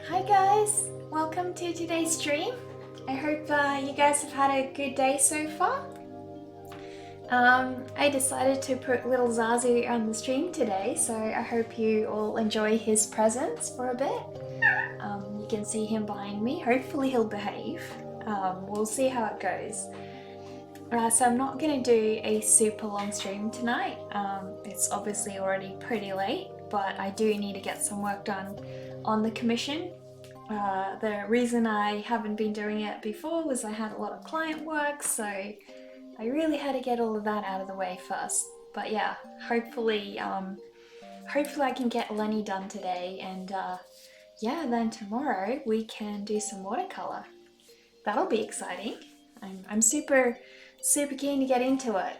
Hi guys, welcome to today's stream. I hope you guys have had a good day so far. I decided to put little Zazu on the stream today, so I hope you all enjoy his presence for a bit. You can see him behind me. Hopefully he'll behave. We'll see how it goes. So I'm not going to do a super long stream tonight. It's obviously already pretty late, but I do need to get some work done on the commission. The reason I haven't been doing it before was I had a lot of client work, so I really had to get all of that out of the way first. But yeah, hopefully I can get Lenny done today, and yeah, then tomorrow we can do some watercolor. That'll be exciting. I'm super keen to get into it.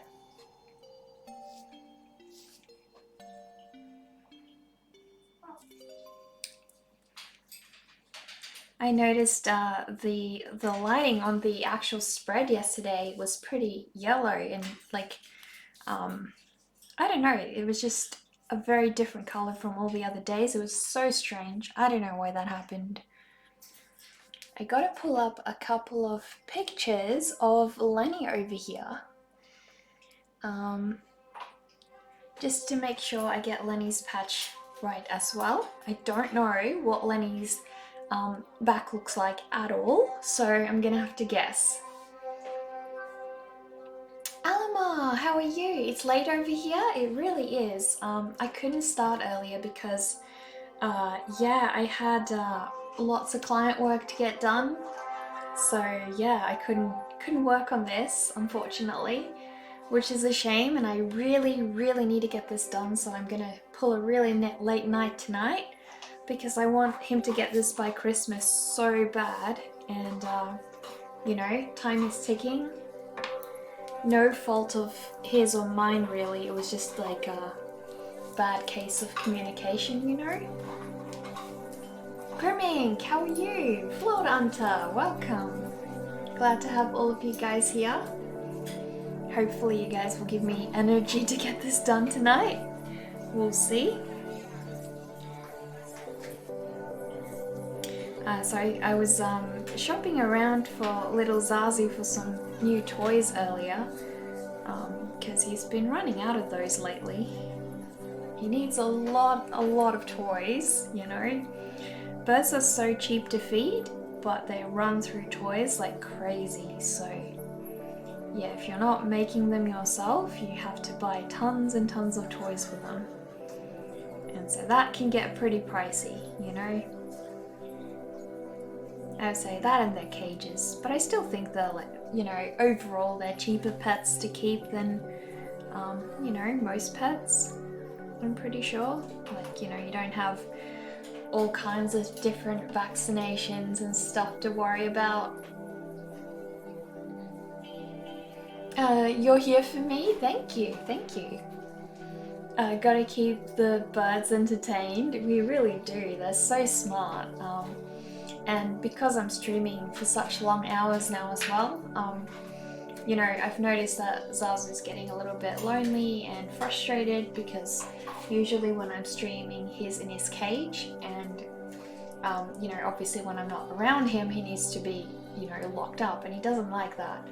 I noticed the lighting on the actual spread yesterday was pretty yellow and like I don't know, it was just a very different color from all the other days. It was so strange. I don't know why that happened. I gotta pull up a couple of pictures of Lenny over here. Just to make sure I get Lenny's patch right as well. I don't know what Lenny's back looks like at all, so I'm gonna have to guess. Alama, how are you? It's late over here. It really is. I couldn't start earlier because yeah, I had lots of client work to get done, so yeah, I couldn't work on this, unfortunately, which is a shame, and I really need to get this done, so I'm gonna pull a really late night tonight because I want him to get this by Christmas so bad, and you know, time is ticking. No fault of his or mine really, it was just like a bad case of communication, you know? Grimink, how are you? Float Hunter, welcome. Glad to have all of you guys here. Hopefully you guys will give me energy to get this done tonight. We'll see. So I was shopping around for little Zazu for some new toys earlier, because he's been running out of those lately. He needs a lot of toys, you know. Birds are so cheap to feed, but they run through toys like crazy, so yeah, if you're not making them yourself, you have to buy tons and tons of toys for them. And so that can get pretty pricey, you know. I would say that and their cages, but I still think they're like, you know, overall they're cheaper pets to keep than, you know, most pets, I'm pretty sure. Like, you know, you don't have all kinds of different vaccinations and stuff to worry about. You're here for me? Thank you. Gotta keep the birds entertained. We really do. They're so smart. And because I'm streaming for such long hours now as well, you know, I've noticed that Zazu's getting a little bit lonely and frustrated because usually when I'm streaming, he's in his cage, and you know, obviously when I'm not around him, he needs to be, you know, locked up, and he doesn't like that.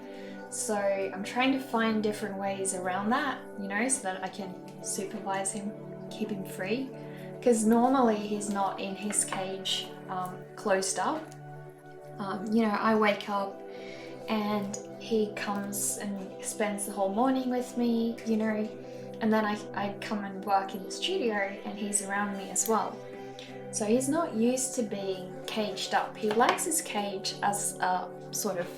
So I'm trying to find different ways around that, you know, so that I can supervise him, keep him free. Because normally he's not in his cage closed up. You know, I wake up and he comes and spends the whole morning with me, you know, and then I come and work in the studio and he's around me as well. So he's not used to being caged up. He likes his cage as a sort of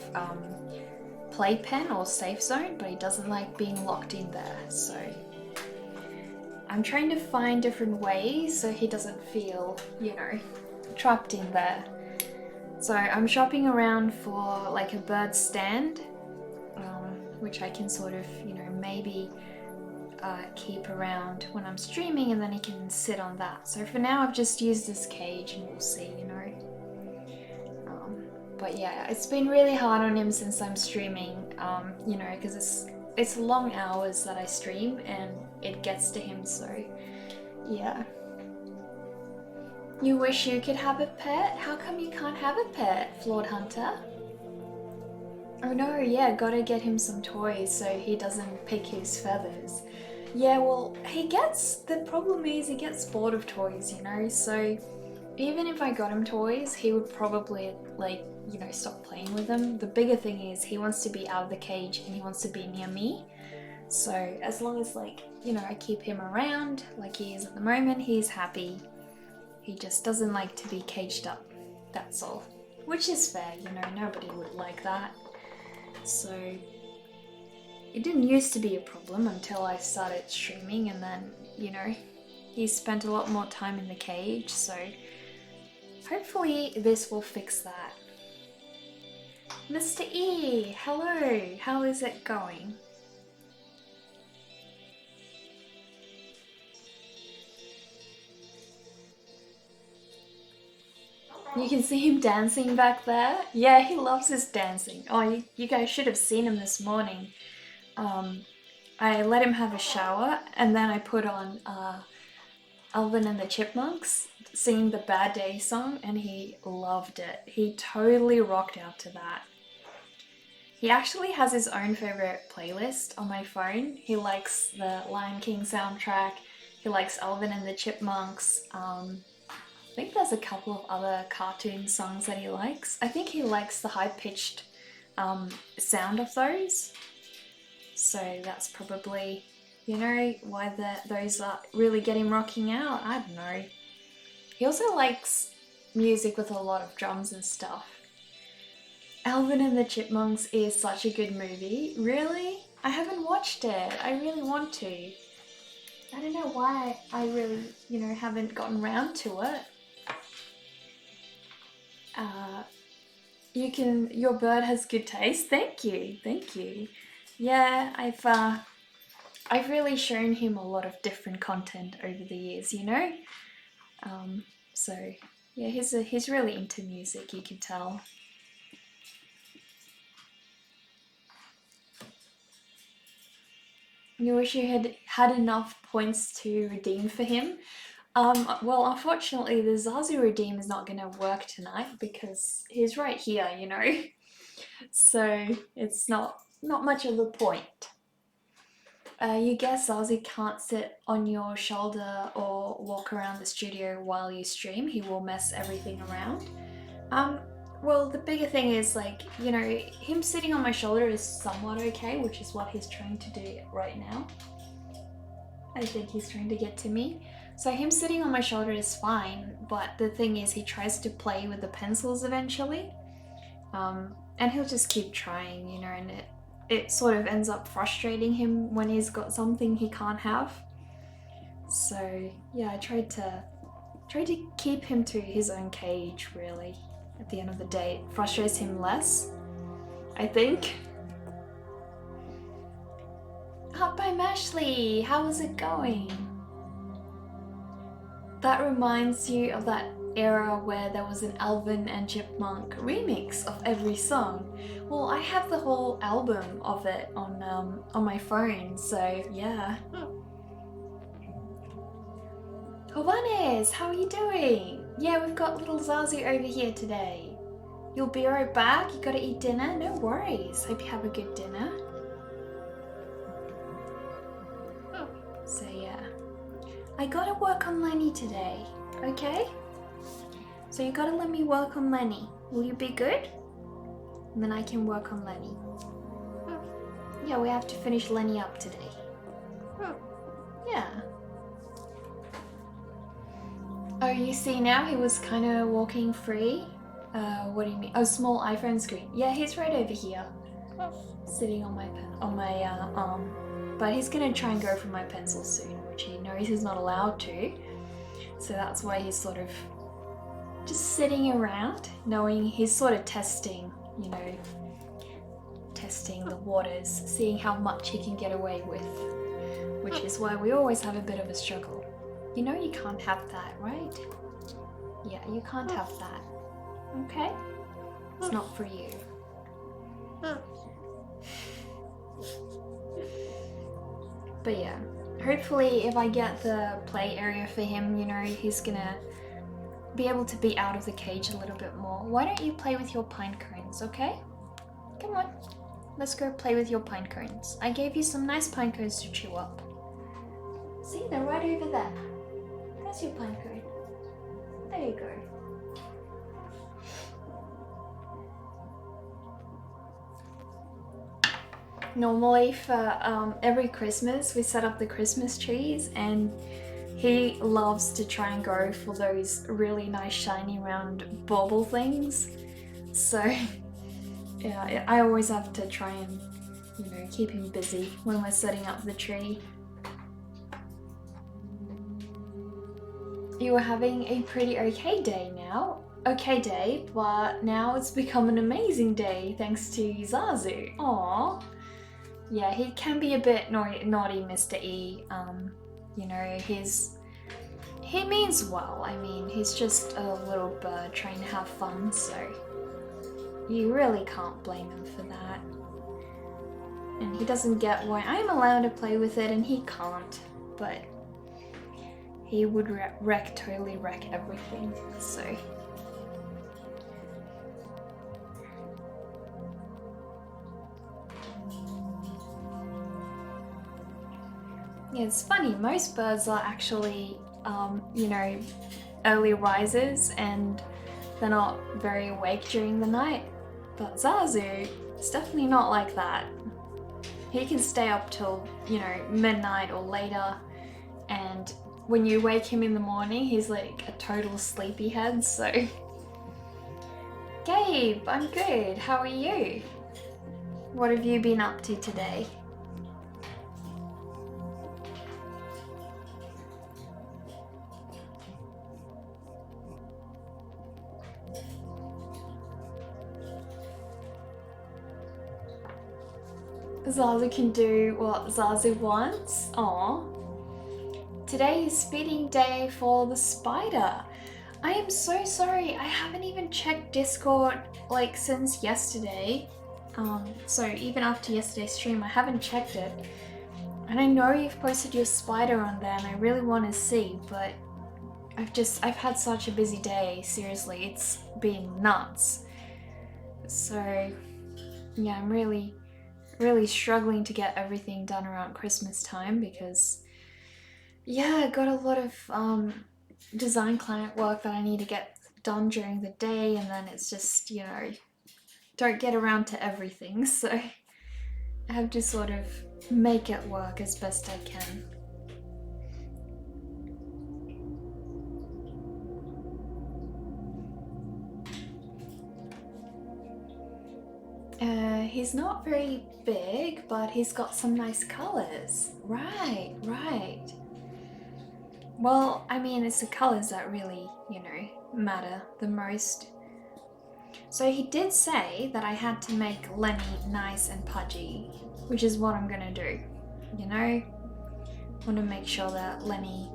playpen or safe zone, but he doesn't like being locked in there. So I'm trying to find different ways so he doesn't feel, you know, trapped in there. So I'm shopping around for like a bird stand, which I can sort of, you know, maybe keep around when I'm streaming, and then he can sit on that. So for now I've just used this cage and we'll see, you know. But yeah, it's been really hard on him since I'm streaming, you know, because it's long hours that I stream and it gets to him, so yeah. You wish you could have a pet? How come you can't have a pet, Flawed Hunter? Oh no, yeah, gotta get him some toys so he doesn't pick his feathers. Yeah, well, the problem is he gets bored of toys, you know, so even if I got him toys, he would probably, like, you know, stop playing with them. The bigger thing is he wants to be out of the cage and he wants to be near me. So as long as, like, you know, I keep him around like he is at the moment, he's happy. He just doesn't like to be caged up, that's all. Which is fair, you know, nobody would like that. So it didn't used to be a problem until I started streaming, and then, you know, he spent a lot more time in the cage, so hopefully this will fix that. Mr. E, hello, how is it going? You can see him dancing back there. Yeah, he loves his dancing. Oh, you guys should have seen him this morning. I let him have a shower and then I put on Alvin and the Chipmunks singing the Bad Day song, and he loved it. He totally rocked out to that. He actually has his own favorite playlist on my phone. He likes the Lion King soundtrack. He likes Alvin and the Chipmunks. I think there's a couple of other cartoon songs that he likes. I think he likes the high-pitched sound of those. So that's probably, you know, why those are really get him rocking out. I don't know. He also likes music with a lot of drums and stuff. Alvin and the Chipmunks is such a good movie. Really? I haven't watched it. I really want to. I don't know why I really, you know, haven't gotten round to it. Your bird has good taste. Thank you, thank you. Yeah, I've really shown him a lot of different content over the years, you know. So yeah, he's really into music. You can tell. You wish you had enough points to redeem for him. Well, unfortunately, the Zazu redeem is not going to work tonight because he's right here, you know. So it's not much of a point. You guess Zazu can't sit on your shoulder or walk around the studio while you stream. He will mess everything around. Well, the bigger thing is, like, you know, him sitting on my shoulder is somewhat okay, which is what he's trying to do right now. I think he's trying to get to me. So him sitting on my shoulder is fine, but the thing is he tries to play with the pencils eventually. And he'll just keep trying, you know, and it sort of ends up frustrating him when he's got something he can't have. So yeah, I tried to keep him to his own cage, really. At the end of the day, it frustrates him less, I think. Up by Mashley, how is it going? That reminds you of that era where there was an Alvin and Chipmunk remix of every song. Well, I have the whole album of it on my phone, so yeah. Hovanes, how are you doing? Yeah, we've got little Zazu over here today. You'll be right back? You gotta eat dinner? No worries. Hope you have a good dinner. So yeah. I gotta work on Lenny today, okay? So you gotta let me work on Lenny. Will you be good? And then I can work on Lenny. Yeah, we have to finish Lenny up today. Yeah. Oh, you see now he was kind of walking free. What do you mean? Oh, small iPhone screen. Yeah, he's right over here, sitting on my arm. But he's gonna try and go for my pencil soon, which he knows he's not allowed to. So that's why he's sort of just sitting around, knowing he's sort of testing, you know, testing the waters, seeing how much he can get away with, which is why we always have a bit of a struggle. You know you can't have that, right? Yeah, you can't have that. Okay? It's not for you. But yeah, hopefully if I get the play area for him, you know, he's gonna be able to be out of the cage a little bit more, why don't you play with your pine cones, okay? Come on, let's go play with your pine cones. I gave you some nice pine cones to chew up. See, they're right over there. There's your pine cone. There you go. Normally for every Christmas we set up the Christmas trees, and he loves to try and go for those really nice shiny round bauble things. So yeah, I always have to try and, you know, keep him busy when we're setting up the tree. You were having a pretty okay day now. Okay day, but now it's become an amazing day thanks to Zazu. Aww. Yeah, he can be a bit naughty, Mr. E. You know, he means well. I mean, he's just a little bird trying to have fun, so you really can't blame him for that. And he doesn't get why I'm allowed to play with it and he can't, but he would totally wreck everything, so. Yeah, it's funny, most birds are actually, you know, early risers and they're not very awake during the night. But Zazu is definitely not like that. He can stay up till, you know, midnight or later, and when you wake him in the morning, he's like a total sleepyhead, so. Gabe, I'm good, how are you? What have you been up to today? Zazu can do what Zazu wants. Aww. Today is feeding day for the spider. I am so sorry, I haven't even checked Discord like since yesterday. So even after yesterday's stream, I haven't checked it. And I know you've posted your spider on there and I really want to see, but I've had such a busy day, seriously, it's been nuts. So yeah, I'm really struggling to get everything done around Christmas time because, yeah, I got a lot of design client work that I need to get done during the day, and then it's just, you know, don't get around to everything, so I have to sort of make it work as best I can. He's not very big, but he's got some nice colors. Right. Well, I mean, it's the colors that really, you know, matter the most. So he did say that I had to make Lenny nice and pudgy, which is what I'm gonna do. You know, I want to make sure that Lenny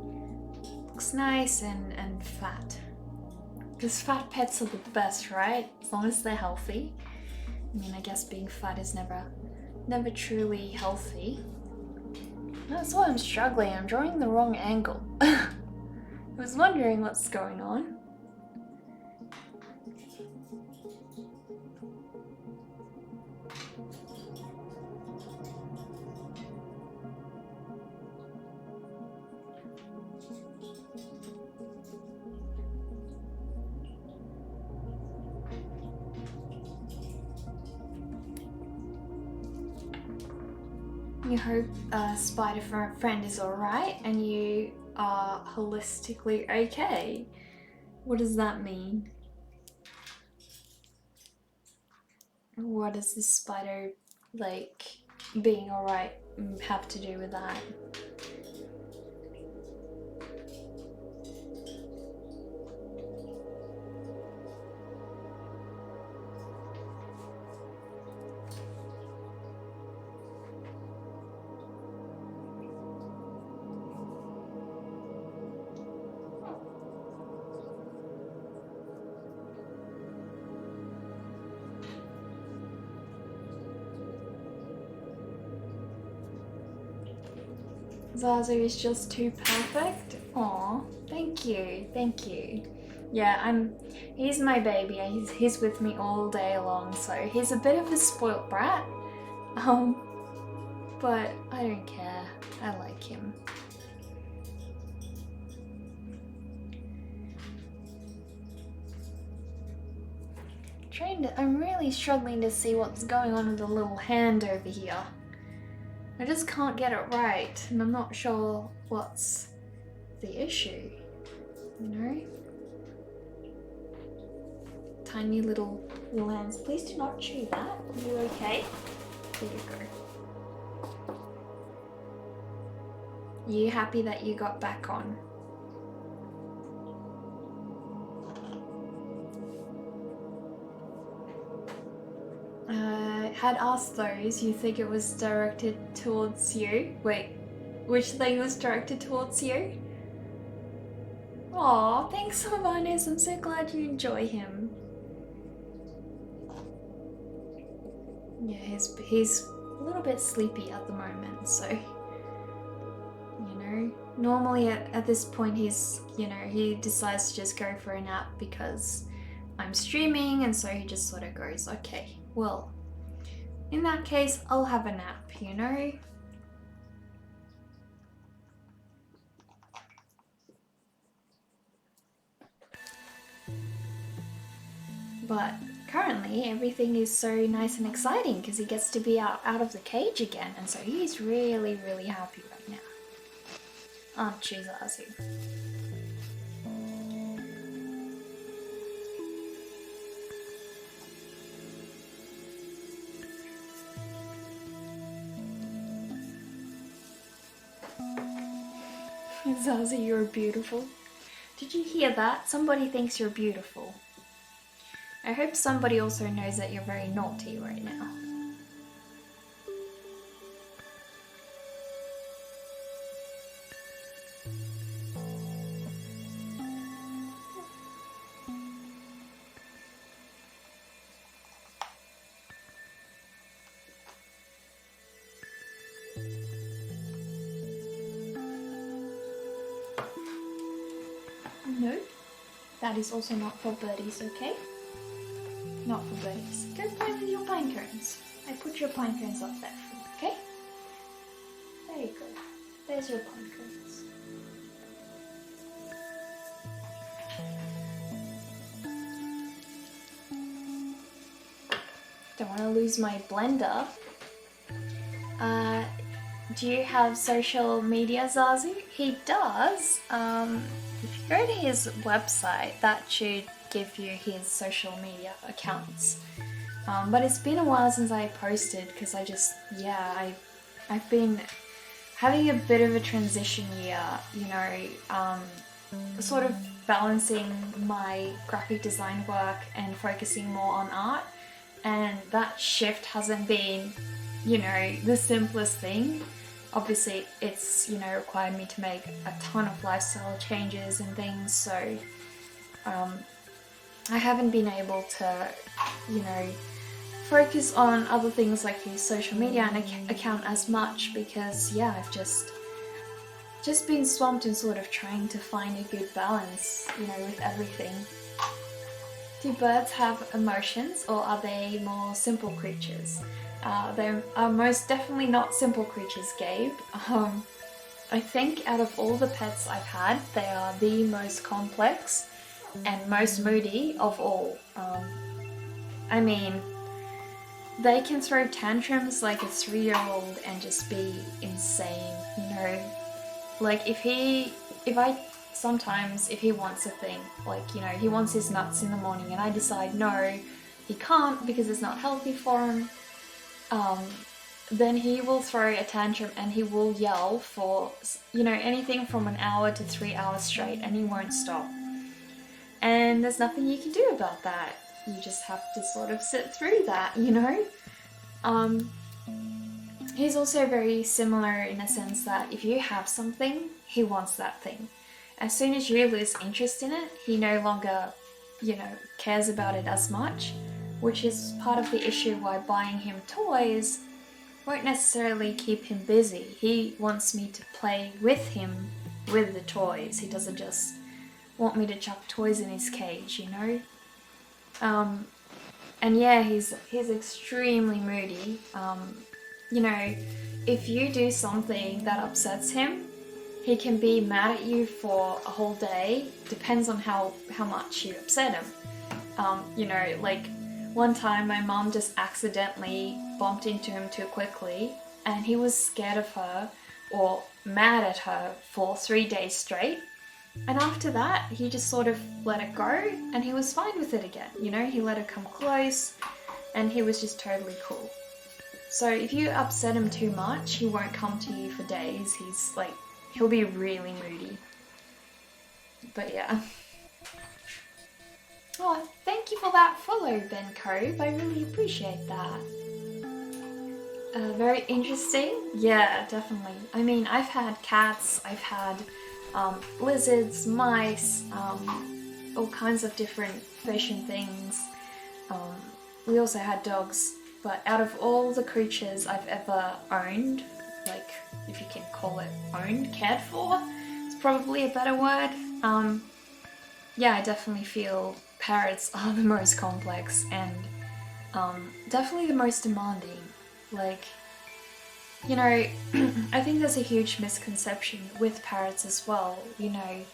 looks nice and fat. Because fat pets are the best, right? As long as they're healthy. I mean, I guess being fat is never truly healthy. That's why I'm struggling. I'm drawing the wrong angle. I was wondering what's going on. You hope Spider Friend is alright and you are holistically okay. What does that mean? What does the spider, like, being alright have to do with that? Zazu is just too perfect. Aw, thank you. Yeah, he's my baby. He's with me all day long, so he's a bit of a spoilt brat. Um, but I don't care. I like him. I'm really struggling to see what's going on with the little hand over here. I just can't get it right, and I'm not sure what's the issue, you know? Tiny little hands. Please do not chew that. Are you okay? There you go. You happy that you got back on? Had asked those, you think it was directed towards you? Wait, which thing was directed towards you? Aw, thanks Sylvanus, I'm so glad you enjoy him. Yeah, he's a little bit sleepy at the moment, so, you know, normally at this point he's, you know, he decides to just go for a nap because I'm streaming, and so he just sort of goes, okay, well, in that case, I'll have a nap, you know? But currently, everything is so nice and exciting because he gets to be out of the cage again, and so he's really, really happy right now. Aren't you, Zazu? Zazu, you're beautiful. Did you hear that? Somebody thinks you're beautiful. I hope somebody also knows that you're very naughty right now. No, that is also not for birdies, okay? Not for birdies. Go play with your pine cones. I put your pine cones up there for you, okay? There you go. There's your pine cones. Don't want to lose my blender. Do you have social media, Zazu? He does. If you go to his website, that should give you his social media accounts. But it's been a while since I posted because I've been having a bit of a transition year, you know, sort of balancing my graphic design work and focusing more on art, and that shift hasn't been, you know, the simplest thing. Obviously it's, you know, required me to make a ton of lifestyle changes and things, so I haven't been able to, you know, focus on other things like his social media and account as much because, yeah, I've just been swamped in sort of trying to find a good balance, you know, with everything. Do birds have emotions, or are they more simple creatures? They are most definitely not simple creatures, Gabe. I think out of all the pets I've had, they are the most complex and most moody of all. I mean, they can throw tantrums like a 3-year-old and just be insane, you know? Like if he wants a thing, like, you know, he wants his nuts in the morning and I decide no, he can't because it's not healthy for him, then he will throw a tantrum and he will yell for, you know, anything from an hour to 3 hours straight, and he won't stop. And there's nothing you can do about that. You just have to sort of sit through that, you know? He's also very similar in a sense that if you have something, he wants that thing. As soon as you lose interest in it, he no longer, you know, cares about it as much, which is part of the issue why buying him toys won't necessarily keep him busy. He wants me to play with him with the toys. He doesn't just want me to chuck toys in his cage, you know? And yeah, he's extremely moody. You know, if you do something that upsets him, he can be mad at you for a whole day. Depends on how much you upset him. You know, like one time my mom just accidentally bumped into him too quickly, and he was scared of her or mad at her for 3 days straight. And after that, he just sort of let it go, and he was fine with it again. You know, he let her come close, and he was just totally cool. So if you upset him too much, he won't come to you for days. He'll be really moody. But yeah. Oh, thank you for that follow, Ben Cove. I really appreciate that. Very interesting. Yeah, definitely. I mean, I've had cats, I've had lizards, mice, all kinds of different fish and things. We also had dogs, but out of all the creatures I've ever owned, like if you can call it owned, cared for, it's probably a better word. Yeah, I definitely feel parrots are the most complex and definitely the most demanding. Like, you know, I think there's a huge misconception with parrots as well. You know,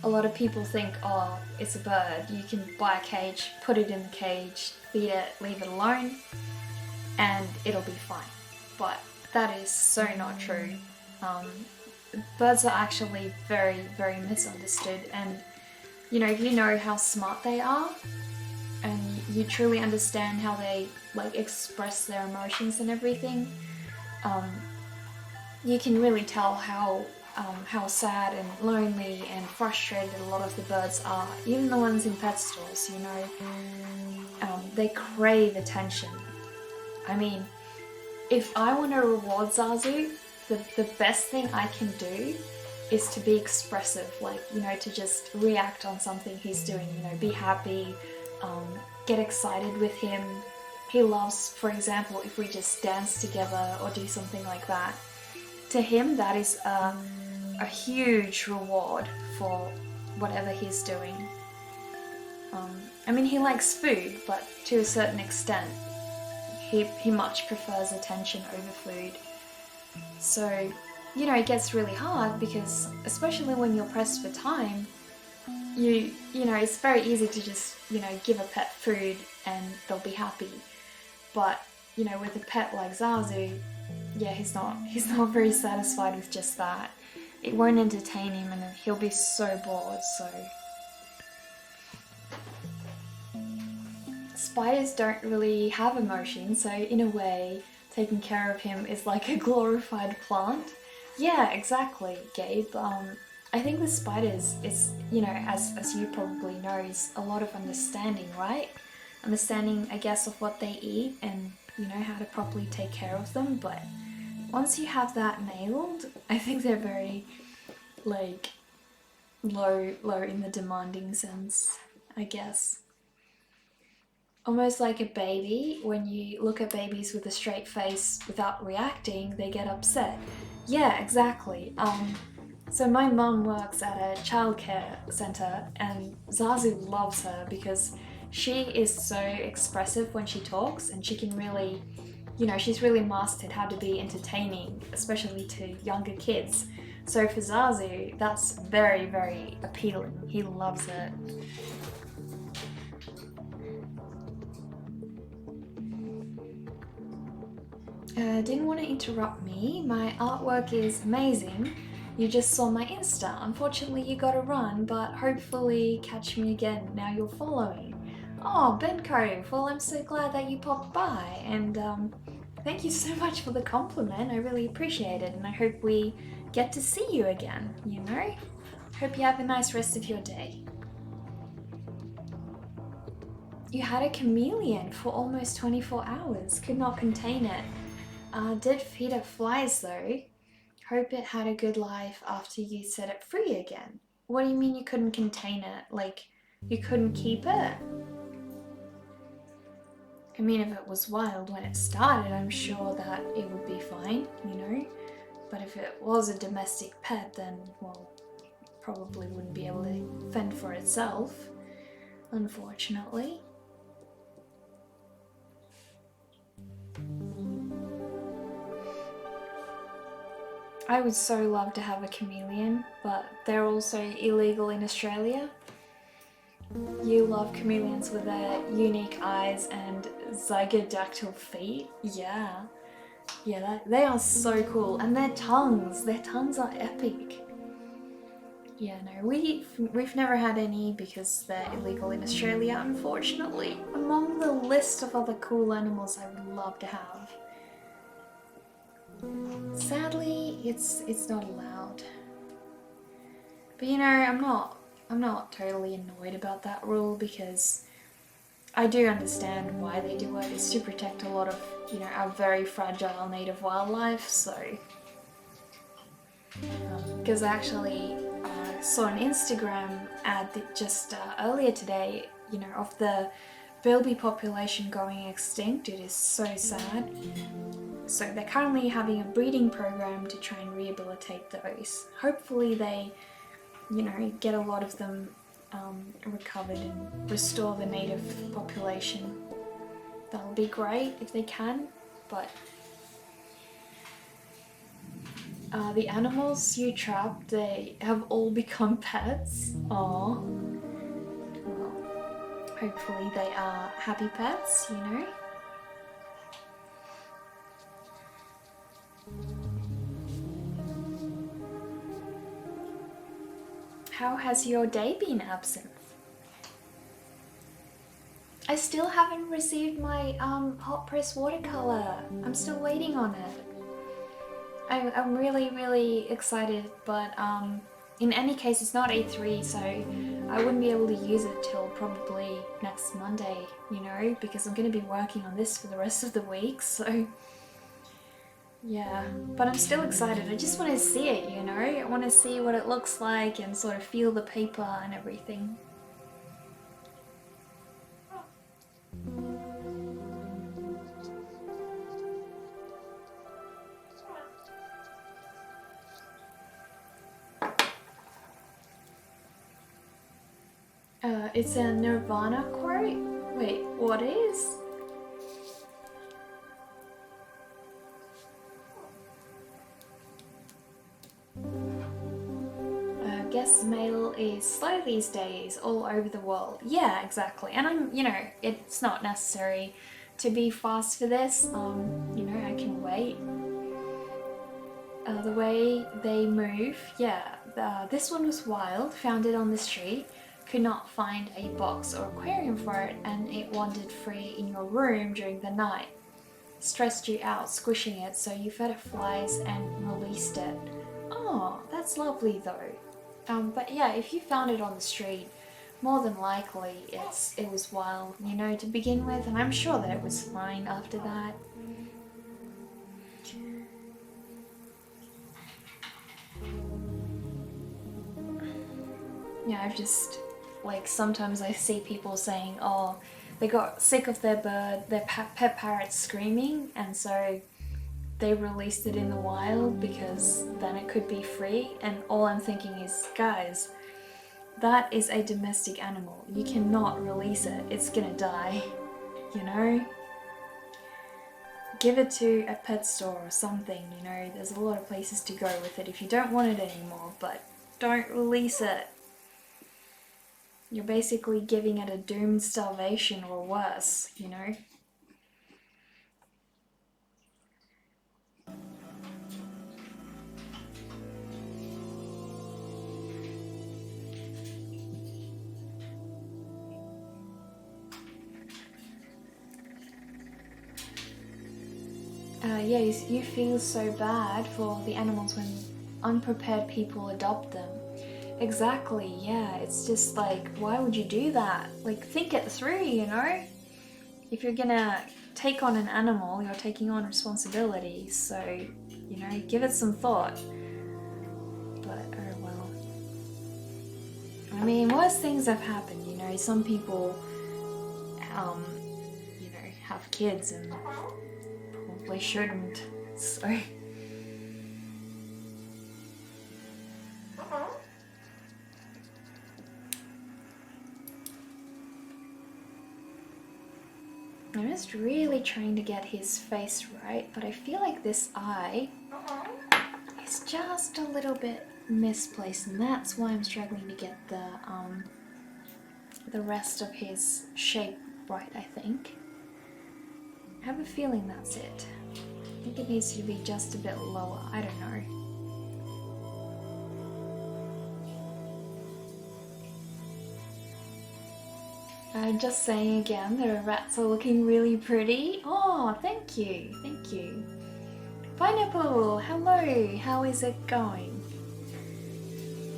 a lot of people think, oh, it's a bird. You can buy a cage, put it in the cage, feed it, leave it alone, and it'll be fine. But that is so not true. Birds are actually very, very misunderstood, and you know, if you know how smart they are, and you truly understand how they like express their emotions and everything, you can really tell how sad and lonely and frustrated a lot of the birds are. Even the ones in pet stores, you know, they crave attention. I mean, if I want to reward Zazu, the best thing I can do is to be expressive, like, you know, to just react on something he's doing, you know, be happy, get excited with him. He loves, for example, if we just dance together or do something like that. To him, that is a huge reward for whatever he's doing. I mean, he likes food, but to a certain extent, he much prefers attention over food. So, you know, it gets really hard because, especially when you're pressed for time, you know, it's very easy to just, you know, give a pet food and they'll be happy. But, you know, with a pet like Zazu, yeah, he's not very satisfied with just that. It won't entertain him and he'll be so bored, so. Spiders don't really have emotions, so in a way, taking care of him is like a glorified plant. Yeah, exactly, Gabe. I think with spiders, it's, you know, as you probably know, is a lot of understanding, right? Understanding, I guess, of what they eat and, you know, how to properly take care of them. But once you have that nailed, I think they're very, like, low in the demanding sense, I guess. Almost like a baby, when you look at babies with a straight face without reacting, they get upset. Yeah, exactly. So my mum works at a childcare centre and Zazu loves her because she is so expressive when she talks and she can really, you know, she's really mastered how to be entertaining, especially to younger kids. So for Zazu, that's very, very appealing. He loves it. Didn't want to interrupt me. My artwork is amazing. You just saw my Insta. Unfortunately, you gotta run, but hopefully catch me again now you're following. Oh, Ben Cove, well, I'm so glad that you popped by, and thank you so much for the compliment. I really appreciate it, and I hope we get to see you again, you know? Hope you have a nice rest of your day. You had a chameleon for almost 24 hours. Could not contain it. Did feed it flies though. Hope it had a good life after you set it free again. What do you mean you couldn't contain it? Like, you couldn't keep it? I mean, if it was wild when it started, I'm sure that it would be fine, you know? But if it was a domestic pet, then, well, probably wouldn't be able to fend for itself, unfortunately. I would so love to have a chameleon, but they're also illegal in Australia. You love chameleons with their unique eyes and zygodactyl feet? Yeah. Yeah, they are so cool. And their tongues are epic. Yeah, no, we've never had any because they're illegal in Australia, unfortunately. Among the list of other cool animals I would love to have. Sadly, it's not allowed. But you know, I'm not totally annoyed about that rule because I do understand why they do it. It's to protect a lot of, you know, our very fragile native wildlife, so because I actually saw an Instagram ad that just earlier today, you know, of the bilby population going extinct. It is so sad. So they're currently having a breeding program to try and rehabilitate those. Hopefully they, you know, get a lot of them recovered and restore the native population. That'll be great if they can, but the animals you trapped, they have all become pets. Aww. Well, hopefully they are happy pets, you know? How has your day been, Absinthe? I still haven't received my hot press watercolor. I'm still waiting on it. I'm really excited, but in any case it's not A3, so I wouldn't be able to use it till probably next Monday, you know, because I'm going to be working on this for the rest of the week, so yeah. But I'm still excited. I just want to see it, you know. I want to see what it looks like and sort of feel the paper and everything. It's a Nirvana quote? Wait, what is? Guess mail is slow these days all over the world. Yeah, exactly. And I'm, you know, it's not necessary to be fast for this. You know, I can wait. The way they move, yeah. This one was wild, found it on the street, could not find a box or aquarium for it, and it wandered free in your room during the night. Stressed you out squishing it, so you fed it flies and released it. Oh, that's lovely though. But yeah, if you found it on the street, more than likely it was wild, you know, to begin with, and I'm sure that it was fine after that. Yeah, I've just, like, sometimes I see people saying, oh, they got sick of their pet parrot screaming, and so they released it in the wild because then it could be free. And all I'm thinking is, guys, that is a domestic animal. You cannot release it. It's gonna die, you know? Give it to a pet store or something, you know? There's a lot of places to go with it if you don't want it anymore, but don't release it. You're basically giving it a doomed starvation or worse, you know? Yeah, you feel so bad for the animals when unprepared people adopt them. Exactly, yeah, it's just like, why would you do that? Like, think it through, you know? If you're gonna take on an animal, you're taking on responsibility, so, you know, give it some thought. But, oh well. I mean, worse things have happened, you know, some people, you know, have kids and probably shouldn't, so... I'm just really trying to get his face right, but I feel like this eye is just a little bit misplaced, and that's why I'm struggling to get the rest of his shape right, I think. I have a feeling that's it. I think it needs to be just a bit lower, I don't know. Just saying again, the rats are looking really pretty. Oh, thank you, thank you. Pineapple, hello, how is it going?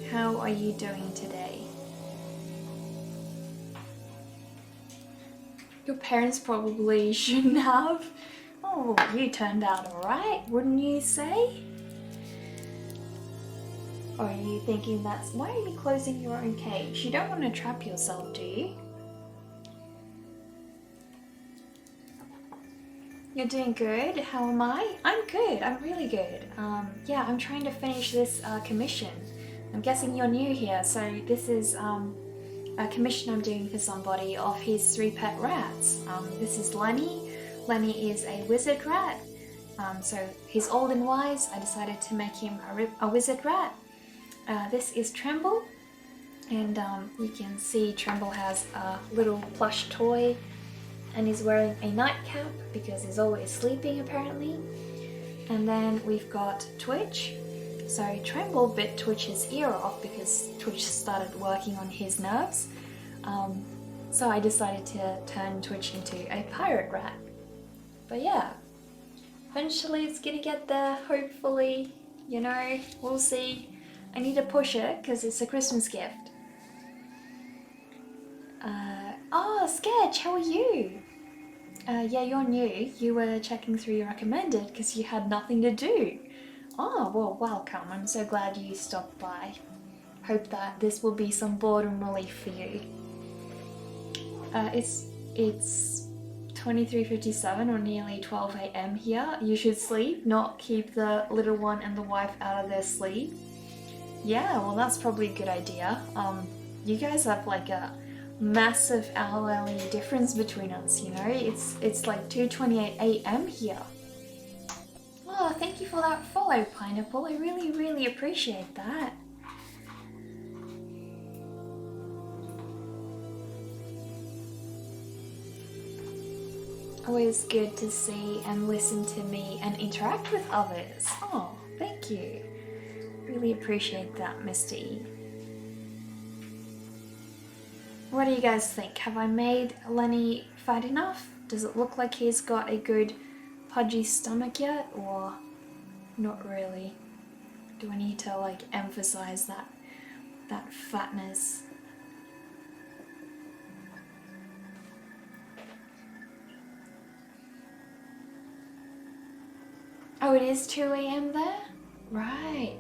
How are you doing today? Your parents probably shouldn't have. Oh, you turned out alright, wouldn't you say? Or are you thinking that's... Why are you closing your own cage? You don't want to trap yourself, do you? You're doing good. How am I? I'm good. I'm really good. Yeah, I'm trying to finish this commission. I'm guessing you're new here, so this is a commission I'm doing for somebody of his 3 pet rats. This is Lenny. Lenny is a wizard rat. So he's old and wise. I decided to make him a wizard rat. This is Tremble, and you can see Tremble has a little plush toy. And he's wearing a nightcap because he's always sleeping apparently. And then we've got Twitch. So Tremble bit Twitch's ear off because Twitch started working on his nerves. So I decided to turn Twitch into a pirate rat. But yeah, eventually it's gonna get there, hopefully. You know, we'll see. I need to push it because it's a Christmas gift. Oh, Sketch, how are you? Yeah, you're new. You were checking through your recommended because you had nothing to do. Oh, well, welcome. I'm so glad you stopped by. Hope that this will be some boredom relief for you. It's 23:57 or nearly 12 AM here. You should sleep, not keep the little one and the wife out of their sleep. Yeah, well, that's probably a good idea. You guys have like a massive hourly difference between us, you know? It's like 2:28 AM here. Oh, thank you for that follow, Pineapple. I really appreciate that. Always good to see and listen to me and interact with others. Oh, thank you. Really appreciate that, Mr. E. What do you guys think? Have I made Lenny fat enough? Does it look like he's got a good pudgy stomach yet, or not really? Do I need to like emphasize that fatness? Oh, it is 2 AM there? Right.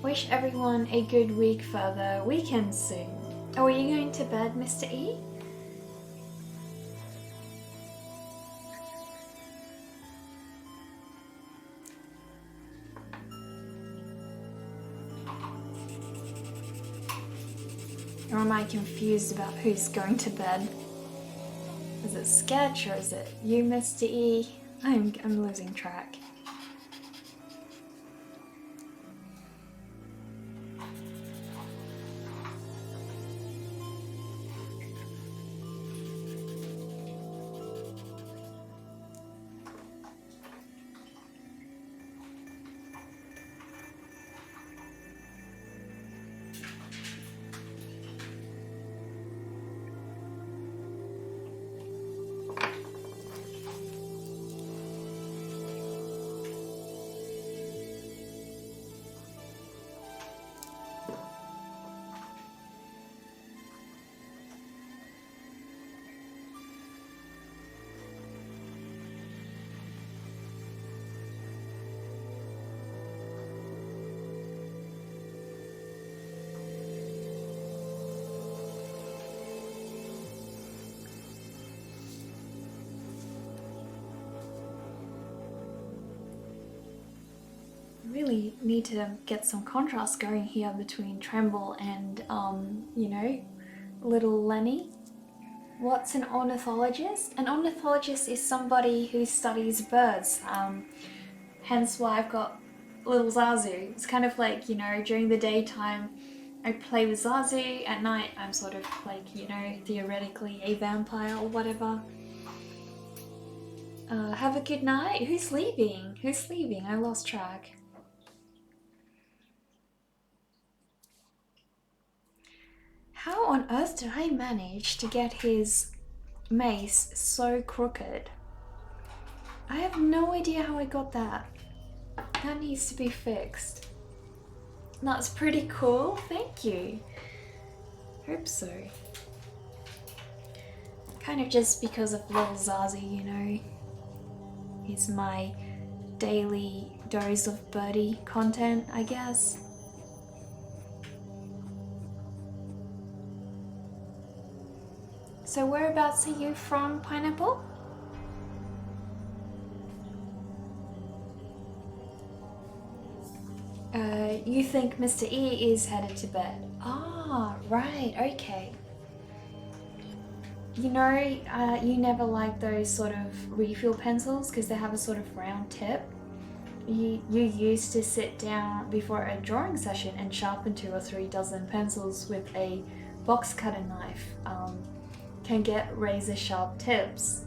Wish everyone a good week for the weekend soon. Oh, are you going to bed, Mr. E? Or am I confused about who's going to bed? Is it Sketch or is it you, Mr. E? I'm losing track. Really need to get some contrast going here between Tremble and, you know, little Lenny. What's an ornithologist? An ornithologist is somebody who studies birds. Hence why I've got little Zazu. It's kind of like, you know, during the daytime I play with Zazu, at night I'm sort of like, you know, theoretically a vampire or whatever. Have a good night. Who's leaving? Who's leaving? I lost track. How on earth did I manage to get his mace so crooked? I have no idea how I got that. That needs to be fixed. That's pretty cool, thank you. Hope so. Kind of just because of little Zazu, you know. He's my daily dose of birdie content, I guess. So whereabouts are you from, Pineapple? You think Mr. E is headed to bed? Ah, right, okay. You know, you never like those sort of refill pencils because they have a sort of round tip. You used to sit down before a drawing session and sharpen 2 or 3 dozen pencils with a box cutter knife. Can get razor sharp tips.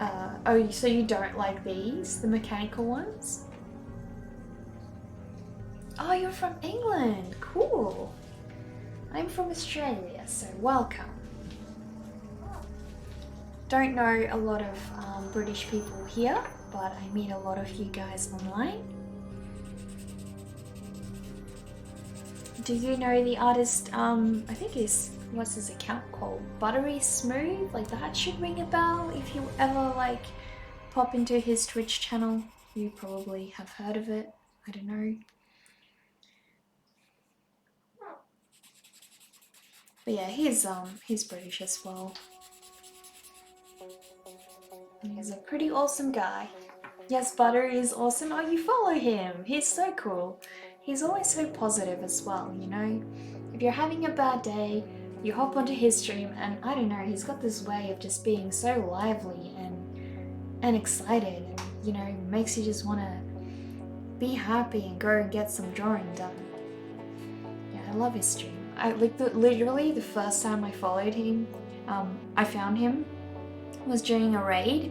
Oh, so you don't like these, the mechanical ones? Oh, you're from England, cool. I'm from Australia, so welcome. Don't know a lot of British people here, but I meet a lot of you guys online. Do you know the artist, I think it's, what's his account called? Buttery Smooth? Like that should ring a bell if you ever like pop into his Twitch channel. You probably have heard of it, I don't know. But yeah, he's British as well. And he's a pretty awesome guy. Yes, Butter is awesome. Oh, you follow him. He's so cool. He's always so positive as well, you know? If you're having a bad day, you hop onto his stream and I don't know, he's got this way of just being so lively and excited and, you know, makes you just want to be happy and go and get some drawing done. Yeah, I love his stream. Literally the first time I followed him, I found him was during a raid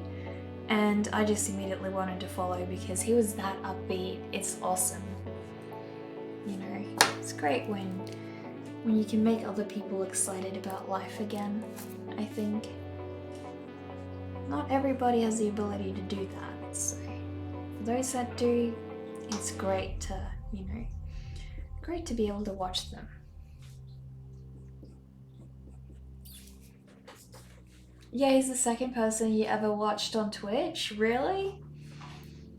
and I just immediately wanted to follow because he was that upbeat. It's awesome. You know, it's great when you can make other people excited about life again, I think. Not everybody has the ability to do that, so for those that do, it's great to, you know, great to be able to watch them. Yeah, he's the second person you ever watched on Twitch, really?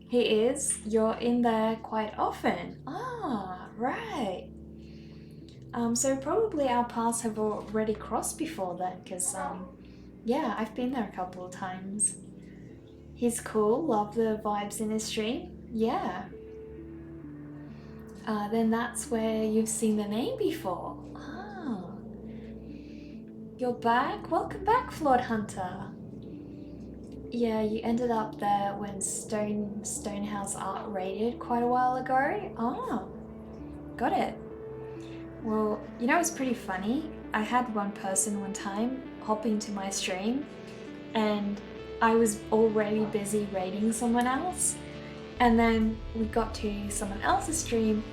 He is? You're in there quite often? Ah, right. So probably our paths have already crossed before then, because, yeah, I've been there a couple of times. He's cool, love the vibes in his stream, yeah. Then that's where you've seen the name before. Ah. You're back? Welcome back, Flawed Hunter. Yeah, you ended up there when Stonehouse Art raided quite a while ago. Oh, got it. Well, you know, it's pretty funny. I had one person one time hop into my stream and I was already busy raiding someone else. And then we got to someone else's stream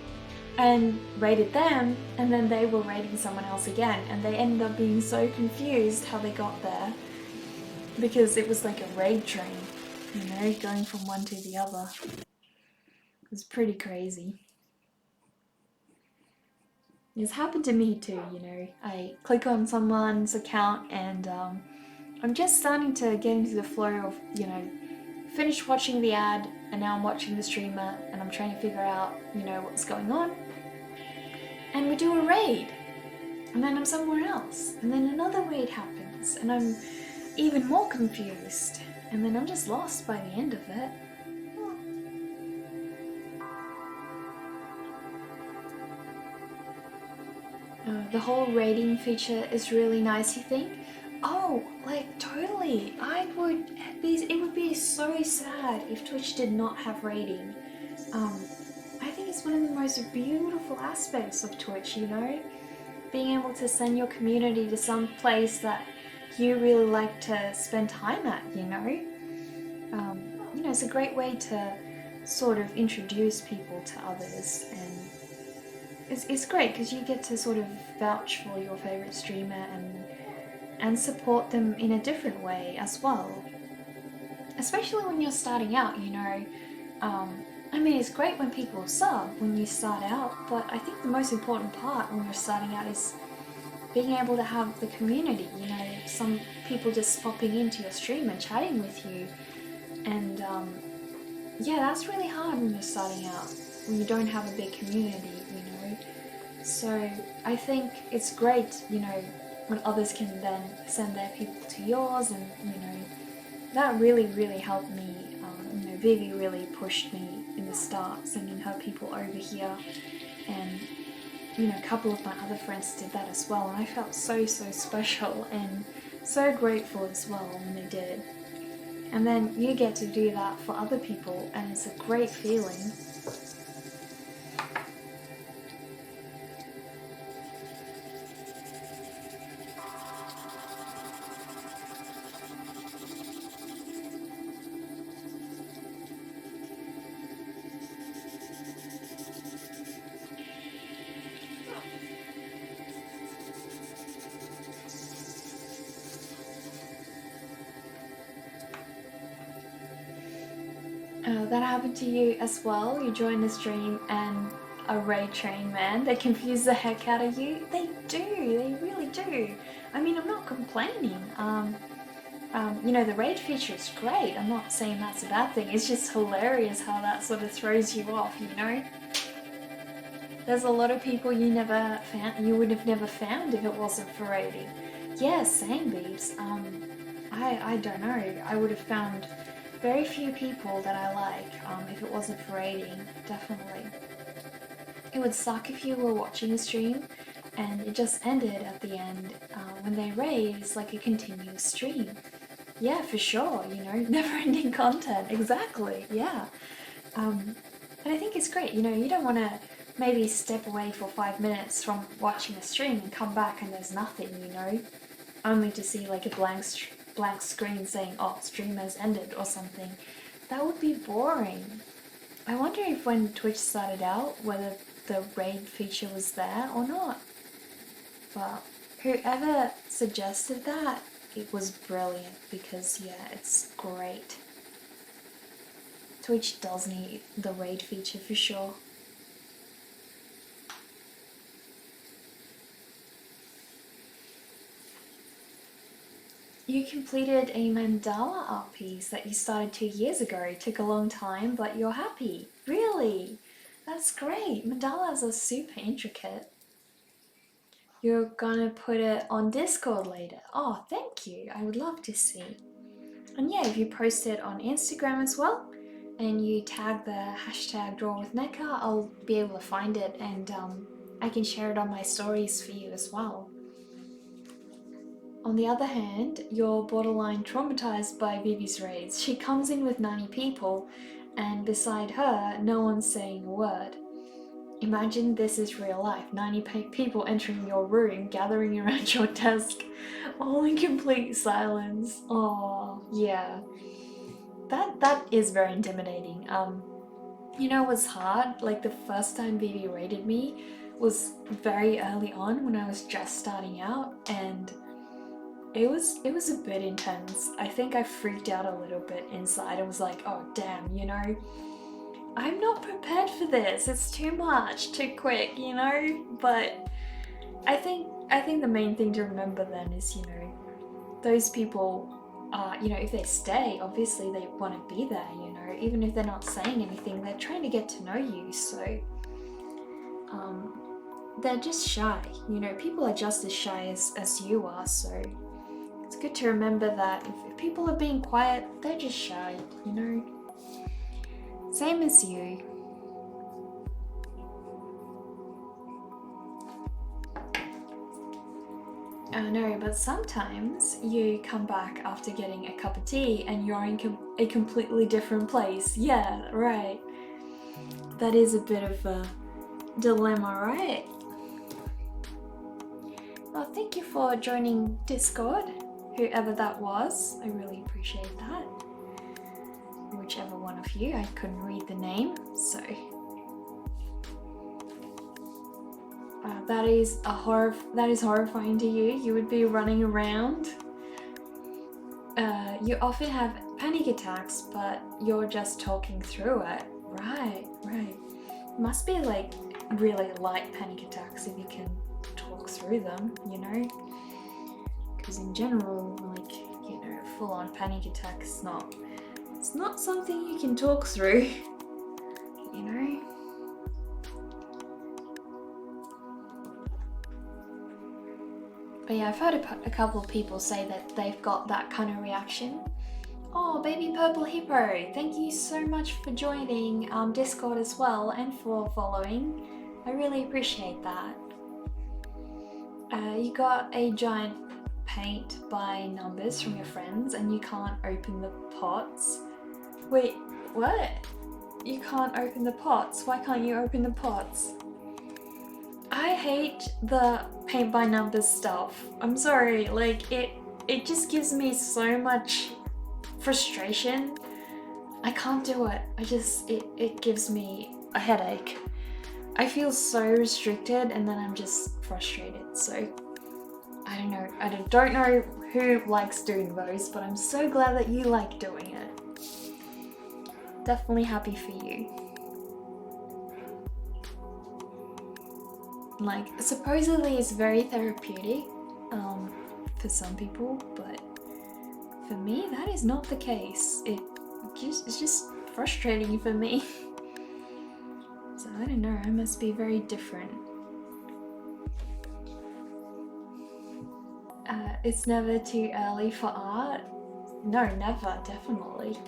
and raided them, and then they were raiding someone else again, and they ended up being so confused how they got there because it was like a raid train, you know, going from one to the other. It was pretty crazy. It's happened to me too, you know. I click on someone's account and I'm just starting to get into the flow of, you know, finish watching the ad and now I'm watching the streamer and I'm trying to figure out, you know, what's going on. And we do a raid, and then I'm somewhere else, and then another raid happens, and I'm even more confused, and then I'm just lost by the end of it. The whole raiding feature is really nice, you think? Oh, like totally. It would be so sad if Twitch did not have rating. I think it's one of the most beautiful aspects of Twitch, you know? Being able to send your community to some place that you really like to spend time at, you know? It's a great way to sort of introduce people to others, and it's great because you get to sort of vouch for your favorite streamer and support them in a different way as well. Especially when you're starting out, you know. I mean, it's great when people sub when you start out, but I think the most important part when you're starting out is being able to have the community, you know, some people just popping into your stream and chatting with you. And yeah, that's really hard when you're starting out, when you don't have a big community, you know. So I think it's great, you know, when others can then send their people to yours, and, you know, that really, really helped me. You know, Vivi really pushed me in the start, sending her people over here, and, you know, a couple of my other friends did that as well, and I felt so, so special and so grateful as well when they did. And then you get to do that for other people, and it's a great feeling. That happened to you as well? You joined the stream and a raid train, man, they confuse the heck out of you? They do, they really do. I mean, I'm not complaining. You know, the raid feature is great. I'm not saying that's a bad thing. It's just hilarious how that sort of throws you off, you know? There's a lot of people you would have never found if it wasn't for raiding. Yeah, same beats. I don't know. I would have found very few people that I like if it wasn't for raiding, definitely. It would suck if you were watching a stream and it just ended at the end. When they raid, it's like a continuous stream. Yeah, for sure, you know, never-ending content, exactly, yeah. And I think it's great, you know, you don't want to maybe step away for 5 minutes from watching a stream and come back and there's nothing, you know, only to see like a blank screen saying, oh, stream has ended or something. That would be boring. I wonder if when Twitch started out, whether the raid feature was there or not. But whoever suggested that, it was brilliant, because yeah, it's great. Twitch does need the raid feature for sure. You completed a mandala art piece that you started 2 years ago. It took a long time, but you're happy. Really? That's great. Mandalas are super intricate. You're gonna put it on Discord later. Oh, thank you. I would love to see. And yeah, if you post it on Instagram as well, and you tag the hashtag drawwithneka, I'll be able to find it, and I can share it on my stories for you as well. On the other hand, you're borderline traumatized by Vivi's raids. She comes in with 90 people, and beside her, no one's saying a word. Imagine this is real life. 90 people entering your room, gathering around your desk, all in complete silence. Oh, yeah. That is very intimidating. You know what's hard? Like the first time Vivi raided me was very early on when I was just starting out, and it was a bit intense. I think I freaked out a little bit inside. I was like, oh damn, you know, I'm not prepared for this. It's too much, too quick, you know? But I think the main thing to remember then is, you know, those people, you know, if they stay, obviously they want to be there, you know, even if they're not saying anything, they're trying to get to know you, so they're just shy, you know, people are just as shy as you are, so it's good to remember that if people are being quiet, they're just shy, you know, same as you. I know, but sometimes you come back after getting a cup of tea and you're in a completely different place. Yeah, right. That is a bit of a dilemma, right? Well, thank you for joining Discord, whoever that was. I really appreciate that. Whichever one of you, I couldn't read the name, so. That is horrifying to you. You would be running around. You often have panic attacks, but you're just talking through it. Right. Must be like really light panic attacks if you can talk through them, you know? Because in general, like, you know, full-on panic attack is it's not something you can talk through, you know? But yeah, I've heard a couple of people say that they've got that kind of reaction. Oh, baby purple hippo, thank you so much for joining Discord as well and for following. I really appreciate that. You got a giant paint by numbers from your friends and you can't open the pots. Wait, what? You can't open the pots? Why can't you open the pots? I hate the paint by numbers stuff. I'm sorry, like it just gives me so much frustration. I can't do it. It gives me a headache. I feel so restricted and then I'm just frustrated. So I don't know. I don't know who likes doing those, but I'm so glad that you like doing it. Definitely happy for you. Like, supposedly it's very therapeutic for some people, but for me that is not the case. It's just frustrating for me. So I don't know, I must be very different. It's never too early for art. No, never, definitely.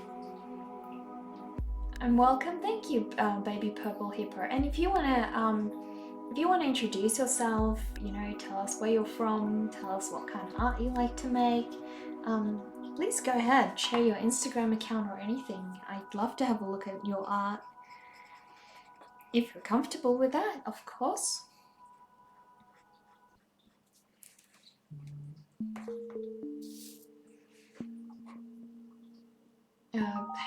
And welcome, thank you, baby purple hippo. And if you wanna introduce yourself, you know, tell us where you're from, tell us what kind of art you like to make, please go ahead, share your Instagram account or anything. I'd love to have a look at your art. If you're comfortable with that, of course.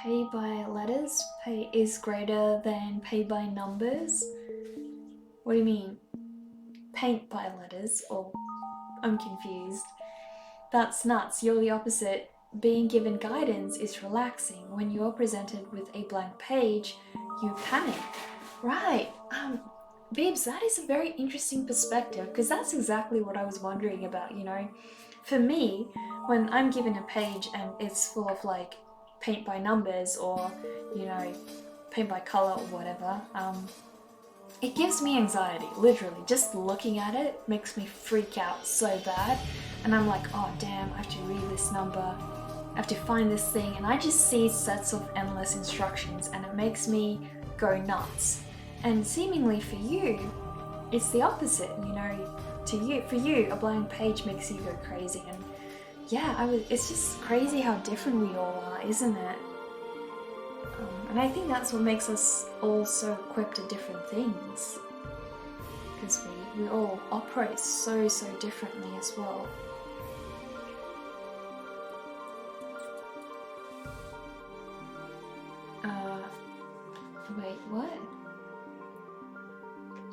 Pay by letters, pay is greater than pay by numbers. What do you mean? Paint by letters, or I'm confused. That's nuts, you're the opposite. Being given guidance is relaxing. When you're presented with a blank page, you panic. Right, Bibs, that is a very interesting perspective, because that's exactly what I was wondering about, you know. For me, when I'm given a page and it's full of like paint by numbers or, you know, paint by color or whatever, it gives me anxiety, literally. Just looking at it makes me freak out so bad. And I'm like, oh damn, I have to read this number, I have to find this thing, and I just see sets of endless instructions and it makes me go nuts. And seemingly for you, it's the opposite, you know. For you, a blank page makes you go crazy. And yeah, it's just crazy how different we all are, isn't it? And I think that's what makes us all so equipped at different things, because we all operate so differently as well. Wait, what?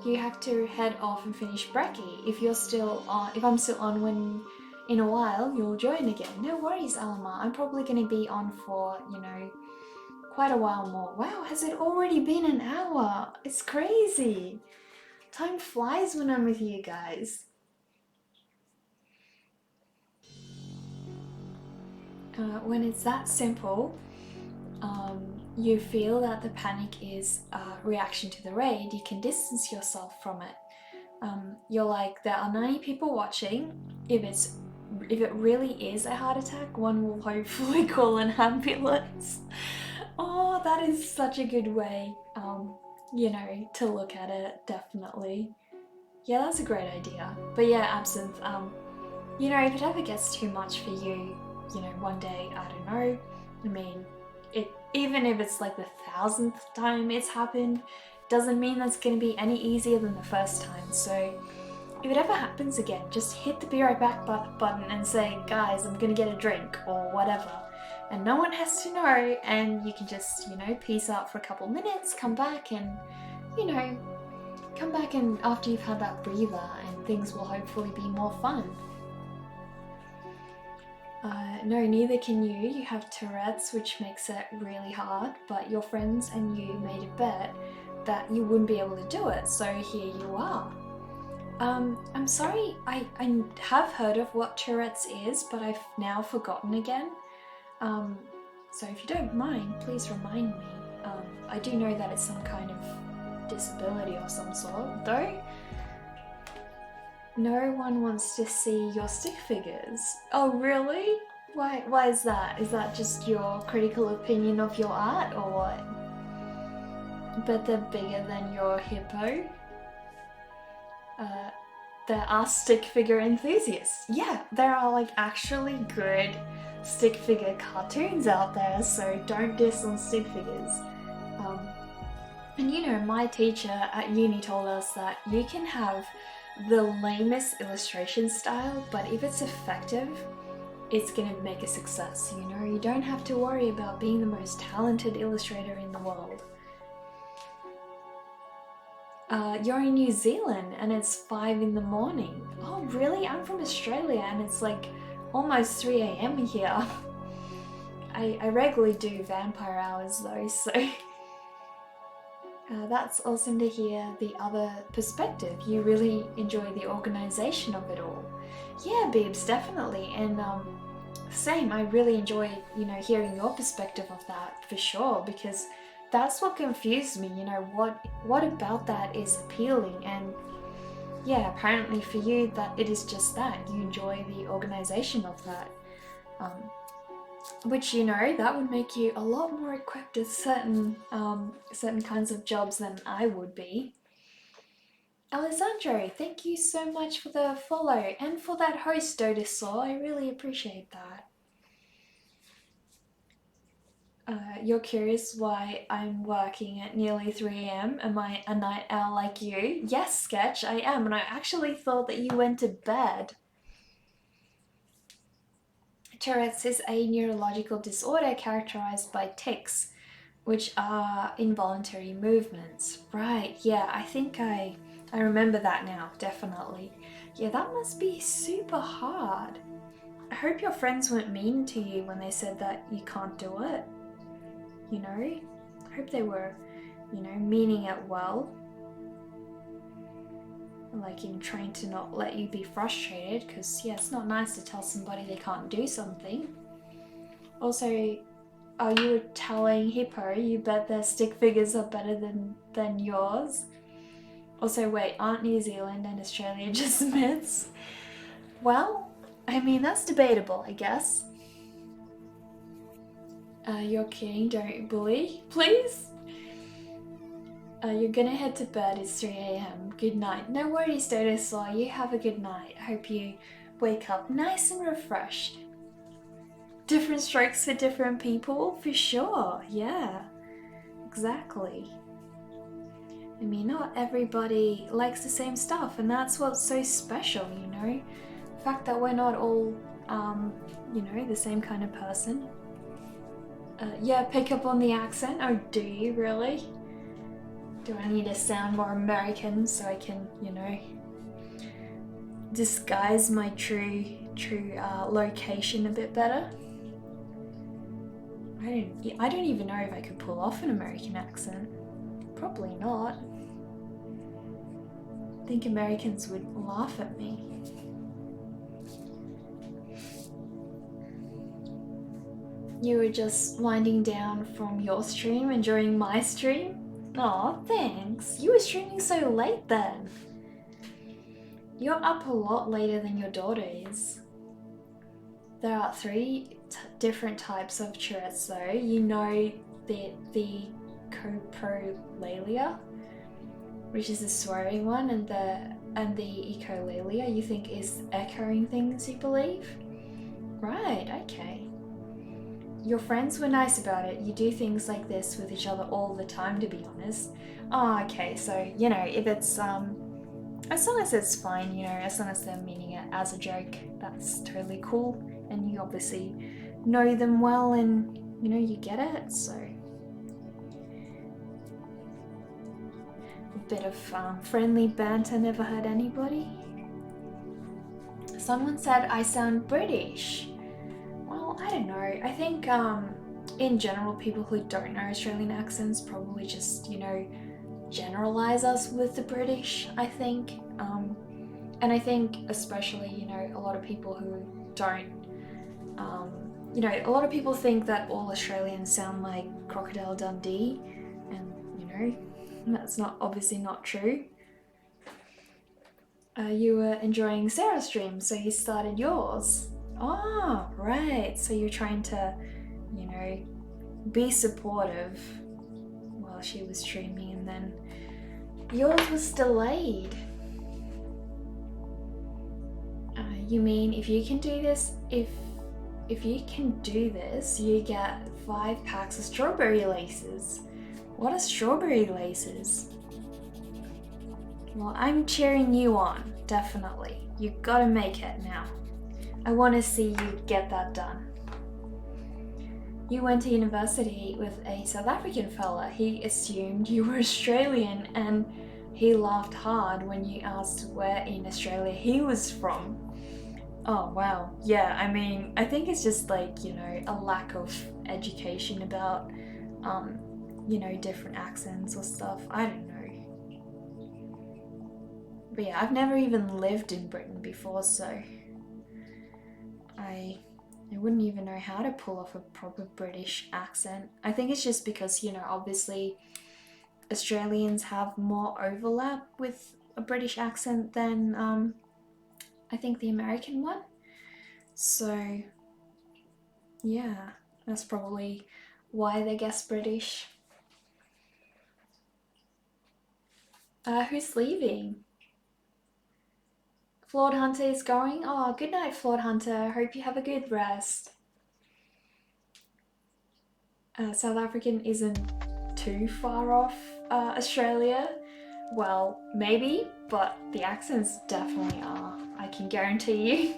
You have to head off and finish brekkie. If I'm still on when in a while, you'll join again. No worries, Alma. I'm probably going to be on for, you know, quite a while more. Wow, has it already been an hour? It's crazy. Time flies when I'm with you guys. When it's that simple, you feel that the panic is a reaction to the raid, you can distance yourself from it. You're like, there are 90 people watching. If it really is a heart attack, one will hopefully call an ambulance. Oh, that is such a good way, you know, to look at it, definitely. Yeah, that's a great idea. But yeah, Absinthe, You know, if it ever gets too much for you, you know, one day, I don't know, I mean, even if it's like the 1000th time it's happened, doesn't mean that's going to be any easier than the first time. So if it ever happens again, just hit the be right back button and say, guys, I'm going to get a drink or whatever. And no one has to know, and you can just, you know, peace out for a couple minutes, come back and, you know, come back and after you've had that breather and things will hopefully be more fun. No, neither can you. You have Tourette's, which makes it really hard, but your friends and you made a bet that you wouldn't be able to do it, so here you are. I'm sorry, I have heard of what Tourette's is, but I've now forgotten again. So if you don't mind, please remind me. I do know that it's some kind of disability of some sort, though. No one wants to see your stick figures. Oh, really? Why is that? Is that just your critical opinion of your art, or what? But they're bigger than your hippo. There are stick figure enthusiasts. Yeah, there are like actually good stick figure cartoons out there, so don't diss on stick figures. And you know, my teacher at uni told us that you can have the lamest illustration style, but if it's effective, it's gonna make a success, you know? You don't have to worry about being the most talented illustrator in the world. You're in New Zealand and it's 5 in the morning. Oh really? I'm from Australia and it's like almost 3 AM here. I regularly do vampire hours though, so that's awesome to hear the other perspective. You really enjoy the organization of it all. Yeah, Biebs, definitely. And same, I really enjoy, you know, hearing your perspective of that for sure, because that's what confused me, you know, what about that is appealing. And yeah, apparently for you that it is just that you enjoy the organization of that, which, you know, that would make you a lot more equipped with certain kinds of jobs than I would be. Alessandro, thank you so much for the follow and for that host, Dotisaur. I really appreciate that. You're curious why I'm working at nearly 3 AM? Am I a night owl like you? Yes, Sketch, I am, and I actually thought that you went to bed. Tourette's is a neurological disorder characterized by tics, which are involuntary movements. Right, yeah, I think I remember that now, definitely. Yeah, that must be super hard. I hope your friends weren't mean to you when they said that you can't do it. You know, I hope they were, you know, meaning it well. Like in trying to not let you be frustrated, because yeah, it's not nice to tell somebody they can't do something. Also, you were telling Hippo you bet their stick figures are better than yours. Also, wait, aren't New Zealand and Australia just myths? Well, I mean, that's debatable, I guess. You're kidding, don't bully, please? You're gonna head to bed, it's 3 AM. Good night. No worries, Dodosaur, you have a good night. I hope you wake up nice and refreshed. Different strokes for different people, for sure, yeah. Exactly. I mean, not everybody likes the same stuff, and that's what's so special, you know? The fact that we're not all, you know, the same kind of person. Yeah, pick up on the accent? Oh, do you really? Do I need to sound more American so I can, you know, disguise my true location a bit better? I don't even know if I could pull off an American accent. Probably not. I think Americans would laugh at me. You were just winding down from your stream, enjoying my stream? Aw, thanks. You were streaming so late then. You're up a lot later than your daughter is. There are 3 different types of Tourette's though. You know the coprolalia, which is the swearing one, and the And the echolalia you think is echoing things, you believe? Right, okay. Your friends were nice about it. You do things like this with each other all the time, to be honest. Oh, okay, so, you know, if it's, as long as it's fine, you know, as long as they're meaning it as a joke, that's totally cool. And you obviously know them well and, you know, you get it, so. A bit of friendly banter never hurt anybody. Someone said I sound British. Well, I don't know. I think in general, people who don't know Australian accents probably just, you know, generalize us with the British, I think. And I think especially, you know, a lot of people who don't, you know, a lot of people think that all Australians sound like Crocodile Dundee, and, you know, that's obviously not true. You were enjoying Sarah's stream, so you started yours. Oh, right. So you're trying to, you know, be supportive while she was streaming, and then yours was delayed. You mean if you can do this, if you can do this, you get 5 packs of strawberry laces. What are strawberry laces? Well, I'm cheering you on, definitely. You gotta make it now. I want to see you get that done. You went to university with a South African fella. He assumed you were Australian and he laughed hard when you asked where in Australia he was from. Oh wow, yeah, I mean, I think it's just like, you know, a lack of education about, you know, different accents or stuff. I don't know. But yeah, I've never even lived in Britain before, so I wouldn't even know how to pull off a proper British accent. I think it's just because, you know, obviously Australians have more overlap with a British accent than, I think, the American one. So, yeah, that's probably why they guess British. Who's leaving? Flawed Hunter is going? Oh, good night, Flawed Hunter. Hope you have a good rest. South African isn't too far off Australia. Well, maybe, but the accents definitely are. I can guarantee you.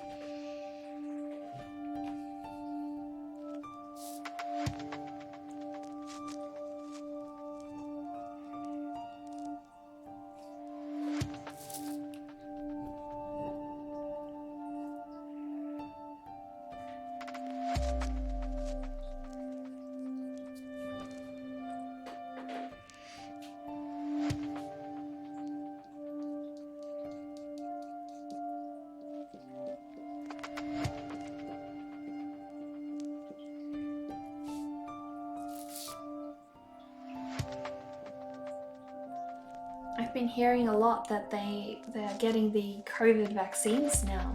I've been hearing a lot that they're getting the COVID vaccines now.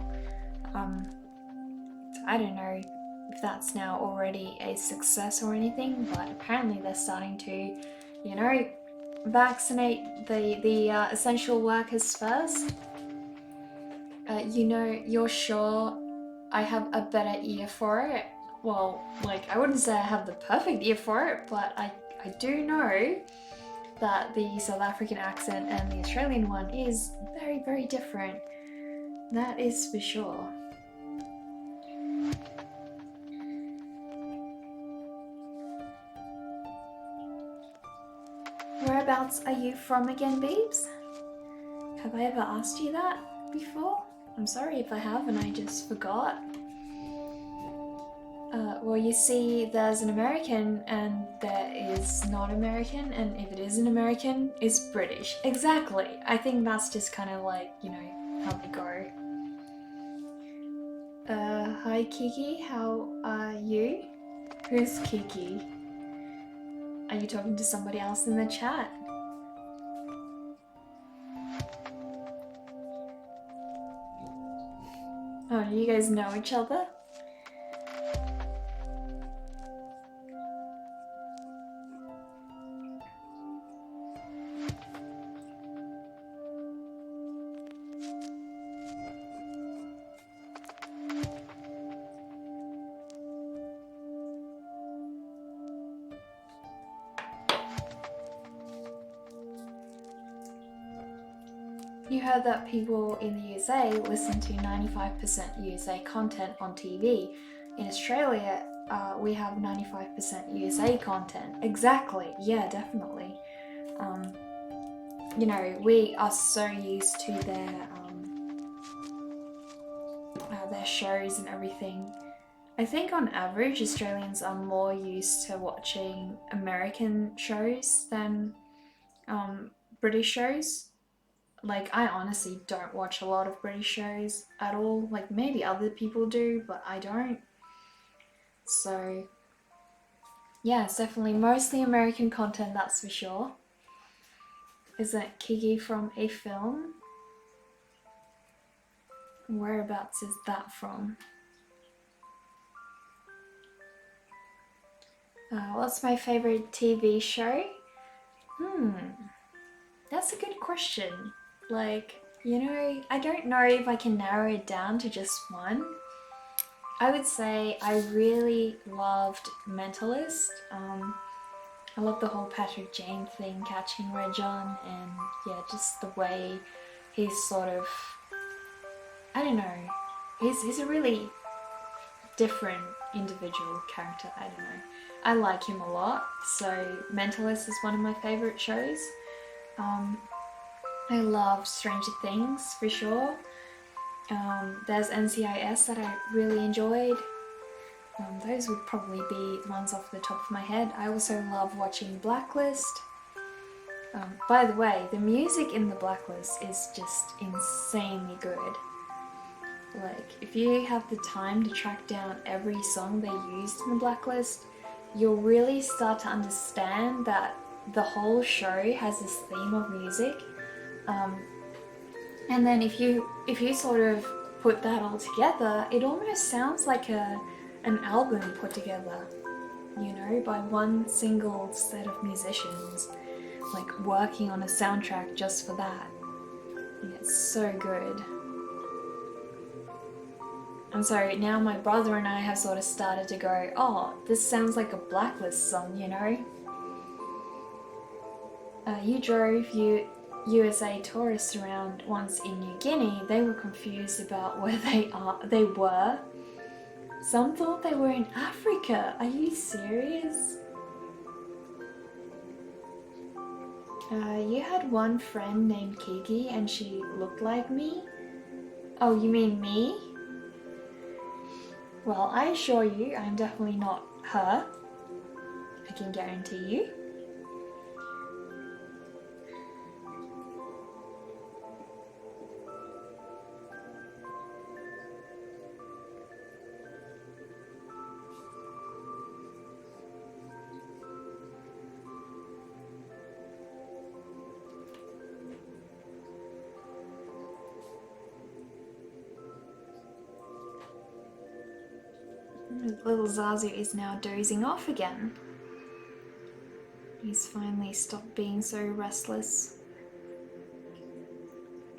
I don't know if that's now already a success or anything, but apparently they're starting to, you know, vaccinate the essential workers first. You know, you're sure I have a better ear for it? Well, like, I wouldn't say I have the perfect ear for it, but I do know that the South African accent and the Australian one is very, very different. That is for sure. Whereabouts are you from again, babes? Have I ever asked you that before? I'm sorry if I have and I just forgot. Well, you see, there's an American and there is not American, and if it is an American, it's British. Exactly. I think that's just kind of like, you know, how they go. Hi Kiki, how are you? Who's Kiki? Are you talking to somebody else in the chat? Oh, do you guys know each other? You heard that people in the USA listen to 95% USA content on TV. In Australia, we have 95% USA content. Exactly, yeah, definitely. You know, we are so used to their shows and everything. I think on average, Australians are more used to watching American shows than British shows. Like, I honestly don't watch a lot of British shows at all. Like, maybe other people do, but I don't. So, yeah, it's definitely mostly American content, that's for sure. Isn't Kiki from a film? Whereabouts is that from? What's my favorite TV show? That's a good question. Like, you know, I don't know if I can narrow it down to just one. I would say I really loved Mentalist. I love the whole Patrick Jane thing, catching Reg on, and yeah, just the way he's sort of, I don't know, he's a really different individual character. I don't know. I like him a lot, so Mentalist is one of my favourite shows. I love Stranger Things for sure. There's NCIS that I really enjoyed. Those would probably be the ones off the top of my head. I also love watching Blacklist. By the way, the music in the Blacklist is just insanely good. Like, if you have the time to track down every song they used in the Blacklist, you'll really start to understand that the whole show has this theme of music. And then if you sort of put that all together, it almost sounds like an album put together, you know, by one single set of musicians, like working on a soundtrack just for that. And it's so good. And so now my brother and I have sort of started to go, oh, this sounds like a Blacklist song, you know? You drove USA tourists around once in New Guinea. They were confused about where they were. Some thought they were in Africa. Are you serious? You had one friend named Kiki and she looked like me? Oh, you mean me? Well, I assure you, I'm definitely not her. I can guarantee you. Little Zazu is now dozing off again. He's finally stopped being so restless.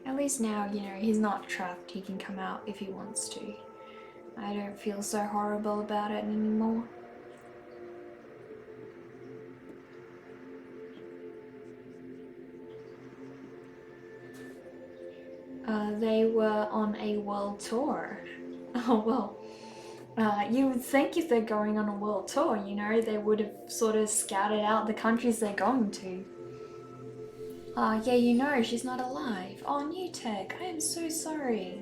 At least now, you know, he's not trapped. He can come out if he wants to. I don't feel so horrible about it anymore. They were on a world tour. Oh, well. You would think if they're going on a world tour, you know, they would have sort of scouted out the countries they're going to. Yeah, you know, she's not alive. Oh, New Tech, I am so sorry.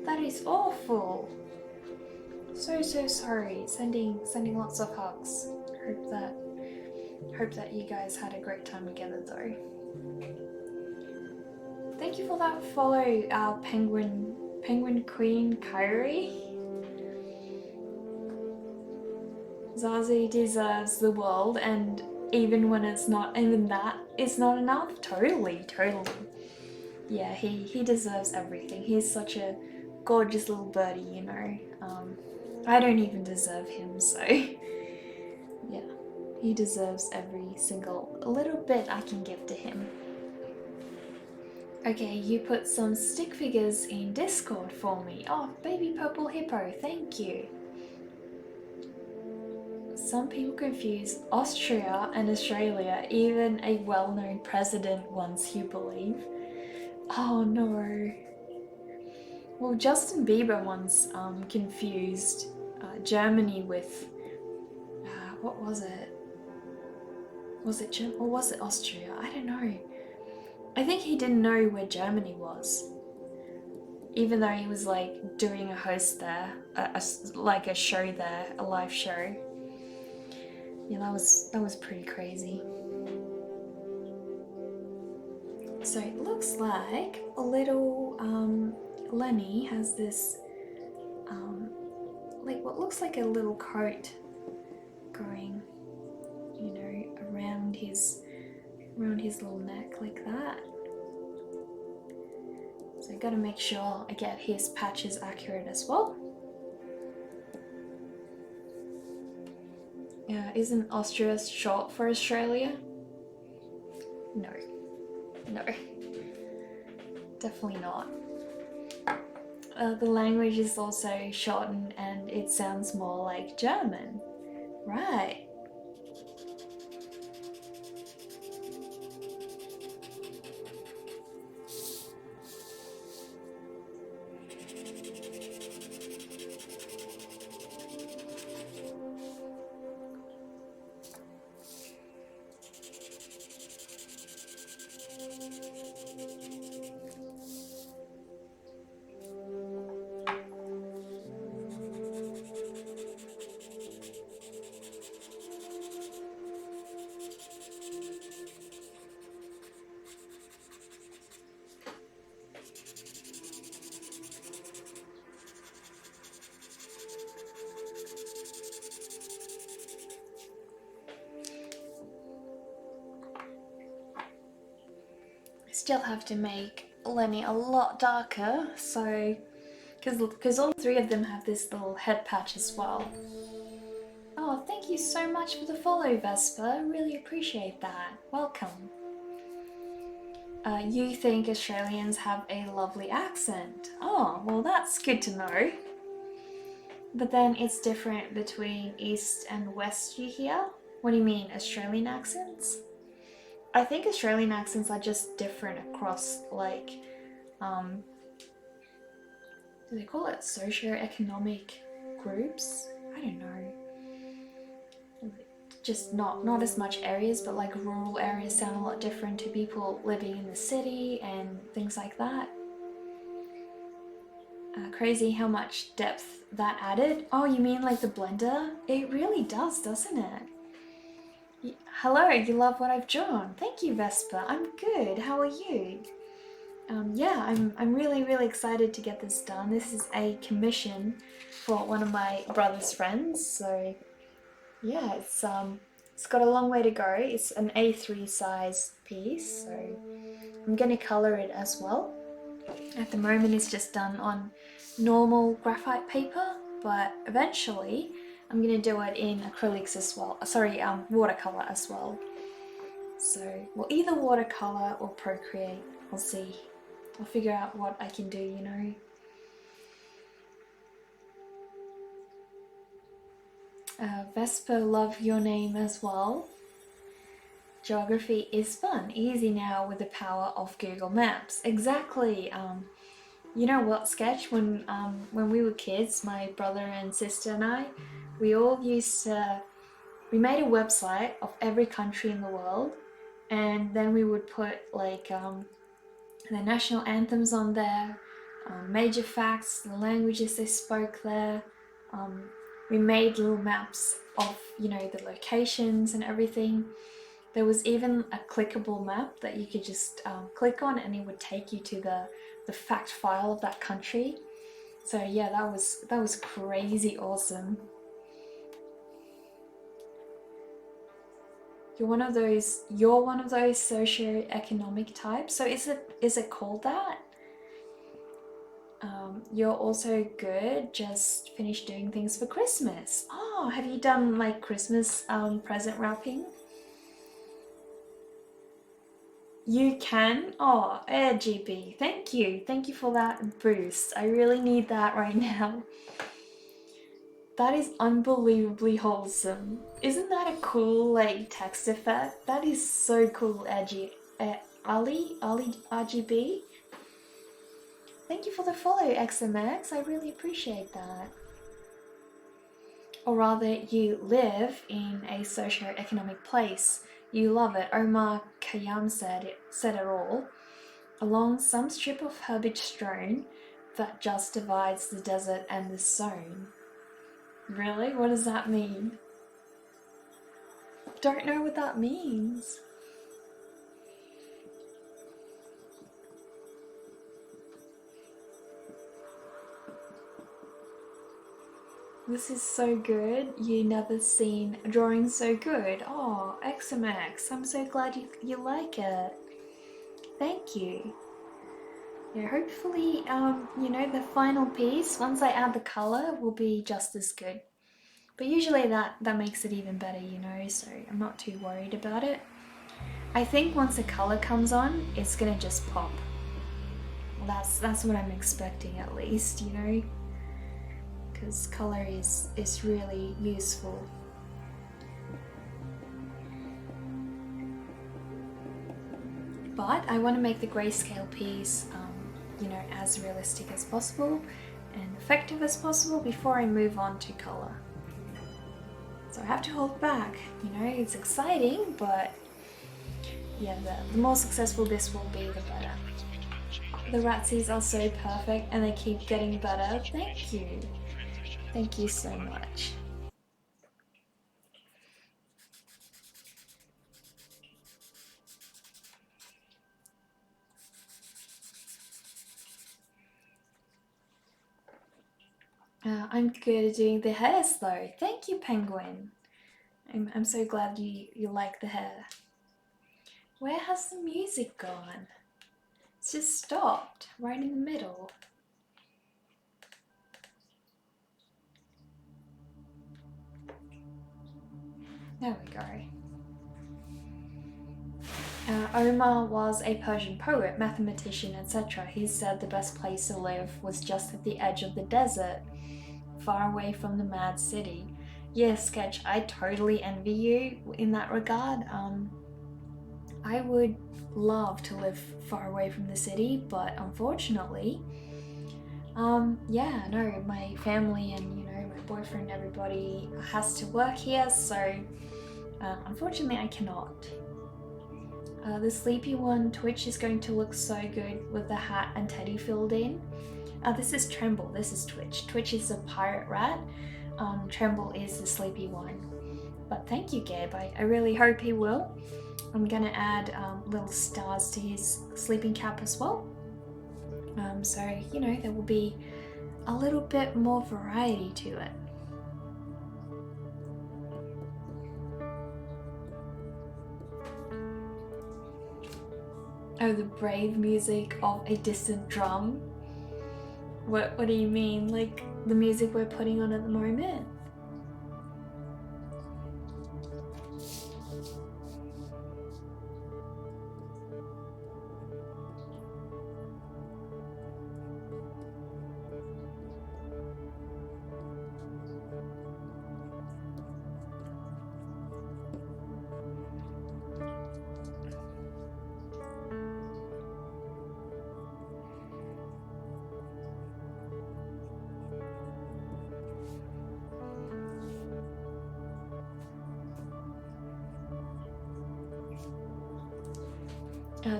That is awful. So sorry. Sending lots of hugs. Hope that you guys had a great time together though. Thank you for that follow, Penguin Queen Kyrie. Zazu deserves the world, and even when it's not even that, it's not enough. Totally. Yeah, he deserves everything. He's such a gorgeous little birdie, you know. I don't even deserve him, so yeah, he deserves every single little bit I can give to him. Okay, you put some stick figures in Discord for me. Oh, baby purple hippo, thank you. Some people confuse Austria and Australia. Even a well-known president once, you believe. Oh no. Well, Justin Bieber once confused Germany with what was it? Was it Germany or was it Austria? I don't know. I think he didn't know where Germany was, even though he was like doing a host there, like a show there, a live show. Yeah, that was pretty crazy. So it looks like a little Lenny has this like what looks like a little coat going, you know, around his little neck like that. So I gotta make sure I get his patches accurate as well. Isn't Austria short for Australia? No. No. Definitely not. The language is also shortened and it sounds more like German. Right. Still have to make Lenny a lot darker, so because all three of them have this little head patch as well. Oh, thank you so much for the follow, Vespa. Really appreciate that. Welcome. You think Australians have a lovely accent? Oh, well that's good to know. But then it's different between East and West, you hear? What do you mean, Australian accents? I think Australian accents are just different across, like, do they call it socio-economic groups? I don't know. Just not as much areas, but like rural areas sound a lot different to people living in the city and things like that. Crazy how much depth that added. Oh, you mean like the blender? It really does, doesn't it? Hello, you love what I've drawn. Thank you, Vespa. I'm good. How are you? Yeah, I'm really excited to get this done. This is a commission for one of my brother's friends, so yeah, it's got a long way to go. It's an A3 size piece, so I'm gonna color it as well. At the moment it's just done on normal graphite paper, but eventually I'm gonna do it in acrylics as well. Sorry, watercolor as well. So we'll either watercolor or Procreate. We'll see. I'll figure out what I can do, you know. Vespa, love your name as well. Geography is fun, easy now with the power of Google Maps. Exactly. You know what, Sketch? When we were kids, my brother and sister and I, we all used to. We made a website of every country in the world, and then we would put like the national anthems on there, major facts, the languages they spoke there. We made little maps of, you know, the locations and everything. There was even a clickable map that you could just click on and it would take you to the fact file of that country. So yeah, that was crazy awesome. You're one of those socio-economic types. So is it called that? You're also good. Just finished doing things for Christmas. Oh, have you done like Christmas present wrapping? You can? Oh, RGB. Thank you. Thank you for that boost. I really need that right now. That is unbelievably wholesome. Isn't that a cool like text effect? That is so cool, Ali RGB. thank you for the follow, XMX. I really appreciate that. Or rather, you live in a socio-economic place. You love it. Omar Khayyam said it all. Along some strip of herbage strewn that just divides the desert and the zone. Really? What does that mean? Don't know what that means. This is so good. You never seen a drawing so good. Oh, XMX, I'm so glad you like it. Thank you. Yeah, hopefully, you know, the final piece, once I add the color, will be just as good. But usually that makes it even better, you know, so I'm not too worried about it. I think once the color comes on, it's gonna just pop. Well, that's what I'm expecting at least, you know, because color is really useful. But I want to make the grayscale piece, you know, as realistic as possible and effective as possible before I move on to color. So I have to hold back, you know, it's exciting, but yeah, the more successful this will be, the better. The Ratties are so perfect and they keep getting better. Thank you. Thank you so much. I'm good at doing the hairs though. Thank you, Penguin. I'm so glad you like the hair. Where has the music gone? It's just stopped right in the middle. There we go. Omar was a Persian poet, mathematician, etc. He said the best place to live was just at the edge of the desert, far away from the mad city. Yeah, Sketch, I totally envy you in that regard. I would love to live far away from the city, but unfortunately, yeah, no, my family and, you know, my boyfriend, everybody has to work here, so unfortunately I cannot. The sleepy one, Twitch, is going to look so good with the hat and teddy filled in. This is Tremble, this is Twitch. Twitch is a pirate rat, Tremble is the sleepy one. But thank you, Gabe, I really hope he will. I'm gonna add little stars to his sleeping cap as well. So, you know, there will be a little bit more variety to it. Oh, the brave music of a distant drum? What do you mean? Like the music we're putting on at the moment?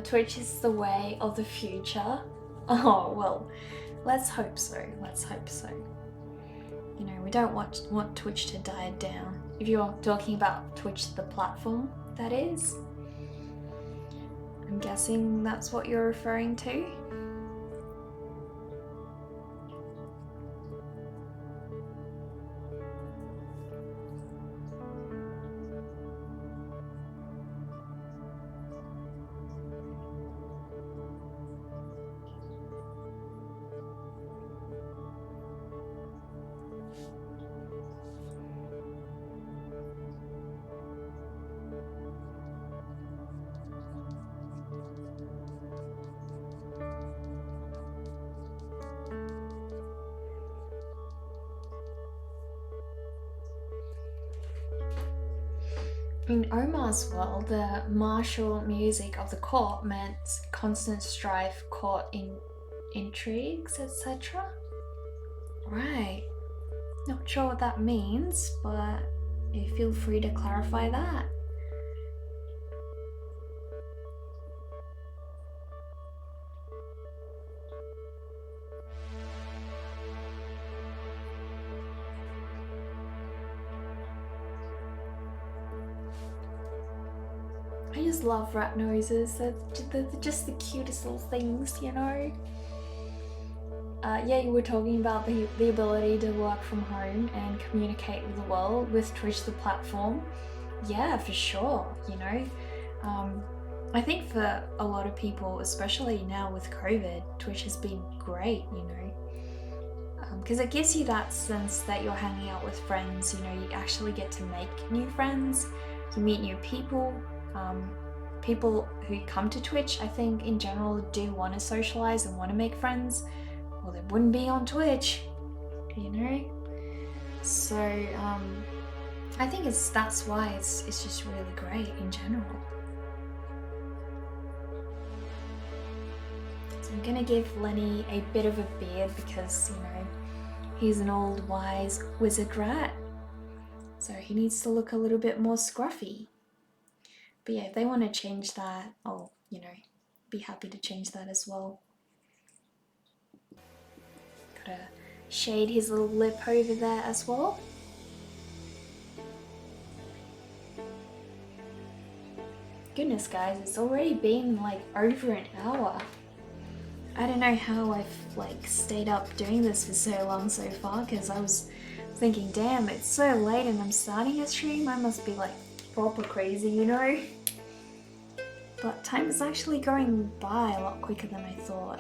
Twitch is the way of the future. Oh, well, let's hope so. Let's hope so. You know, we don't want Twitch to die down. If you're talking about Twitch, the platform, that is. I'm guessing that's what you're referring to. In Omar's world, the martial music of the court meant constant strife caught in intrigues, etc. Right. Not sure what that means, but you feel free to clarify that. I just love rat noises. They're just the cutest little things, you know? Yeah, you were talking about the ability to work from home and communicate with the world with Twitch, the platform. Yeah, for sure, you know. I think for a lot of people, especially now with COVID, Twitch has been great, you know. Because it gives you that sense that you're hanging out with friends, you know, you actually get to make new friends, you meet new people. People who come to Twitch, I think in general, do want to socialize and want to make friends. Well, they wouldn't be on Twitch, you know? So, I think that's why it's just really great in general. So I'm gonna give Lenny a bit of a beard because, you know, he's an old wise wizard rat. So he needs to look a little bit more scruffy. But yeah, if they want to change that, I'll, you know, be happy to change that as well. Gotta shade his little lip over there as well. Goodness guys, it's already been like over an hour. I don't know how I've like stayed up doing this for so long so far, because I was thinking, damn, it's so late and I'm starting a stream, I must be like proper crazy, you know? But time is actually going by a lot quicker than I thought.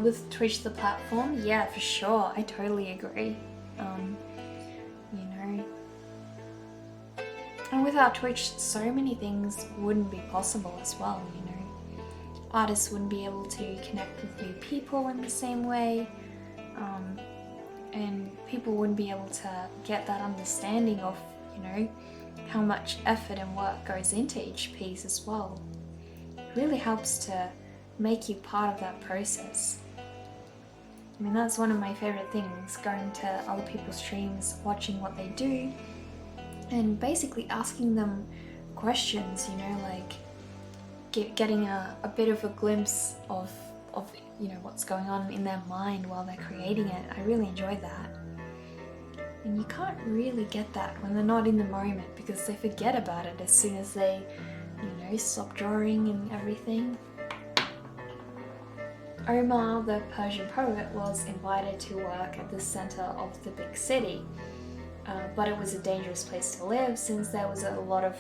With Twitch the platform, yeah, for sure, I totally agree. You know, and without Twitch, so many things wouldn't be possible as well, you know. Artists wouldn't be able to connect with new people in the same way, and people wouldn't be able to get that understanding of, you know, how much effort and work goes into each piece as well. It really helps to make you part of that process. I mean, that's one of my favourite things, going to other people's streams, watching what they do, and basically asking them questions, you know, like getting a bit of a glimpse of you know, what's going on in their mind while they're creating it. I really enjoy that. And you can't really get that when they're not in the moment, because they forget about it as soon as they, you know, stop drawing and everything. Omar, the Persian poet, was invited to work at the center of the big city, but it was a dangerous place to live since there was a lot of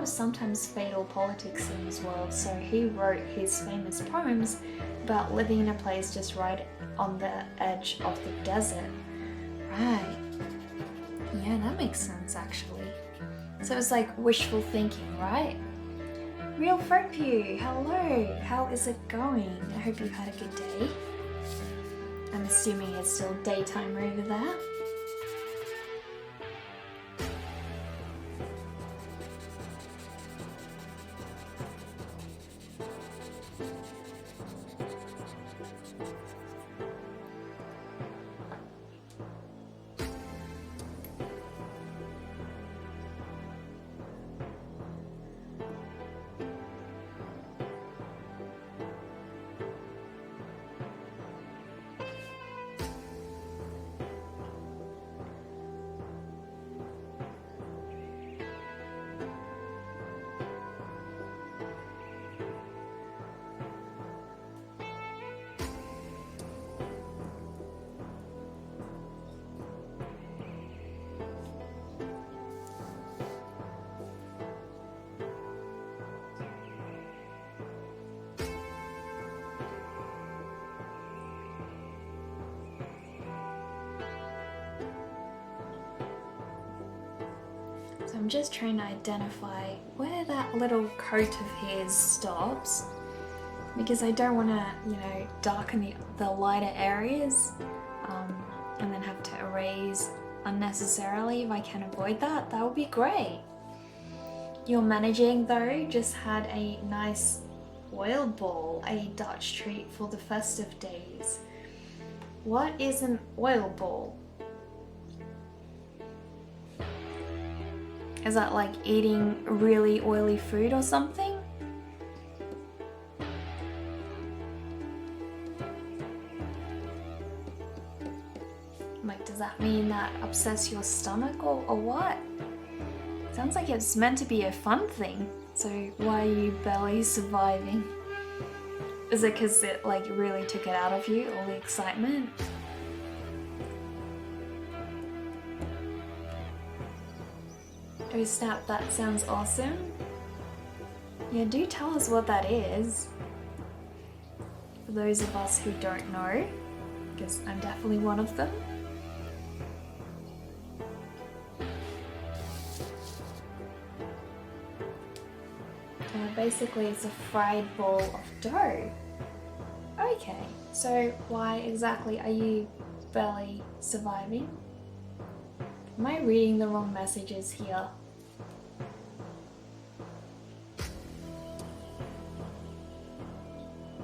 sometimes fatal politics in his world. So he wrote his famous poems about living in a place just right on the edge of the desert. Right. Yeah, that makes sense actually. So it's like wishful thinking, right? Real Fropu, hello! How is it going? I hope you had a good day. I'm assuming it's still daytime over there. I'm just trying to identify where that little coat of hairs stops, because I don't want to, you know, darken the lighter areas and then have to erase unnecessarily. If I can avoid that, that would be great. Your managing though just had a nice oil ball, a Dutch treat for the festive days. What is an oil ball? Is that like eating really oily food or something? Like, does that mean that upsets your stomach or what? Sounds like it's meant to be a fun thing. So why are you barely surviving? Is it because it like really took it out of you, all the excitement? Oh snap, that sounds awesome. Yeah, do tell us what that is. For those of us who don't know, because I'm definitely one of them. Basically it's a fried ball of dough. Okay, so why exactly are you barely surviving? Am I reading the wrong messages here?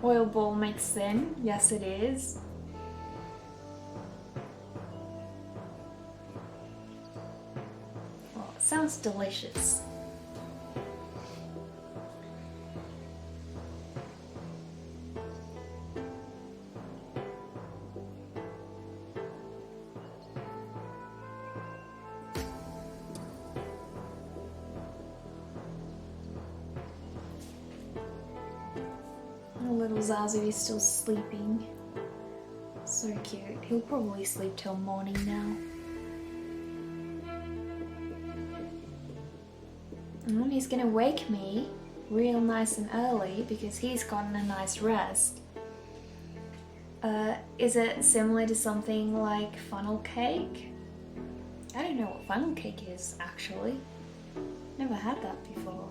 Oil ball makes thin. Yes, it is. Well, it sounds delicious. Little Zazu is still sleeping. So cute. He'll probably sleep till morning now. And he's gonna wake me real nice and early because he's gotten a nice rest. Is it similar to something like funnel cake? I don't know what funnel cake is actually. Never had that before.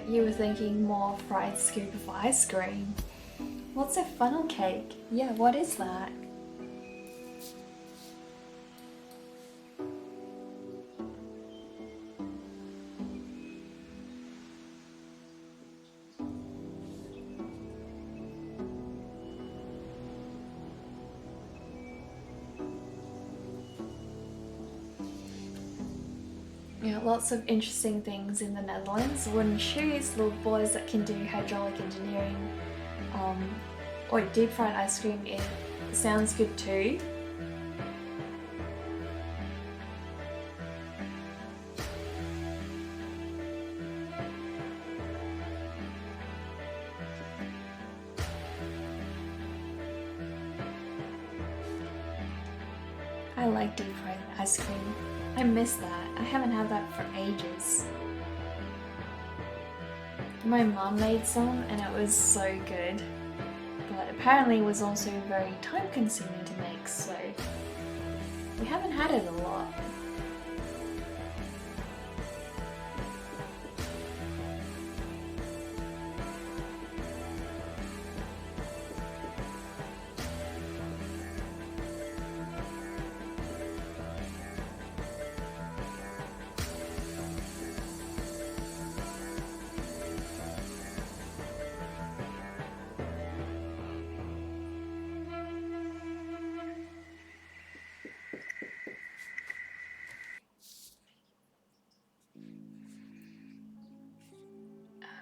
You were thinking more fried scoop of ice cream. What's a funnel cake? Yeah, what is that? Yeah, lots of interesting things in the Netherlands. Wooden shoes, little boys that can do hydraulic engineering, or deep fried ice cream. It sounds good too. I like deep fried ice cream. I miss that. I haven't had that for ages. My mum made some and it was so good. But apparently it was also very time consuming to make, so we haven't had it a lot.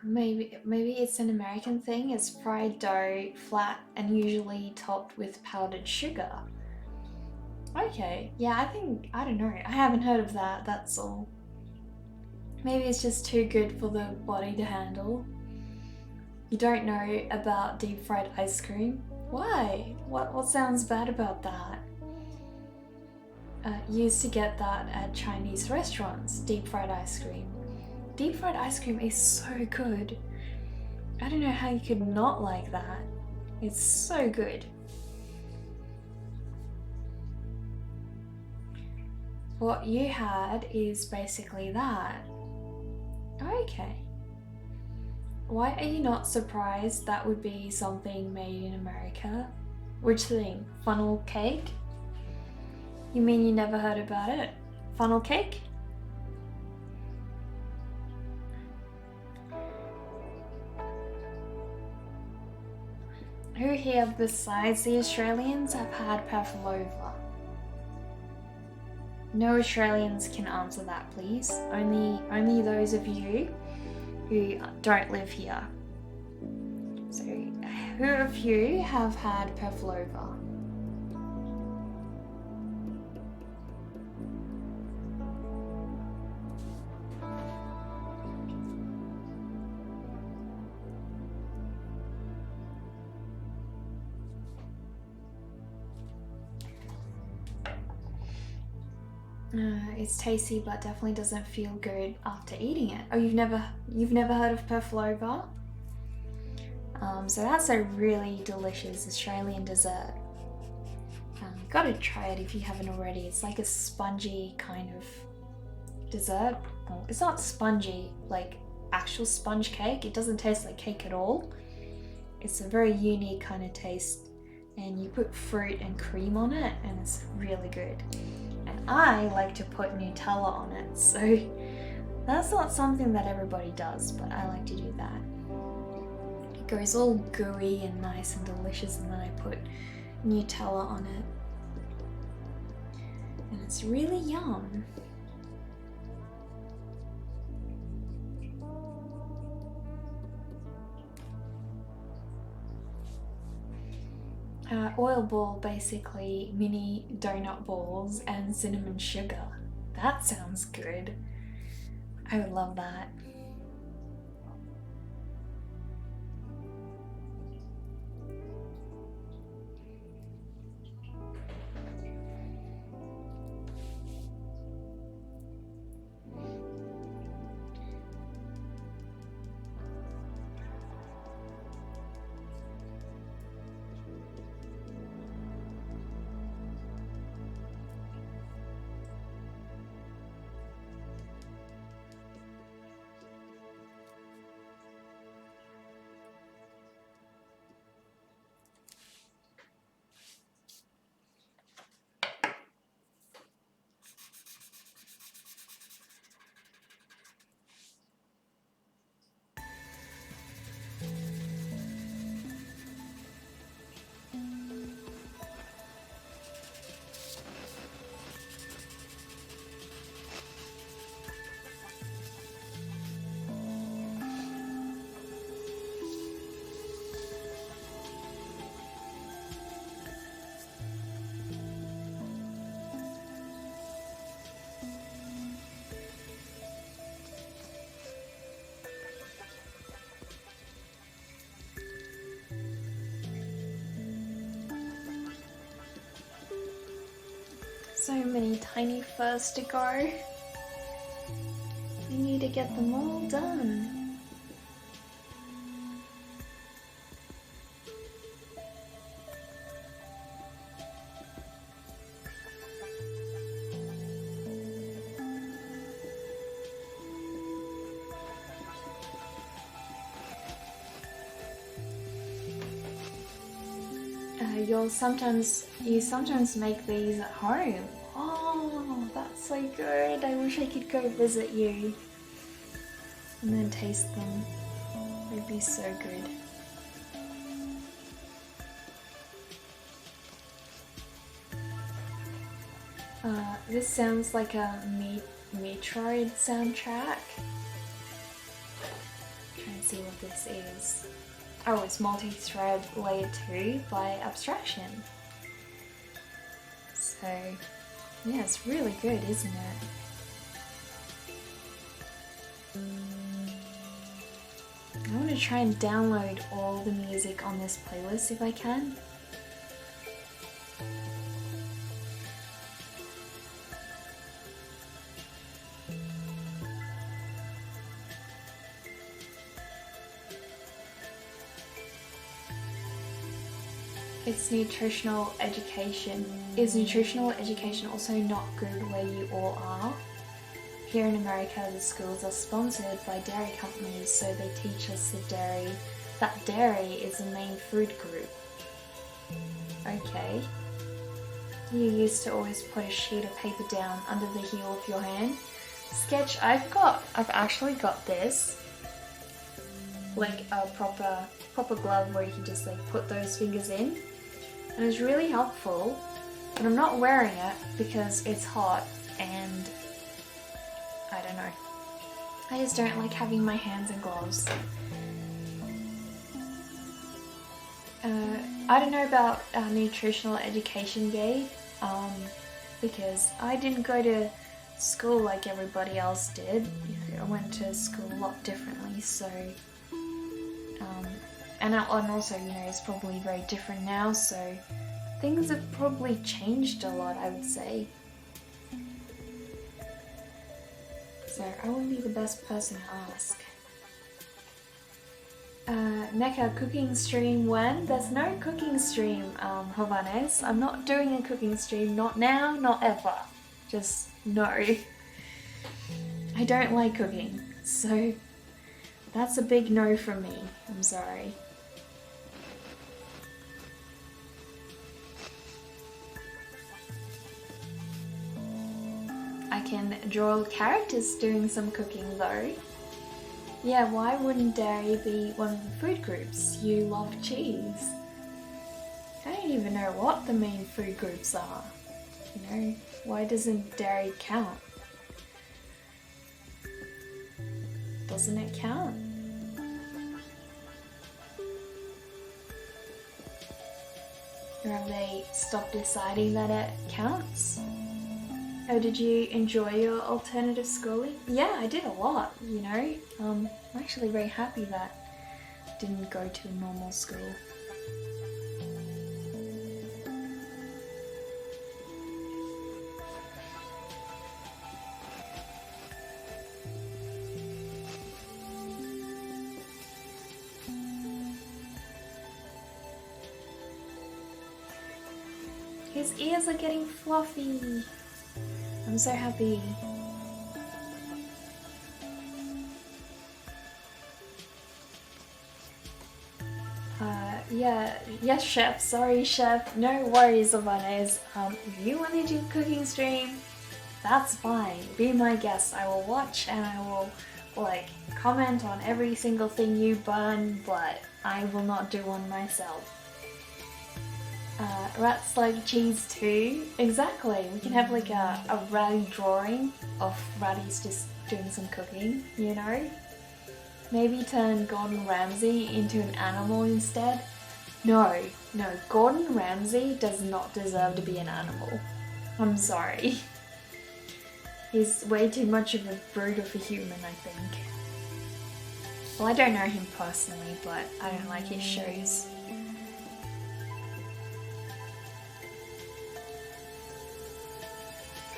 Maybe it's an American thing. It's fried dough, flat and usually topped with powdered sugar. Okay, yeah, I don't know. I haven't heard of that, that's all. Maybe it's just too good for the body to handle. You don't know about deep fried ice cream? Why? What sounds bad about that? Used to get that at Chinese restaurants, deep fried ice cream. Deep fried ice cream is so good. I don't know how you could not like that. It's so good. What you had is basically that. Okay. Why are you not surprised that would be something made in America? Which thing? Funnel cake? You mean you never heard about it? Funnel cake? Who here besides the Australians have had pavlova? No Australians can answer that, please. Only those of you who don't live here. So, who of you have had pavlova? It's tasty, but definitely doesn't feel good after eating it. Oh, you've never heard of pavlova? So that's a really delicious Australian dessert. You gotta try it if you haven't already. It's like a spongy kind of dessert. Well, it's not spongy like actual sponge cake. It doesn't taste like cake at all. It's a very unique kind of taste, and you put fruit and cream on it, and it's really good. And I like to put Nutella on it, so that's not something that everybody does, but I like to do that. It goes all gooey and nice and delicious, and then I put Nutella on it. And it's really yum. Oil ball, basically mini donut balls and cinnamon sugar. That sounds good. I would love that. So many tiny furs to go. We need to get them all done. You sometimes make these at home. Oh, that's so good. I wish I could go visit you and then taste them. They'd be so good. This sounds like a Metroid soundtrack. Try and see what this is. Oh, it's Multi-Thread Layer 2 by Abstraction. So, yeah, it's really good, isn't it? I want to try and download all the music on this playlist if I can. It's nutritional education. Is nutritional education also not good where you all are? Here in America, the schools are sponsored by dairy companies, so they teach us that dairy is the main food group. Okay. You used to always put a sheet of paper down under the heel of your hand. Sketch, I've actually got this. Like a proper glove where you can just like put those fingers in. And it's really helpful. But I'm not wearing it because it's hot and I don't know. I just don't like having my hands in gloves. I don't know about nutritional education, Gabe, because I didn't go to school like everybody else did. I went to school a lot differently, so and also, you know, it's probably very different now, so things have probably changed a lot, I would say. So I wouldn't be the best person to ask. Mecha cooking stream when? There's no cooking stream, Havanes. I'm not doing a cooking stream, not now, not ever. Just no. I don't like cooking, so that's a big no from me. I'm sorry. I can draw characters doing some cooking though. Yeah, why wouldn't dairy be one of the food groups? You love cheese. I don't even know what the main food groups are. You know, why doesn't dairy count? Doesn't it count? Or have they stopped deciding that it counts? Oh, did you enjoy your alternative schooling? Yeah, I did a lot, you know. I'm actually very happy that I didn't go to a normal school. His ears are getting fluffy. I'm so happy. Yes, chef. Sorry, chef. No worries, Avanes. If you want to do cooking stream, that's fine. Be my guest. I will watch and I will like comment on every single thing you burn, but I will not do one myself. Rats like cheese too. Exactly. We can have like a Ratty drawing of Ratty's just doing some cooking, you know? Maybe turn Gordon Ramsay into an animal instead. No, Gordon Ramsay does not deserve to be an animal. I'm sorry. He's way too much of a brute of a human, I think. Well, I don't know him personally, but I don't like his shows.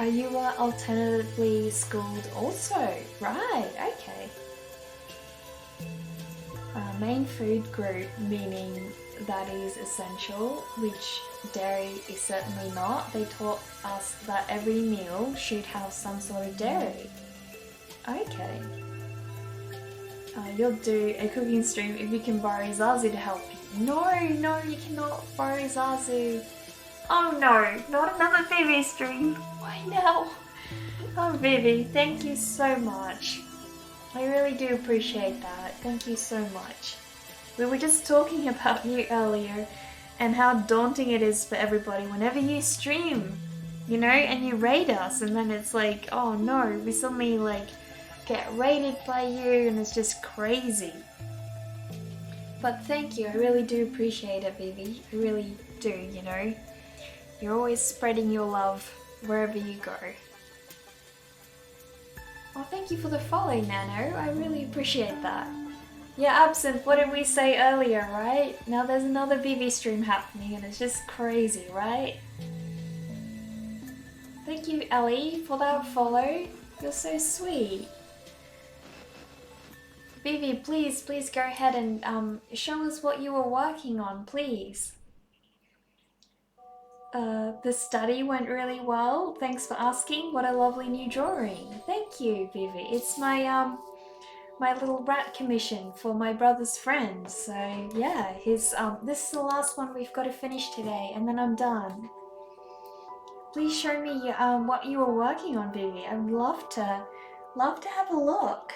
You were alternatively schooled also, right, okay. Main food group, meaning that is essential, which dairy is certainly not. They taught us that every meal should have some sort of dairy. Okay. You'll do a cooking stream if you can borrow Zazu to help you. No, you cannot borrow Zazu. Oh no, not another Vivi stream. Why now? Oh Vivi, thank you so much. I really do appreciate that. Thank you so much. We were just talking about you earlier and how daunting it is for everybody whenever you stream, you know, and you raid us and then it's like, oh no, we suddenly like get raided by you and it's just crazy. But thank you, I really do appreciate it, Vivi. I really do, you know. You're always spreading your love wherever you go. Oh, thank you for the follow, Nano. I really appreciate that. Yeah, Absinthe, what did we say earlier, right? Now there's another Vivi stream happening and it's just crazy, right? Thank you, Ellie, for that follow. You're so sweet. Vivi, please go ahead and show us what you were working on, please. The study went really well. Thanks for asking. What a lovely new drawing. Thank you, Vivi. It's my little rat commission for my brother's friend. So yeah, this is the last one we've got to finish today, and then I'm done. Please show me what you were working on, Vivi. I'd love to have a look.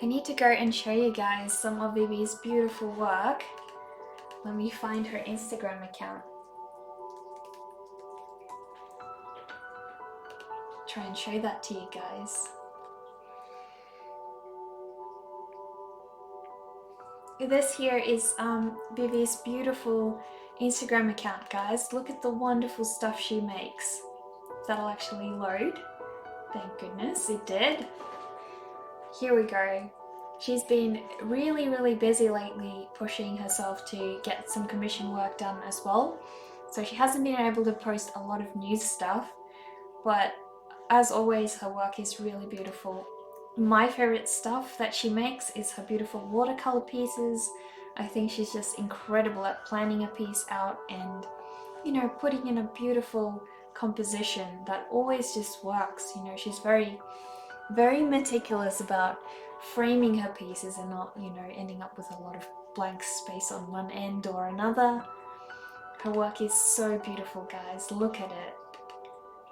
I need to go and show you guys some of Vivi's beautiful work. Let me find her Instagram account. Try and show that to you guys. This here is Vivi's beautiful Instagram account, guys. Look at the wonderful stuff she makes. That'll actually load. Thank goodness it did. Here we go. She's been really busy lately, pushing herself to get some commission work done as well. So she hasn't been able to post a lot of new stuff, but as always, her work is really beautiful. My favorite stuff that she makes is her beautiful watercolor pieces. I think she's just incredible at planning a piece out and, you know, putting in a beautiful composition that always just works. You know, she's very meticulous about framing her pieces and not, you know, ending up with a lot of blank space on one end or another. Her work is so beautiful, guys. Look at it.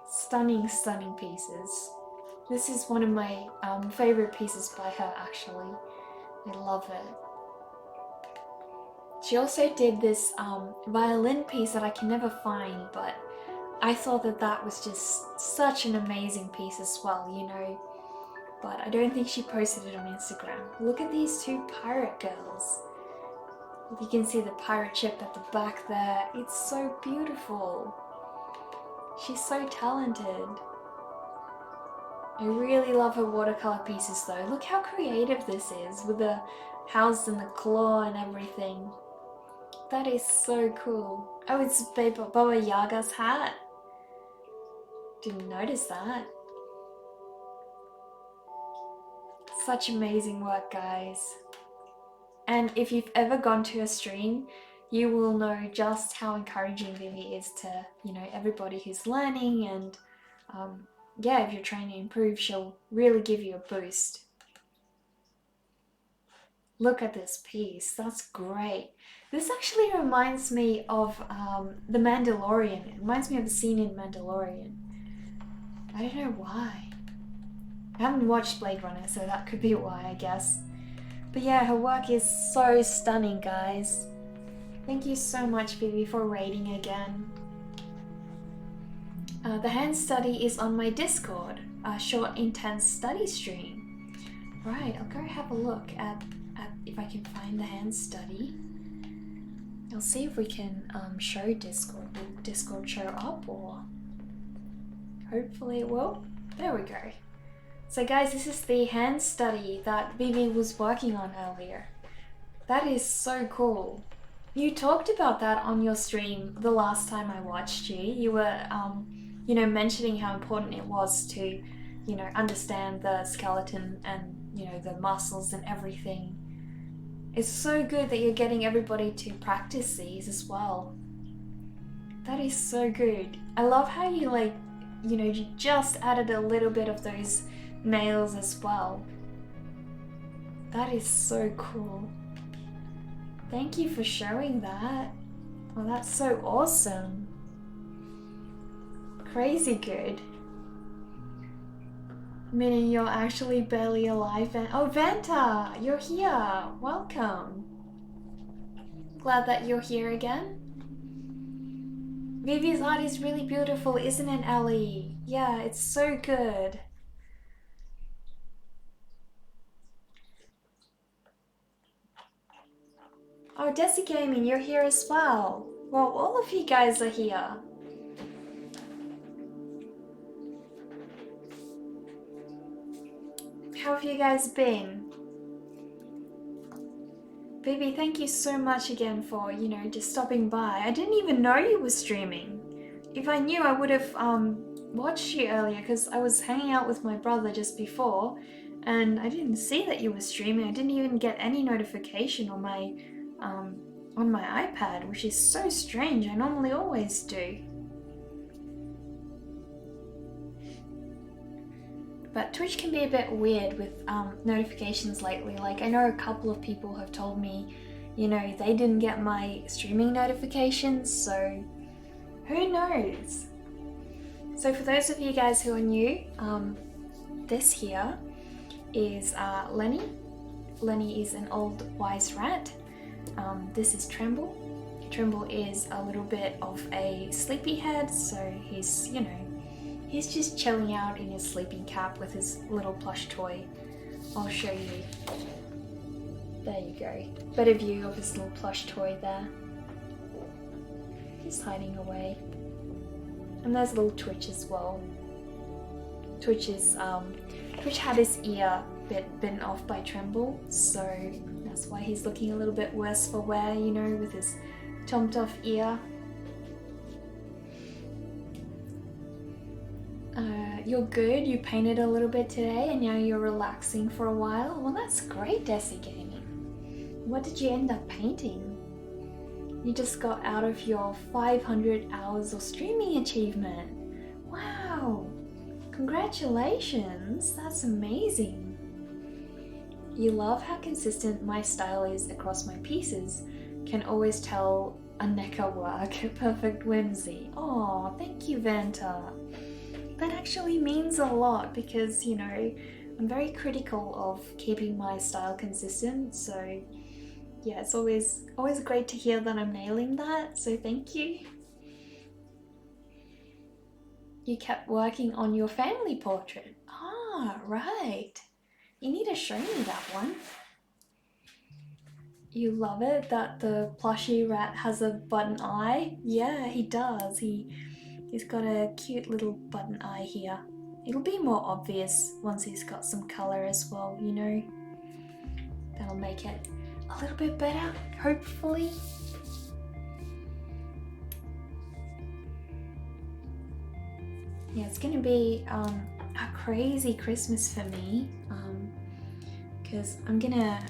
Stunning pieces. This is one of my favorite pieces by her, actually. I love it. She also did this violin piece that I can never find, but I thought that was just such an amazing piece as well, you know. But I don't think she posted it on Instagram. Look at these two pirate girls. You can see the pirate ship at the back there. It's so beautiful. She's so talented. I really love her watercolor pieces though. Look how creative this is with the house and the claw and everything. That is so cool. Oh, it's Baba Yaga's hat. Didn't notice that. Such amazing work, guys. And if you've ever gone to a stream, you will know just how encouraging Vivi is to, you know, everybody who's learning, and yeah, if you're trying to improve, she'll really give you a boost. Look at this piece, that's great. This actually reminds me of The Mandalorian. It reminds me of the scene in Mandalorian. I don't know why. I haven't watched Blade Runner, so that could be why, I guess. But yeah, her work is so stunning, guys. Thank you so much, Vivi, for rating again. The hand study is on my Discord, a short, intense study stream. Right, I'll go have a look at if I can find the hand study. I'll see if we can show Discord. Will Discord show up, or hopefully it will. There we go. So guys, this is the hand study that Vivi was working on earlier. That is so cool. You talked about that on your stream the last time I watched you. You were, you know, mentioning how important it was to, you know, understand the skeleton and, you know, the muscles and everything. It's so good that you're getting everybody to practice these as well. That is so good. I love how you, like, you know, you just added a little bit of those nails as well. That is so cool. Thank you for showing that. Well, that's so awesome. Crazy good. Meaning you're actually barely alive. And oh, Vanta, you're here. Welcome. Glad that you're here again. Vivi's art is really beautiful, isn't it, Ellie? Yeah, it's so good. Oh, Desi Gaming, you're here as well. Well, all of you guys are here. How have you guys been? Baby, thank you so much again for, you know, just stopping by. I didn't even know you were streaming. If I knew, I would have watched you earlier, because I was hanging out with my brother just before and I didn't see that you were streaming. I didn't even get any notification on my on my iPad, which is so strange. I normally always do. But Twitch can be a bit weird with notifications lately. Like, I know a couple of people have told me, you know, they didn't get my streaming notifications, so who knows? So for those of you guys who are new, this here is Lenny. Lenny is an old wise rat. This is Tremble. Tremble is a little bit of a sleepyhead, so he's, you know, he's just chilling out in his sleeping cap with his little plush toy. I'll show you. There you go. Better view of his little plush toy there. He's hiding away. And there's little Twitch as well. Twitch had his ear bitten off by Tremble, so that's why he's looking a little bit worse for wear, you know, with his chomped off ear. You're good, you painted a little bit today and now you're relaxing for a while. Well, that's great, Desi Gaming. What did you end up painting? You just got out of your 500 hours of streaming achievement. Wow, congratulations, that's amazing. You love how consistent my style is across my pieces. Can always tell a NECA work, perfect whimsy. Oh, thank you, Vanta. That actually means a lot because, you know, I'm very critical of keeping my style consistent, so yeah, it's always great to hear that I'm nailing that, so thank you. You kept working on your family portrait. Ah, right. You need to show me that one. You love it that the plushy rat has a button eye? Yeah, he does. He's got a cute little button eye here. It'll be more obvious once he's got some color as well, you know. That'll make it a little bit better, hopefully. Yeah, it's gonna be a crazy Christmas for me, because I'm gonna,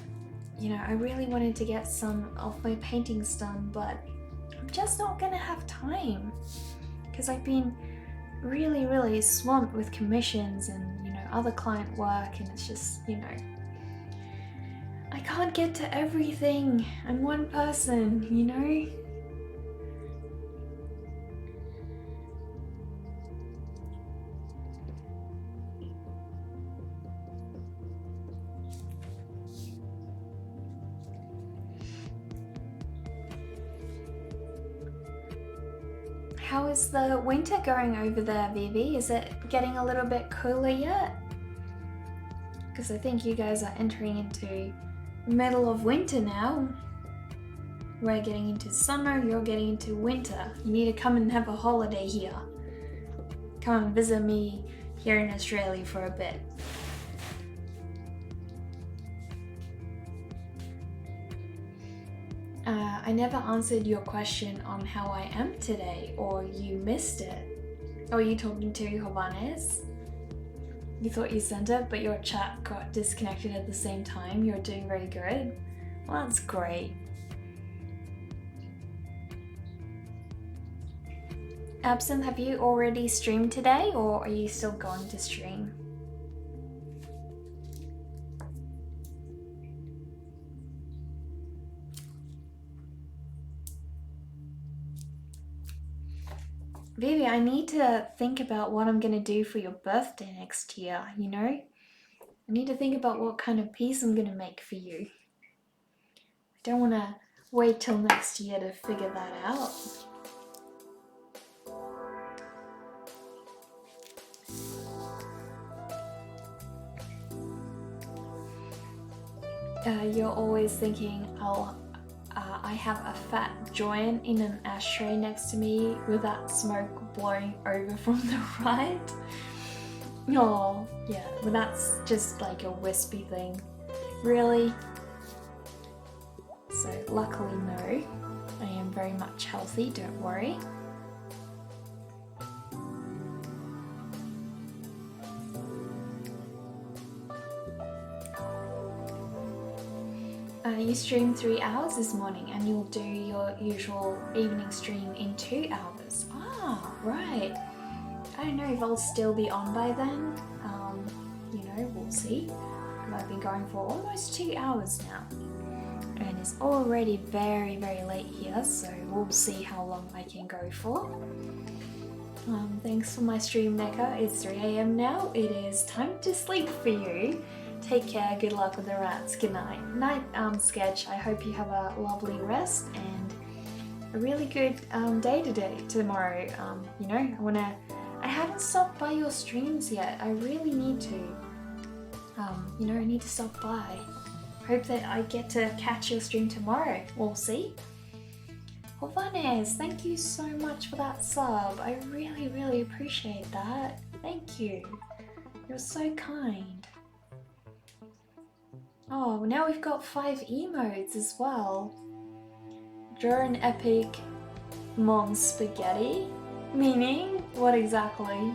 you know, I really wanted to get some of my paintings done, but I'm just not gonna have time because I've been really swamped with commissions and, you know, other client work, and it's just, you know, I can't get to everything. I'm one person, you know? How is the winter going over there, Vivi? Is it getting a little bit cooler yet? Because I think you guys are entering into the middle of winter now. We're getting into summer, you're getting into winter. You need to come and have a holiday here. Come and visit me here in Australia for a bit. I never answered your question on how I am today, or you missed it. Or are you talking to Jovanes? You thought you sent it, but your chat got disconnected at the same time. You're doing very good. Well, that's great. Absinthe, have you already streamed today, or are you still going to stream? Vivi, I need to think about what I'm going to do for your birthday next year, you know? I need to think about what kind of piece I'm going to make for you. I don't want to wait till next year to figure that out. You're always thinking, I have a fat joint in an ashtray next to me with that smoke blowing over from the right. Oh, yeah, but that's just like a wispy thing. Really? So luckily no, I am very much healthy, don't worry. you streamed 3 hours this morning and you'll do your usual evening stream in 2 hours. Ah, right. I don't know if I'll still be on by then. You know, we'll see. I've been going for almost 2 hours now. And it's already very, very late here, so we'll see how long I can go for. Thanks for my stream, Neko. It's 3 AM now. It is time to sleep for you. Take care, good luck with the rats. Good night. Night, Sketch. I hope you have a lovely rest and a really good day tomorrow. You know, I haven't stopped by your streams yet. I really need to. You know, I need to stop by. Hope that I get to catch your stream tomorrow. We'll see. Hovanes, thank you so much for that sub. I really, really appreciate that. Thank you. You're so kind. Oh, now we've got 5 emotes as well. Draw an epic mom spaghetti? Meaning? What exactly?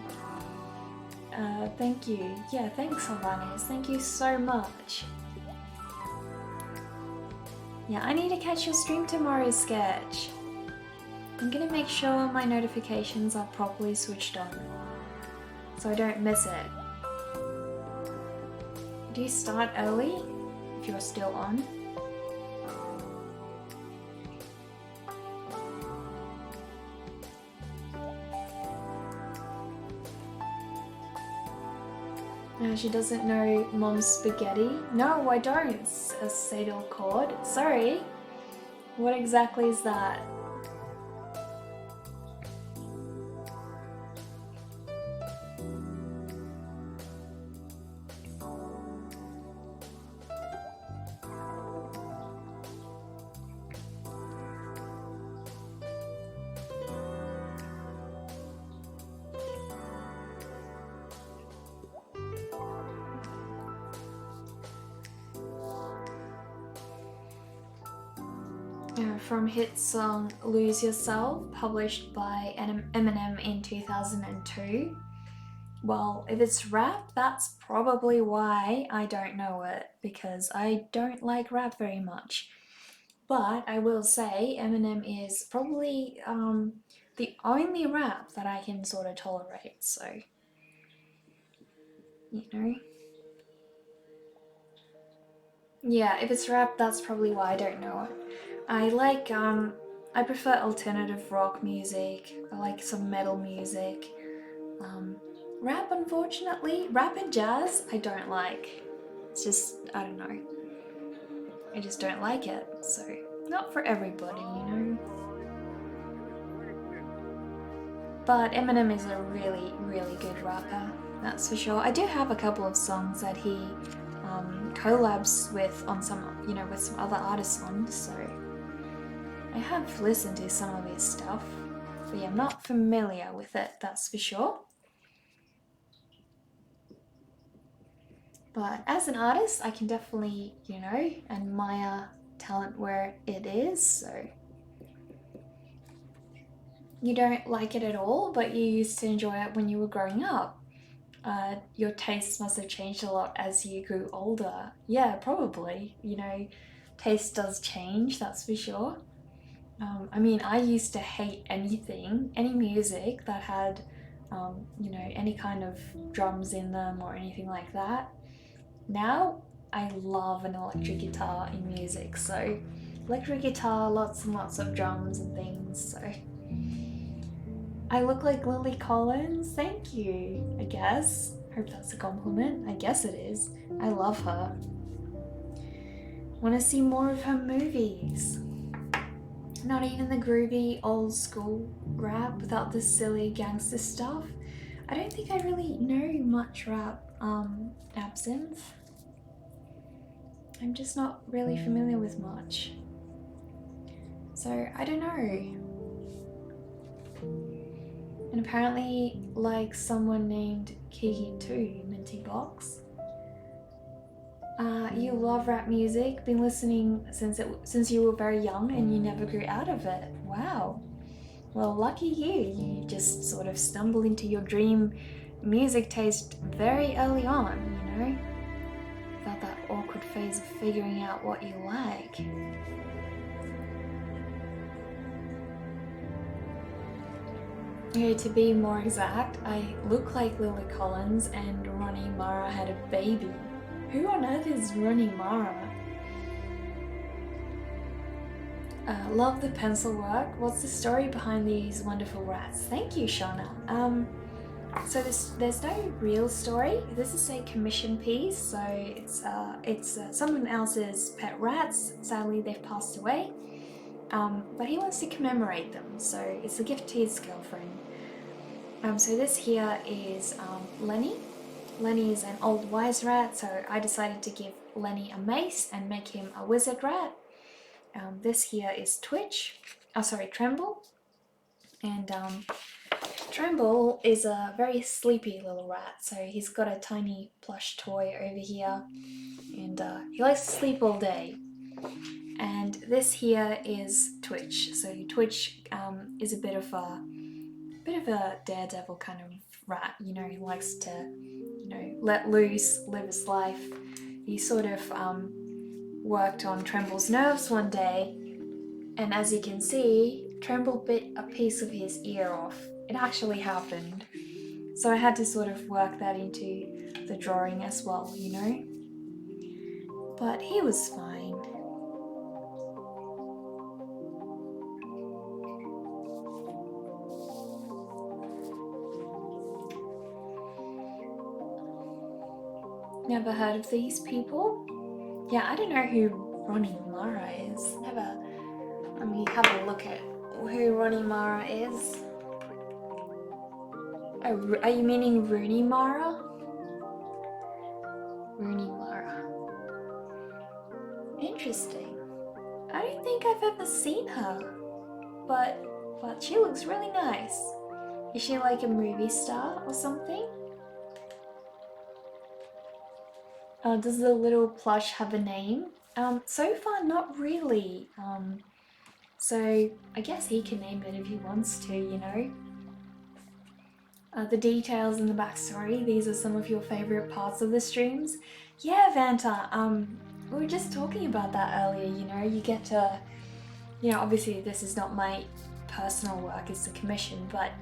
Thank you. Yeah, thanks, Hovanes. Thank you so much. Yeah, I need to catch your stream tomorrow, Sketch. I'm gonna make sure my notifications are properly switched on, so I don't miss it. Do you start early, if you're still on? She doesn't know Mom's spaghetti. No, I don't, Sadal Cord. Sorry. What exactly is that? From hit song Lose Yourself, published by Eminem in 2002. Well, if it's rap, that's probably why I don't know it, because I don't like rap very much. But I will say Eminem is probably the only rap that I can sort of tolerate, so, you know. Yeah, if it's rap, that's probably why I don't know it. I prefer alternative rock music. I like some metal music. Rap, unfortunately, rap and jazz, I don't like. It's just, I don't know. I just don't like it, so not for everybody, you know. But Eminem is a really, really good rapper, that's for sure. I do have a couple of songs that he collabs with on some, you know, with some other artists on, so I have listened to some of his stuff, but yeah, I'm not familiar with it, that's for sure. But as an artist, I can definitely, you know, admire talent where it is, so. You don't like it at all, but you used to enjoy it when you were growing up. Your tastes must have changed a lot as you grew older. Yeah, probably, you know, taste does change, that's for sure. I mean, I used to hate anything, any music that had, you know, any kind of drums in them or anything like that. Now, I love an electric guitar in music, so electric guitar, lots and lots of drums and things, so. I look like Lily Collins? Thank you, I guess. Hope that's a compliment. I guess it is. I love her. Want to see more of her movies. Not even the groovy old school rap without the silly gangster stuff. I don't think I really know much rap, Absinthe. I'm just not really familiar with much. So, I don't know. And apparently, like someone named Kiki too, Minty Box. You love rap music, been listening since you were very young and you never grew out of it. Wow. Well, lucky you. You just sort of stumbled into your dream music taste very early on, you know? Without that awkward phase of figuring out what you like. Okay, to be more exact, I look like Lily Collins and Ronnie Mara had a baby. Who on earth is Ronnie Mara? Love the pencil work. What's the story behind these wonderful rats? Thank you, Shauna. So there's no real story. This is a commission piece, so it's someone else's pet rats. Sadly, they've passed away. But he wants to commemorate them, so it's a gift to his girlfriend. So this here is Lenny. Lenny is an old wise rat, so I decided to give Lenny a mace and make him a wizard rat. This here is Tremble. And Tremble is a very sleepy little rat, so he's got a tiny plush toy over here, and he likes to sleep all day. And this here is Twitch. So Twitch is a bit of a daredevil kind of rat. You know, he likes to, you know, let loose, live his life. He sort of worked on Tremble's nerves one day, and as you can see, Tremble bit a piece of his ear off. It actually happened. So I had to sort of work that into the drawing as well, you know. But he was fine. Never heard of these people? Yeah, I don't know who Ronnie Mara is. Let me have a look at who Ronnie Mara is. Oh, are you meaning Rooney Mara? Rooney Mara. Interesting. I don't think I've ever seen her, but she looks really nice. Is she like a movie star or something? Does the little plush have a name? So far not really. So I guess he can name it if he wants to, you know. The details and the backstory, these are some of your favorite parts of the streams. Yeah, Vanta, we were just talking about that earlier, you know, you get to, you know, obviously this is not my personal work, it's a commission, but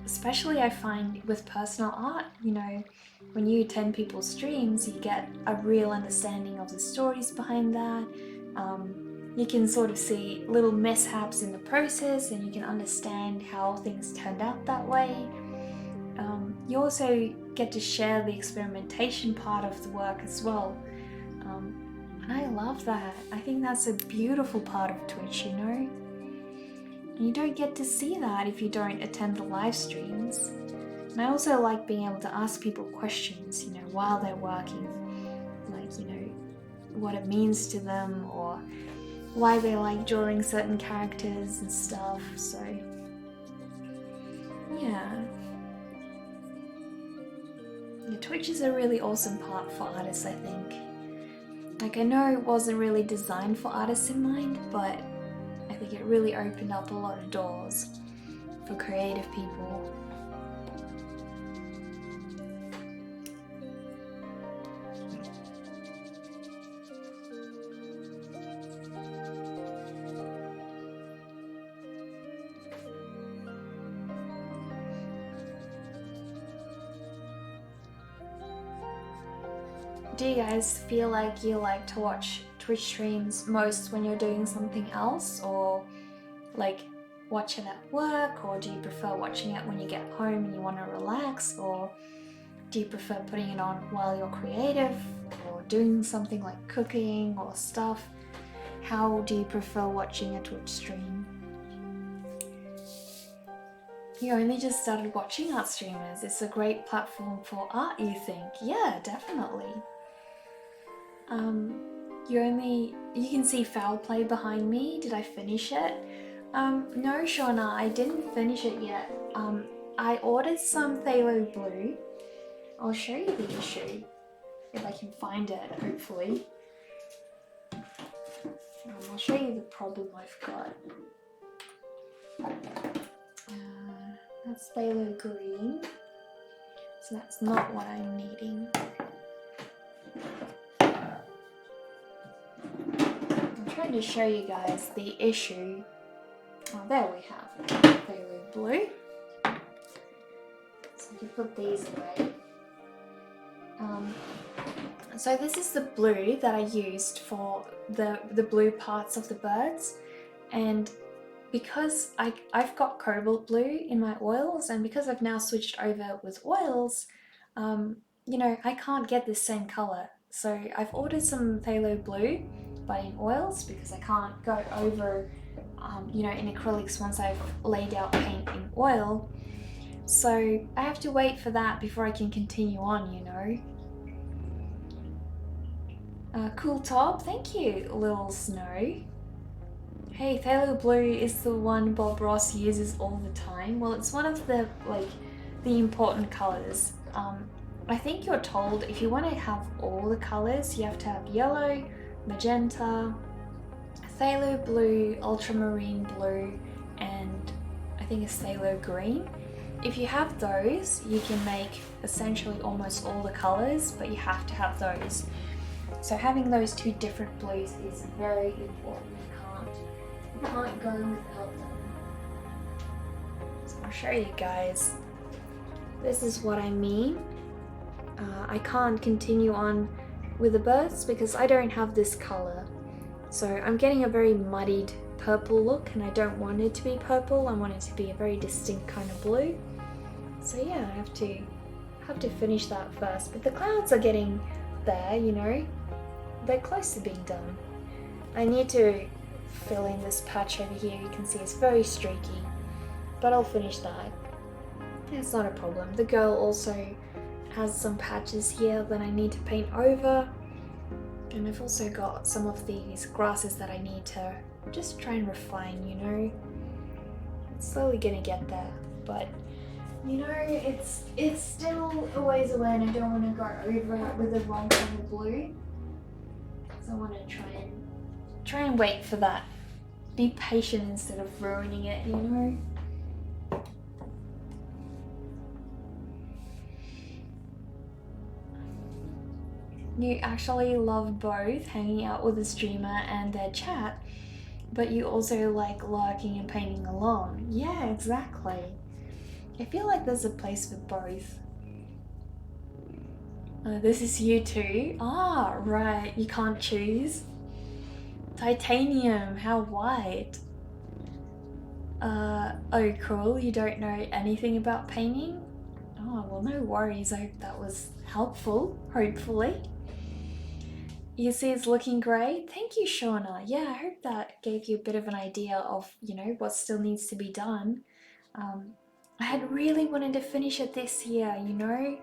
especially I find with personal art, you know, when you attend people's streams, you get a real understanding of the stories behind that. You can sort of see little mishaps in the process and you can understand how things turned out that way. You also get to share the experimentation part of the work as well. And I love that. I think that's a beautiful part of Twitch, you know? And you don't get to see that if you don't attend the live streams. And I also like being able to ask people questions, you know, while they're working. Like, you know, what it means to them or why they like drawing certain characters and stuff, so yeah. Twitch is a really awesome part for artists, I think. Like, I know it wasn't really designed for artists in mind, but I think it really opened up a lot of doors for creative people. Do you guys feel like you like to watch Twitch streams most when you're doing something else, or like watch it at work, or do you prefer watching it when you get home and you want to relax, or do you prefer putting it on while you're creative or doing something like cooking or stuff? How do you prefer watching a Twitch stream? You only just started watching art streamers. It's a great platform for art, you think? Yeah, definitely. You can see foul play behind me. Did I finish it? No, Shauna, I didn't finish it yet. I ordered some Phthalo Blue. I'll show you the issue, if I can find it, hopefully. I'll show you the problem I've got. That's Phthalo Green, so that's not what I'm needing. trying to show you guys the issue. Oh, there we have phthalo blue. So you put these away. So this is the blue that I used for the blue parts of the birds, and because I've got cobalt blue in my oils, and because I've now switched over with oils, you know, I can't get this same color. So I've ordered some phthalo blue, but in oils, because I can't go over, you know, in acrylics once I've laid out paint in oil. So I have to wait for that before I can continue on, you know. Cool top, thank you, Little Snow. Hey, phthalo blue is the one Bob Ross uses all the time. Well, it's one of the important colors. I think you're told if you want to have all the colors, you have to have yellow, magenta, phthalo blue, ultramarine blue, and I think it's phthalo green. If you have those, you can make essentially almost all the colors, but you have to have those. So having those two different blues is very important. You can't go without them. So I'll show you guys. This is what I mean. I can't continue on with the birds because I don't have this color. So I'm getting a very muddied purple look, and I don't want it to be purple. I want it to be a very distinct kind of blue. So yeah, I have to finish that first. But the clouds are getting there, you know. They're close to being done. I need to fill in this patch over here. You can see it's very streaky, but I'll finish that. It's not a problem. The girl also has some patches here that I need to paint over, and I've also got some of these grasses that I need to just try and refine, you know. It's slowly gonna get there, but you know, it's still a ways away, and I don't want to go over it with the wrong kind of blue. So I want to try and wait for that. Be patient instead of ruining it, you know. You actually love both hanging out with a streamer and their chat, but you also like lurking and painting along. Yeah, exactly. I feel like there's a place for both. This is you too. Ah, right, you can't choose. Titanium, how white. Oh cool, you don't know anything about painting? Oh, well, no worries. I hope that was helpful, hopefully. You see it's looking great. Thank you, Shauna. Yeah, I hope that gave you a bit of an idea of, you know, what still needs to be done. I had really wanted to finish it this year, you know,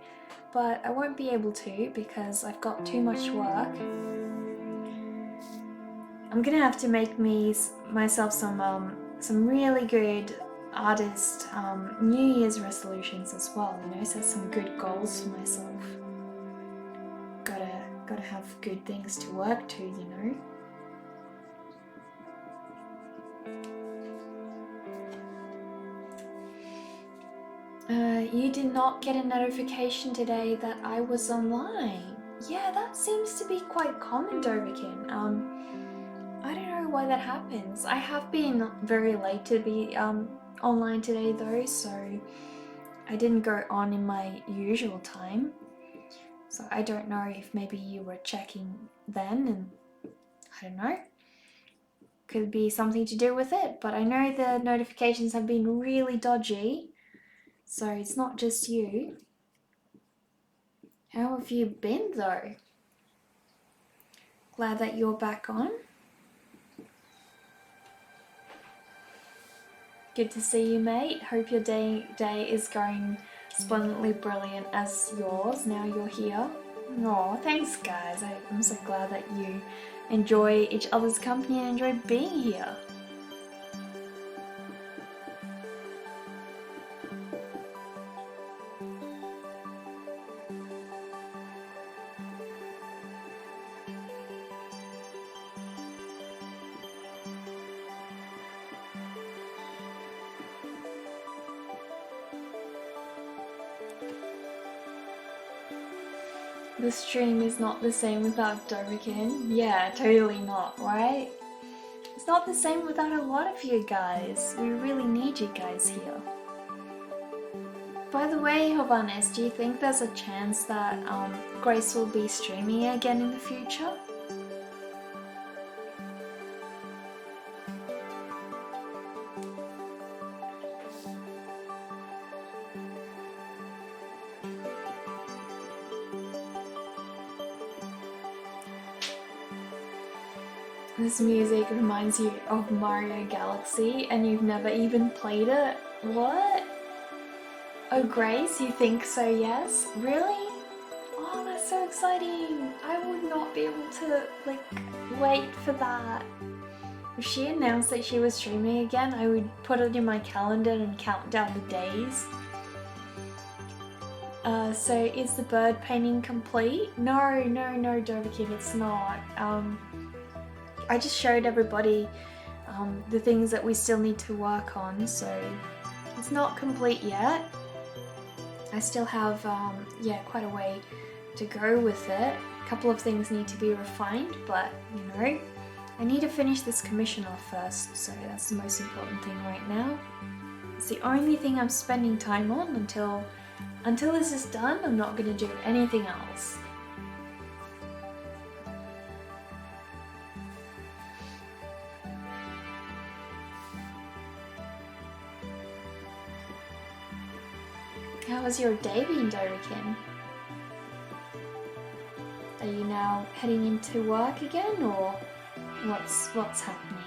but I won't be able to because I've got too much work. I'm gonna have to make myself some really good artist New Year's resolutions as well, you know, set some good goals for myself. Gotta have good things to work to, you know. You did not get a notification today that I was online. Yeah, that seems to be quite common, Doverkin. I don't know why that happens. I have been very late to be online today though, so I didn't go on in my usual time. So I don't know if maybe you were checking then, and I don't know. Could be something to do with it, but I know the notifications have been really dodgy. So it's not just you. How have you been though? Glad that you're back on. Good to see you, mate. Hope your day is going splendidly brilliant as yours now you're here. Oh, thanks guys. I'm so glad that you enjoy each other's company and enjoy being here. The stream is not the same without Doverkin. Yeah, totally not, right? it's not the same without a lot of you guys. We really need you guys here. By the way, Hovannes, do you think there's a chance that Grace will be streaming again in the future? This music reminds you of Mario Galaxy and you've never even played it? What? Oh, Grace, you think so, yes? Really? Oh, that's so exciting! I would not be able to, like, wait for that. If she announced that she was streaming again, I would put it in my calendar and count down the days. So is the bird painting complete? No, Doverkin, it's not. I just showed everybody the things that we still need to work on, so it's not complete yet. I still have, yeah, quite a way to go with it. A couple of things need to be refined, but, you know, I need to finish this commission off first, so that's the most important thing right now. It's the only thing I'm spending time on until this is done. I'm not going to do anything else. How was your day been, Doverkin? Are you now heading into work again, or what's happening?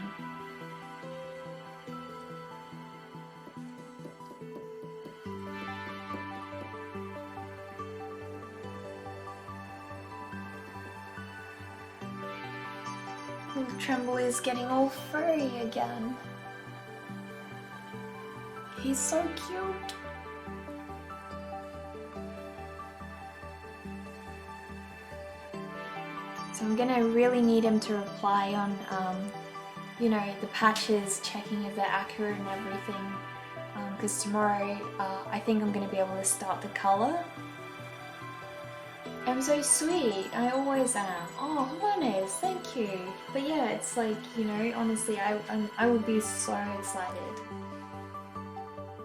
Little Tremble is getting all furry again. He's so cute. So I'm gonna really need him to reply on, you know, the patches, checking if they're accurate and everything. Because tomorrow, I think I'm gonna be able to start the color. I'm so sweet. I always am. Oh, Juanes, thank you. But yeah, it's like, you know, honestly, I would be so excited.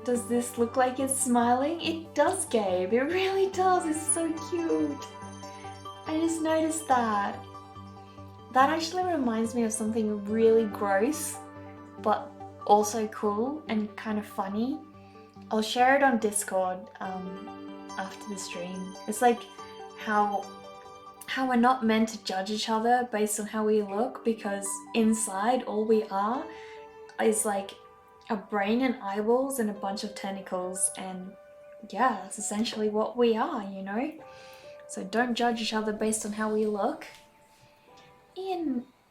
Does this look like it's smiling? It does, Gabe. It really does. It's so cute. I just noticed that. That actually reminds me of something really gross, but also cool and kind of funny. I'll share it on Discord after the stream. It's like how we're not meant to judge each other based on how we look, because inside all we are is like a brain and eyeballs and a bunch of tentacles, and yeah, that's essentially what we are, you know? So don't judge each other based on how we look.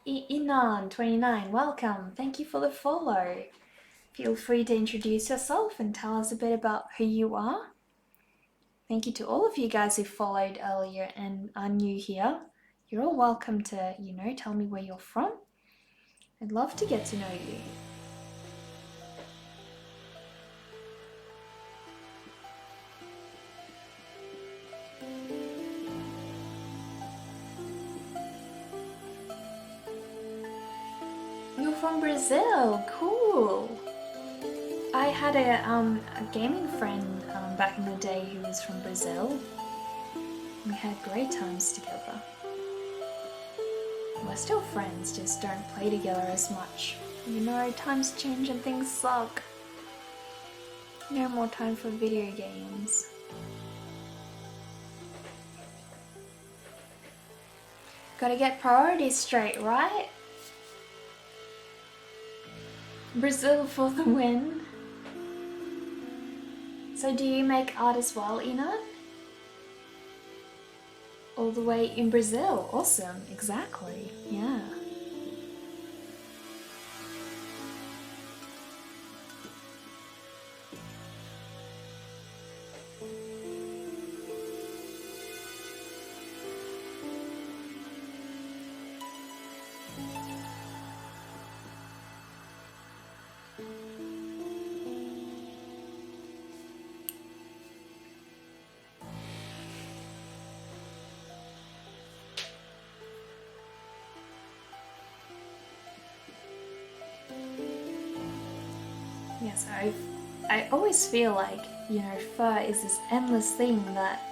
Inan29, welcome. Thank you for the follow. Feel free to introduce yourself and tell us a bit about who you are. Thank you to all of you guys who followed earlier and are new here. You're all welcome to, you know, tell me where you're from. I'd love to get to know you. You're from Brazil, cool. I had a gaming friend back in the day who was from Brazil. We had great times together. We're still friends, just don't play together as much. You know, times change and things suck. No more time for video games. Gotta get priorities straight, right? Brazil for the win. So do you make art as well, Ina? All the way in Brazil. Awesome, exactly, yeah. Yeah, so I always feel like, you know, fur is this endless thing that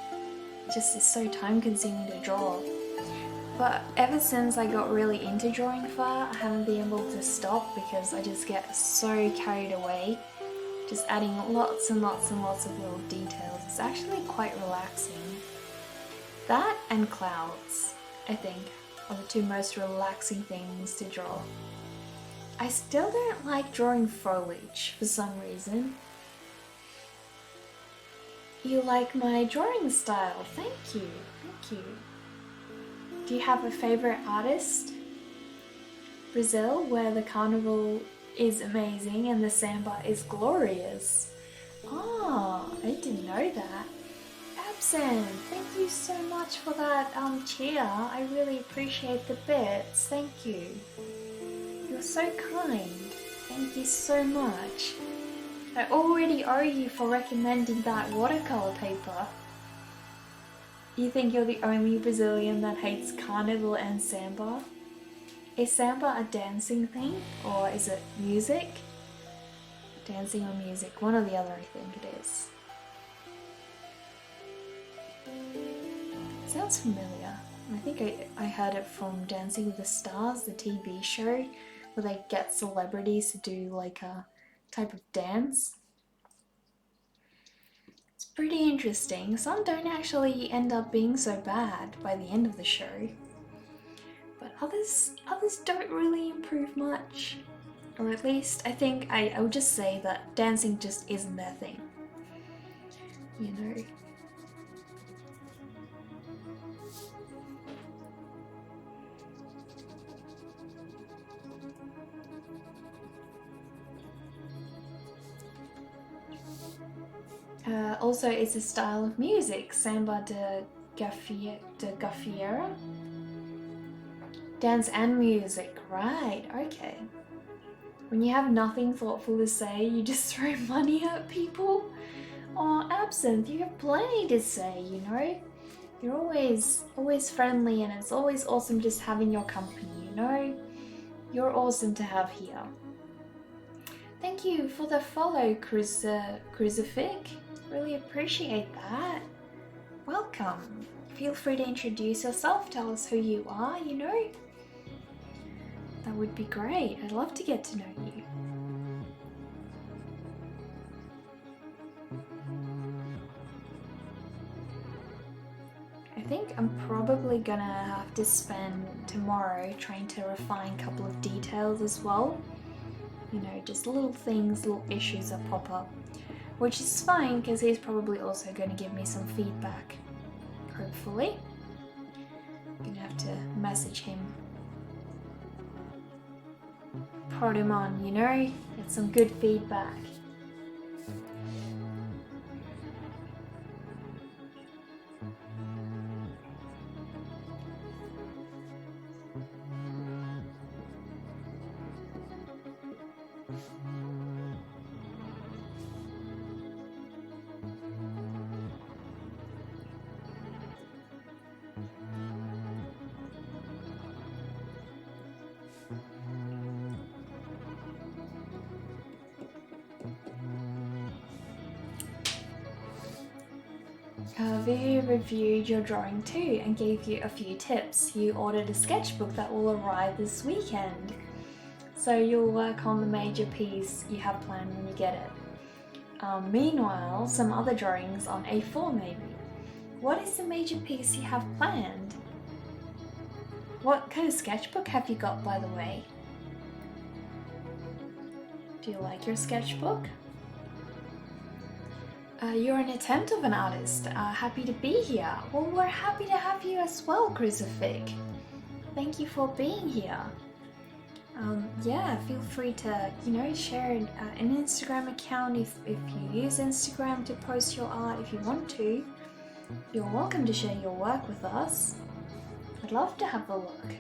just is so time consuming to draw. But ever since I got really into drawing fur, I haven't been able to stop because I just get so carried away, just adding lots and lots and lots of little details. It's actually quite relaxing. That and clouds, I think, are the two most relaxing things to draw. I still don't like drawing foliage for some reason. You like my drawing style, thank you, thank you. Do you have a favorite artist? Brazil, where the carnival is amazing and the samba is glorious. Ah, I didn't know that. Absent, thank you so much for that cheer. I really appreciate the bits, thank you. You're so kind, thank you so much. I already owe you for recommending that watercolor paper. You think you're the only Brazilian that hates carnival and samba? Is samba a dancing thing, or is it music? Dancing or music, one or the other I think it is. Sounds familiar. I think I heard it from Dancing with the Stars, the TV show, where they get celebrities to do like a type of dance. It's pretty interesting. Some don't actually end up being so bad by the end of the show. But others don't really improve much. Or at least I think I would just say that dancing just isn't their thing. You know. Also, it's a style of music, samba de gafieira. Dance and music, right, okay. When you have nothing thoughtful to say, you just throw money at people? Oh, Absinthe, you have plenty to say, you know? You're always friendly and it's always awesome just having your company, you know? You're awesome to have here. Thank you for the follow, Crucifix. Really appreciate that. Welcome. Feel free to introduce yourself, tell us who you are, you know? That would be great. I'd love to get to know you. I think I'm probably gonna have to spend tomorrow trying to refine a couple of details as well. You know, just little things, little issues that pop up. Which is fine because he's probably also going to give me some feedback. Hopefully. I'm going to have to message him. Prod him on, you know? Get some good feedback. We reviewed your drawing too and gave you a few tips. You ordered a sketchbook that will arrive this weekend. So you'll work on the major piece you have planned when you get it. Meanwhile, some other drawings on A4 maybe. What is the major piece you have planned? What kind of sketchbook have you got, by the way? Do you like your sketchbook? You're an attempt of an artist. Happy to be here. Well, we're happy to have you as well, Crucifix. Thank you for being here. Yeah, feel free to, you know, share an Instagram account if you use Instagram to post your art if you want to. You're welcome to share your work with us. I'd love to have a look.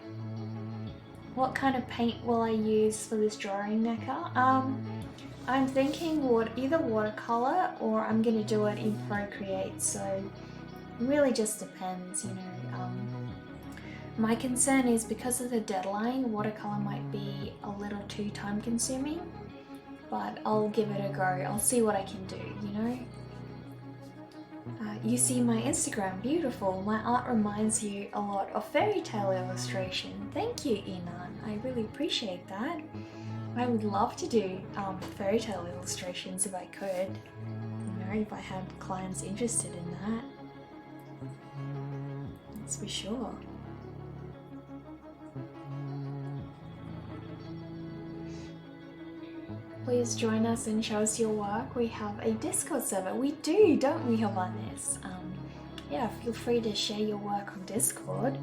What kind of paint will I use for this drawing, Neka? I'm thinking either watercolor or I'm gonna do it in Procreate, so it really just depends, you know. My concern is because of the deadline, watercolor might be a little too time consuming. but I'll give it a go. I'll see what I can do, you know? You see my Instagram, beautiful. My art reminds you a lot of fairy tale illustration. Thank you, Inan. I really appreciate that. I would love to do fairy tale illustrations if I could. You know, if I had clients interested in that. That's for sure. Please join us and show us your work. We have a Discord server. We do, don't we, Havanis? Yeah, feel free to share your work on Discord.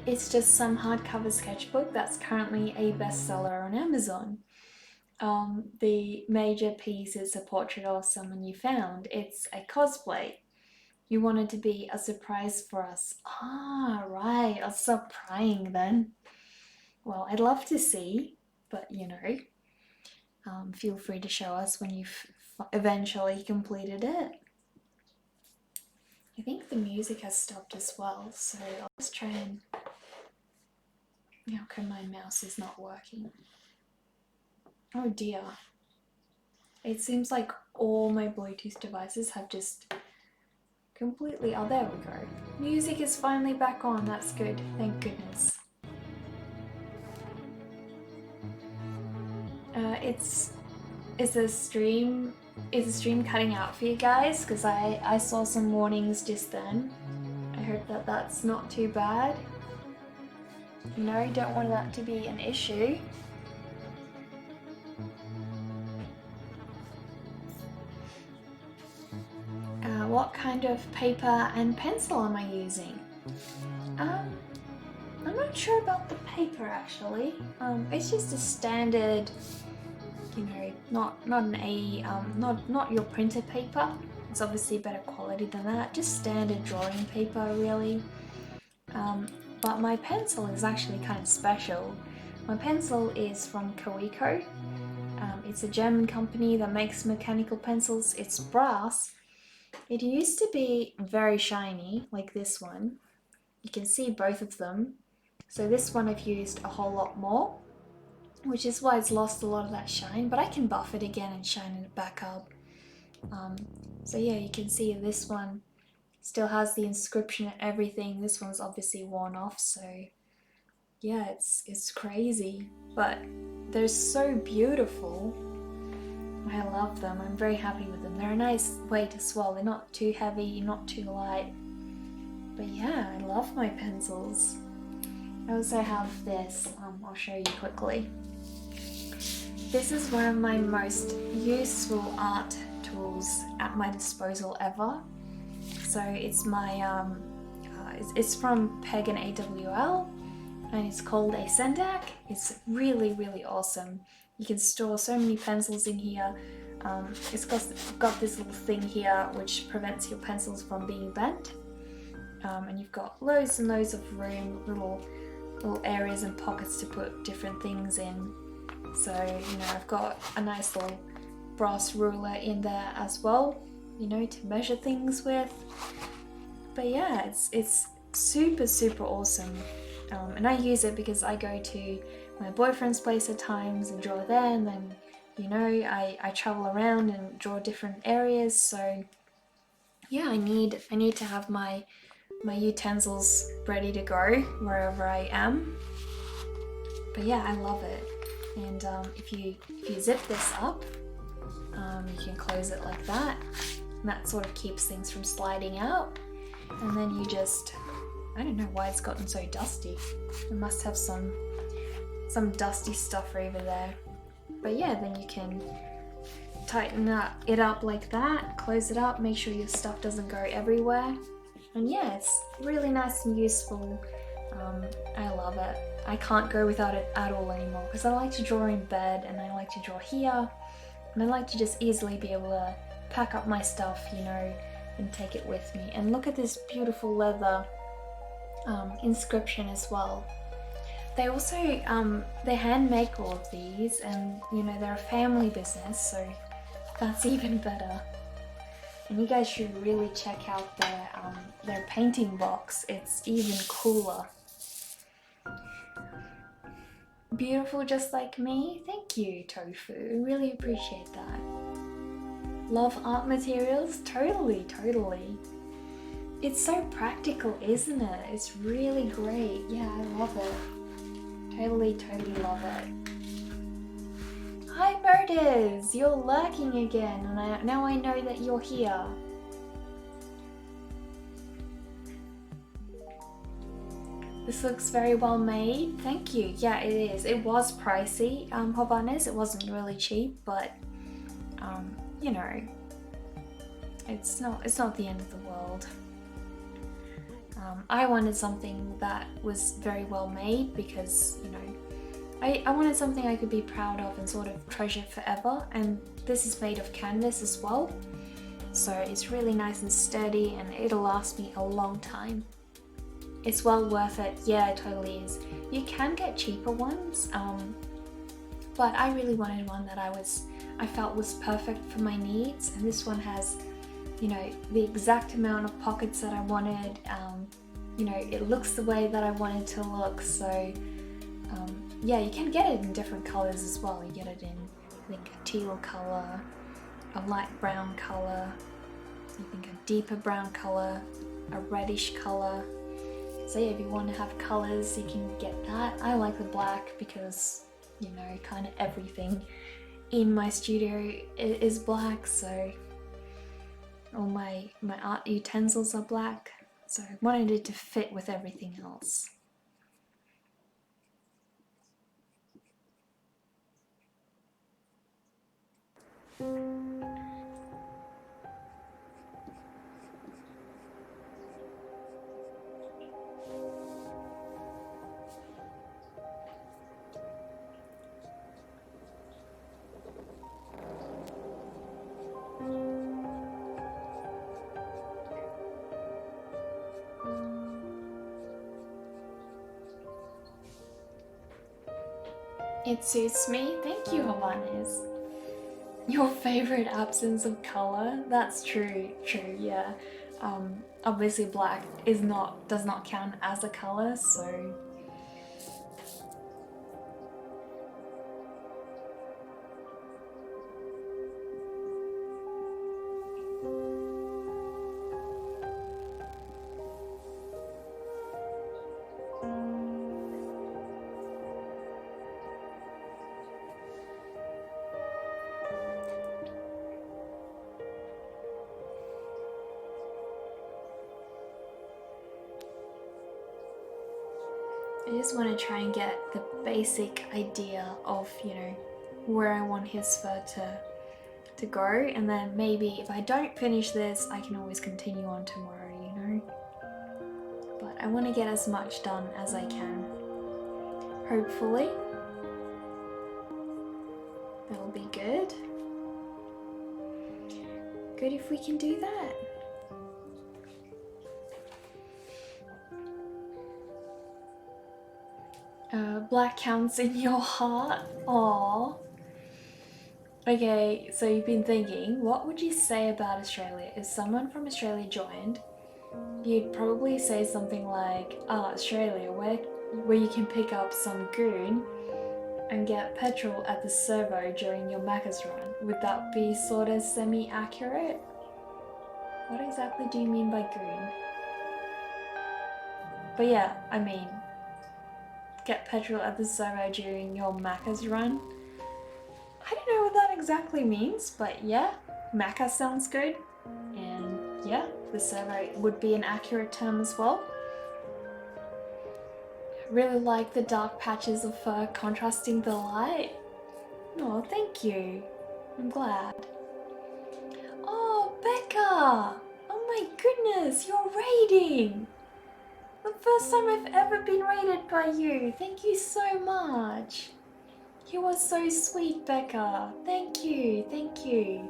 It's just some hardcover sketchbook that's currently a bestseller on Amazon. The major piece is a portrait of someone you found. It's a cosplay. You wanted to be a surprise for us. Ah, right. I'll stop prying then. Well, I'd love to see, but you know, feel free to show us when you've eventually completed it. I think the music has stopped as well, so I'll just try and... How come my mouse is not working? Oh dear. It seems like all my Bluetooth devices have just completely... Oh, there we go. Music is finally back on, that's good, thank goodness. Is the stream cutting out for you guys? Because I saw some warnings just then. I hope that that's not too bad. No, don't want that to be an issue. What kind of paper and pencil am I using? I'm not sure about the paper actually. It's just a standard, you know, not your printed paper. It's obviously better quality than that. Just standard drawing paper, really. But my pencil is actually kind of special. My pencil is from Kaweco. It's a German company that makes mechanical pencils. It's brass. It used to be very shiny, like this one. You can see both of them. So this one I've used a whole lot more, which is why it's lost a lot of that shine, but I can buff it again and shine it back up. So yeah, you can see this one still has the inscription and everything. This one's obviously worn off, so yeah, it's crazy, but they're so beautiful. I love them. I'm very happy with them. They're a nice weight as well. They're not too heavy, not too light. But yeah, I love my pencils. I also have this. I'll show you quickly. This is one of my most useful art tools at my disposal ever. So it's my it's from Peg&Awl, and it's called a Sendak. It's really, really awesome. You can store so many pencils in here. It's got this little thing here which prevents your pencils from being bent. And you've got loads and loads of room, little areas and pockets to put different things in. So, you know, I've got a nice little brass ruler in there as well, you know, to measure things with. But yeah, it's super, super awesome. And I use it because I go to my boyfriend's place at times and draw there, and then, you know, I travel around and draw different areas. So yeah, I need to have my utensils ready to go wherever I am. But yeah, I love it. And if you zip this up, you can close it like that, and that sort of keeps things from sliding out. And then you just, I don't know why it's gotten so dusty. It must have some dusty stuff over there. But yeah, then you can tighten it up like that, close it up, make sure your stuff doesn't go everywhere. And yeah, it's really nice and useful. I love it. I can't go without it at all anymore because I like to draw in bed and I like to draw here. And I like to just easily be able to pack up my stuff, you know, and take it with me. And look at this beautiful leather inscription as well. They also, they hand make all of these, and you know, they're a family business, so that's even better. And you guys should really check out their painting box. It's even cooler. Beautiful just like me? Thank you, Tofu. Really appreciate that. Love art materials? Totally, totally. It's so practical, isn't it? It's really great. Yeah, I love it. Totally, totally love it. Hi, Murders! You're lurking again, and now I know that you're here. This looks very well made. Thank you. Yeah, it is. It was pricey, Havanas. It wasn't really cheap, but you know, it's not the end of the world. I wanted something that was very well made because, you know, I wanted something I could be proud of and sort of treasure forever, and this is made of canvas as well, so it's really nice and sturdy and it'll last me a long time. It's well worth it. Yeah, it totally is. You can get cheaper ones, but I really wanted one that I felt was perfect for my needs, and this one has, you know, the exact amount of pockets that I wanted. You know, it looks the way that I wanted it to look, so yeah, you can get it in different colors as well. You get it in, I think, a teal color, a light brown color, I think a deeper brown color, a reddish color. So yeah, if you want to have colors, you can get that. I like the black because, you know, kind of everything in my studio is black, so all my art utensils are black, so I wanted it to fit with everything else. It suits me. Thank you, Havanes. Your favorite absence of color? That's true, yeah. Obviously black does not count as a color, so I just want to try and get the basic idea of, you know, where I want his fur to go, and then maybe if I don't finish this, I can always continue on tomorrow, you know? But I want to get as much done as I can. Hopefully. That'll be good. Good if we can do that. Black counts in your heart. Aww. Okay, so you've been thinking, what would you say about Australia? If someone from Australia joined, you'd probably say something like, Australia, where you can pick up some goon and get petrol at the servo during your Macca's run. Would that be sort of semi-accurate? What exactly do you mean by goon? But yeah, I mean, get petrol at the servo during your Macca's run. I don't know what that exactly means, but yeah, Macca sounds good. And yeah, the servo would be an accurate term as well. Really like the dark patches of fur contrasting the light. Oh, thank you. I'm glad. Oh, Becca! Oh my goodness, you're raiding! The first time I've ever been raided by you. Thank you so much. You are so sweet, Becca. Thank you, thank you.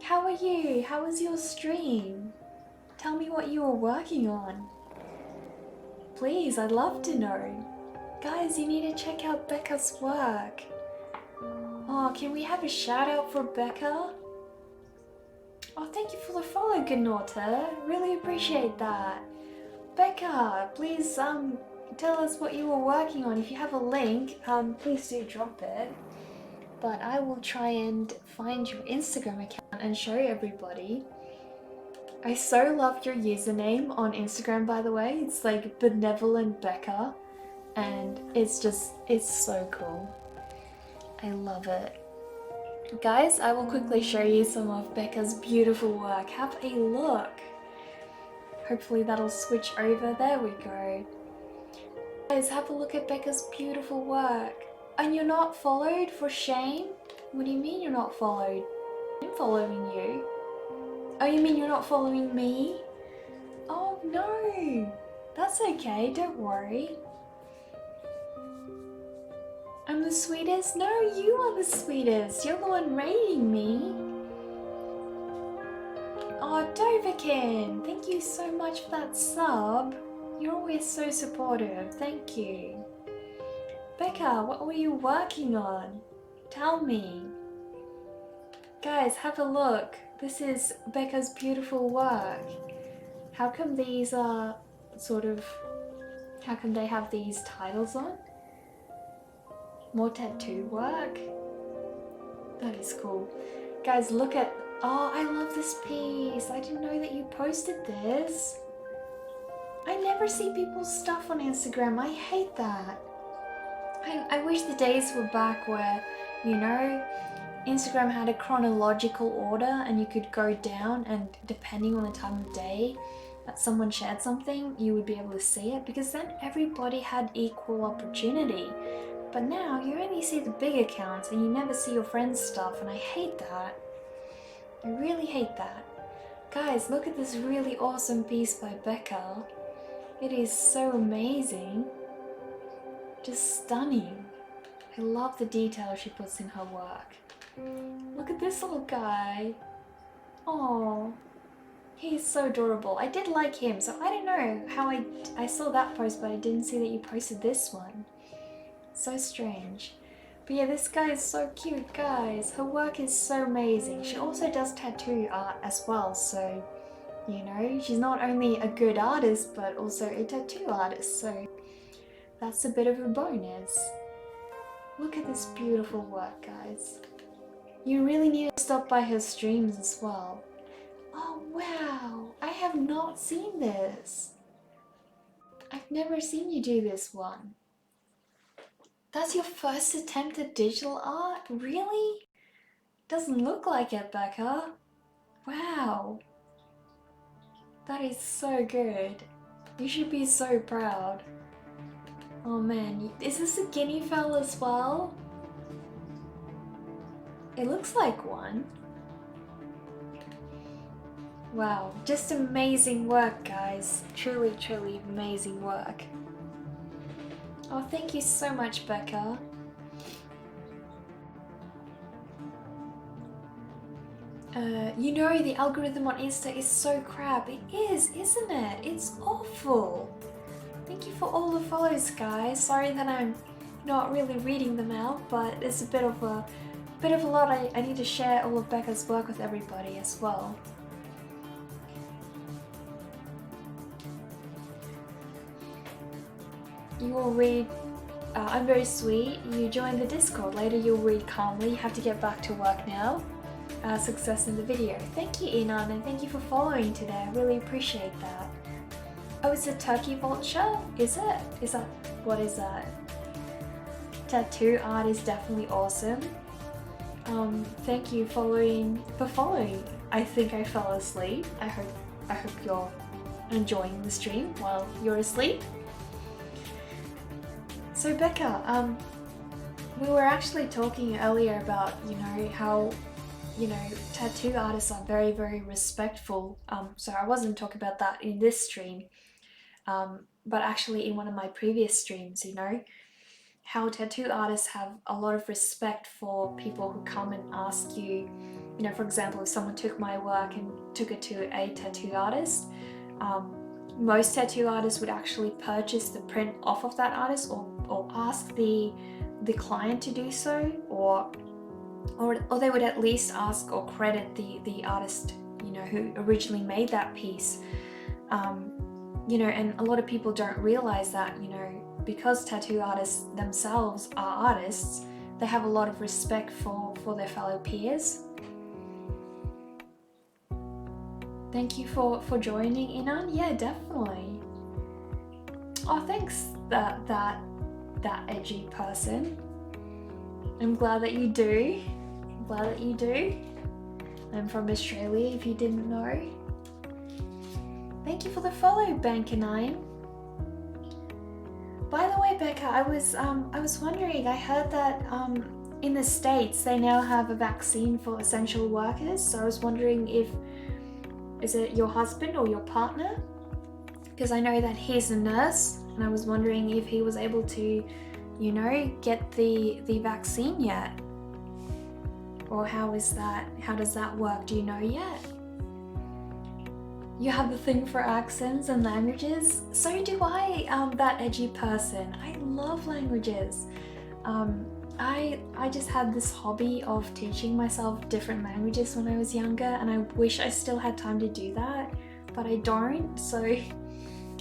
How are you? How was your stream? Tell me what you were working on. Please, I'd love to know. Guys, you need to check out Becca's work. Oh, can we have a shout out for Becca? Oh, thank you for the follow, Gnota. Really appreciate that. Becca, please tell us what you were working on. If you have a link, please do drop it. But I will try and find your Instagram account and show everybody. I so love your username on Instagram, by the way. It's like Benevolent Becca, and it's so cool. I love it. Guys, I will quickly show you some of Becca's beautiful work. Have a look. Hopefully that'll switch over. There we go. Guys, have a look at Becca's beautiful work. And you're not followed? For shame? What do you mean you're not followed? I'm following you. Oh, you mean you're not following me? Oh no, that's okay, don't worry. I'm the sweetest? No, you are the sweetest. You're the one rating me. Oh, Doverkin, thank you so much for that sub. You're always so supportive, thank you. Becca, what were you working on? Tell me. Guys, have a look. This is Becca's beautiful work. How come these are how come they have these titles on? More tattoo work? That is cool. Guys, look at, oh, I love this piece. I didn't know that you posted this. I never see people's stuff on Instagram. I hate that. I wish the days were back where, you know, Instagram had a chronological order and you could go down, and depending on the time of day that someone shared something, you would be able to see it, because then everybody had equal opportunity. But now you only see the big accounts and you never see your friends' stuff, and I hate that. I really hate that. Guys, look at this really awesome piece by Becca. It is so amazing. Just stunning. I love the detail she puts in her work. Look at this little guy. Oh, he's so adorable. I did like him, so I don't know how I saw that post, but I didn't see that you posted this one. So strange. But yeah, this guy is so cute, guys. Her work is so amazing. She also does tattoo art as well, so, you know, she's not only a good artist, but also a tattoo artist, so that's a bit of a bonus. Look at this beautiful work, guys. You really need to stop by her streams as well. Oh wow, I have not seen this. I've never seen you do this one. That's your first attempt at digital art? Really? Doesn't look like it, Becca. Wow. That is so good. You should be so proud. Oh man, is this a guinea fowl as well? It looks like one. Wow, just amazing work, guys. Truly, truly amazing work. Oh, thank you so much, Becca. You know, the algorithm on Insta is so crap. It is, isn't it? It's awful. Thank you for all the follows, guys. Sorry that I'm not really reading them out, but it's a bit of a lot. I need to share all of Becca's work with everybody as well. You will read, I'm very sweet. You joined the Discord. Later you'll read calmly. You have to get back to work now. Success in the video. Thank you, Enon, and thank you for following today. I really appreciate that. Oh, it's a turkey vulture? Is it? What is that? Tattoo art is definitely awesome. Thank you for following. I think I fell asleep. I hope you're enjoying the stream while you're asleep. So Becca, we were actually talking earlier about, you know, how, you know, tattoo artists are very, very respectful. So I wasn't talking about that in this stream, but actually in one of my previous streams, you know. how tattoo artists have a lot of respect for people who come and ask you, you know, for example, if someone took my work and took it to a tattoo artist, most tattoo artists would actually purchase the print off of that artist, or ask the client to do so, or they would at least ask or credit the artist, you know, who originally made that piece. You know, and a lot of people don't realize that, you know, because tattoo artists themselves are artists, they have a lot of respect for their fellow peers. Thank you for joining, Inan. Yeah, definitely. Oh, thanks, that edgy person. I'm glad that you do. I'm glad that you do. I'm from Australia, if you didn't know. Thank you for the follow, Bankanine. By the way, Becca, I was wondering, I heard that in the States they now have a vaccine for essential workers, so I was wondering is it your husband or your partner? Because I know that he's a nurse, and I was wondering if he was able to, you know, get the vaccine yet. Or how does that work? Do you know yet? You have a thing for accents and languages? So do I, that edgy person. I love languages. I just had this hobby of teaching myself different languages when I was younger, and I wish I still had time to do that, but I don't. So, you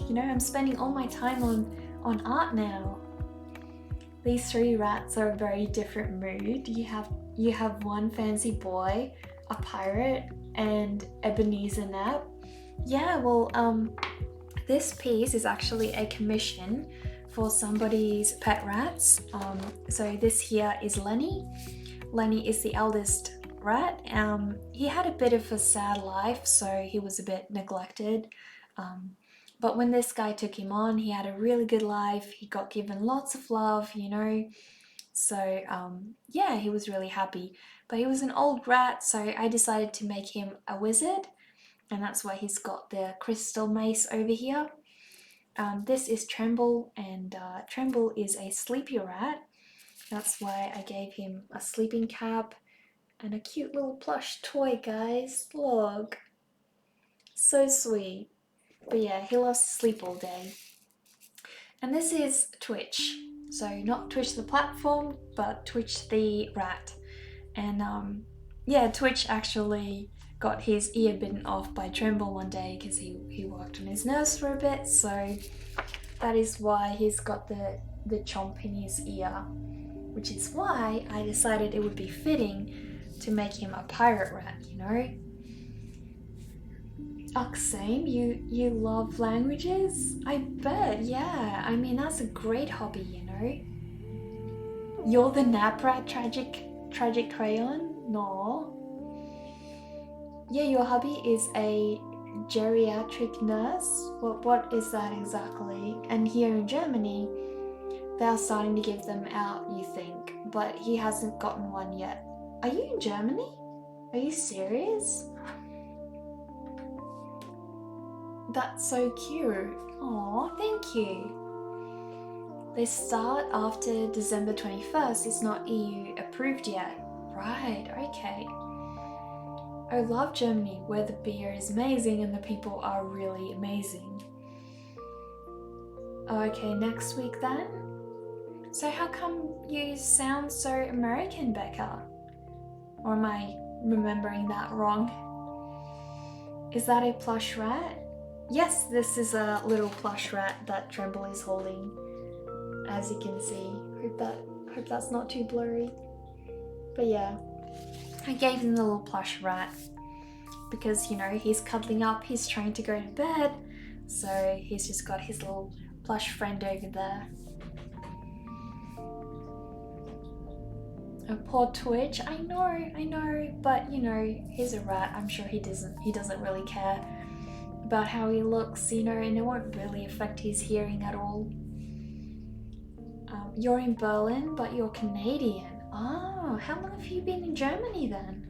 know, I'm spending all my time on art now. These three rats are a very different mood. You have one fancy boy, a pirate, and Ebenezer Knapp. Yeah, well, this piece is actually a commission for somebody's pet rats. So this here is Lenny. Lenny is the eldest rat. He had a bit of a sad life, so he was a bit neglected. But when this guy took him on, he had a really good life. He got given lots of love, you know. So yeah, he was really happy. But he was an old rat, so I decided to make him a wizard. And that's why he's got the crystal mace over here. This is Tremble, and Tremble is a sleepy rat. That's why I gave him a sleeping cap and a cute little plush toy, guys. Look. So sweet. But yeah, he loves to sleep all day. And this is Twitch. So not Twitch the platform, but Twitch the rat. And yeah, Twitch actually got his ear bitten off by Tremble one day because he worked on his nose for a bit, so that is why he's got the chomp in his ear, which is why I decided it would be fitting to make him a pirate rat, you know? Same, you love languages? I bet, yeah. I mean, that's a great hobby, you know? You're the nap rat tragic crayon? No. Yeah, your hubby is a geriatric nurse. What is that exactly? And here in Germany, they're starting to give them out, you think, but he hasn't gotten one yet. Are you in Germany? Are you serious? That's so cute. Aw, thank you. They start after December 21st. It's not EU approved yet. Right, okay. I love Germany, where the beer is amazing and the people are really amazing. Okay, next week then? So how come you sound so American, Becca? Or am I remembering that wrong? Is that a plush rat? Yes, this is a little plush rat that Tremble is holding, as you can see. Hope that's not too blurry. But yeah, I gave him the little plush rat because, you know, he's cuddling up, he's trying to go to bed, so he's just got his little plush friend over there. Oh, poor Twitch. I know, but you know, he's a rat. I'm sure he doesn't really care about how he looks, you know, and it won't really affect his hearing at all. You're in Berlin, but you're Canadian. Oh, how long have you been in Germany then?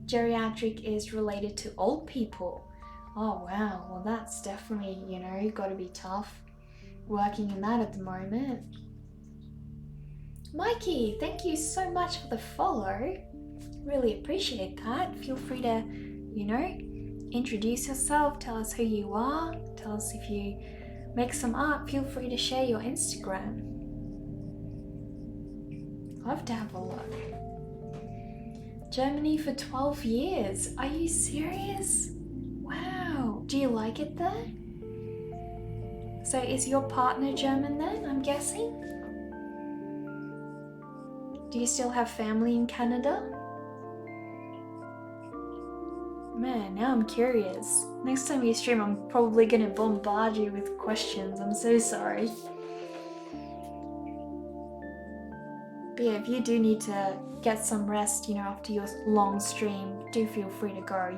Geriatric is related to old people. Oh wow, well that's definitely, you know, got to be tough working in that at the moment. Mikey, thank you so much for the follow. Really appreciate that. Feel free to, introduce yourself, tell us who you are, tell us if you make some art, feel free to share your Instagram. Love to have a look. Germany for 12 years. Are you serious? Wow. Do you like it there? So is your partner German then, I'm guessing? Do you still have family in Canada? Man, now I'm curious. Next time you stream, I'm probably gonna bombard you with questions. I'm so sorry. But yeah, if you do need to get some rest, after your long stream, do feel free to go,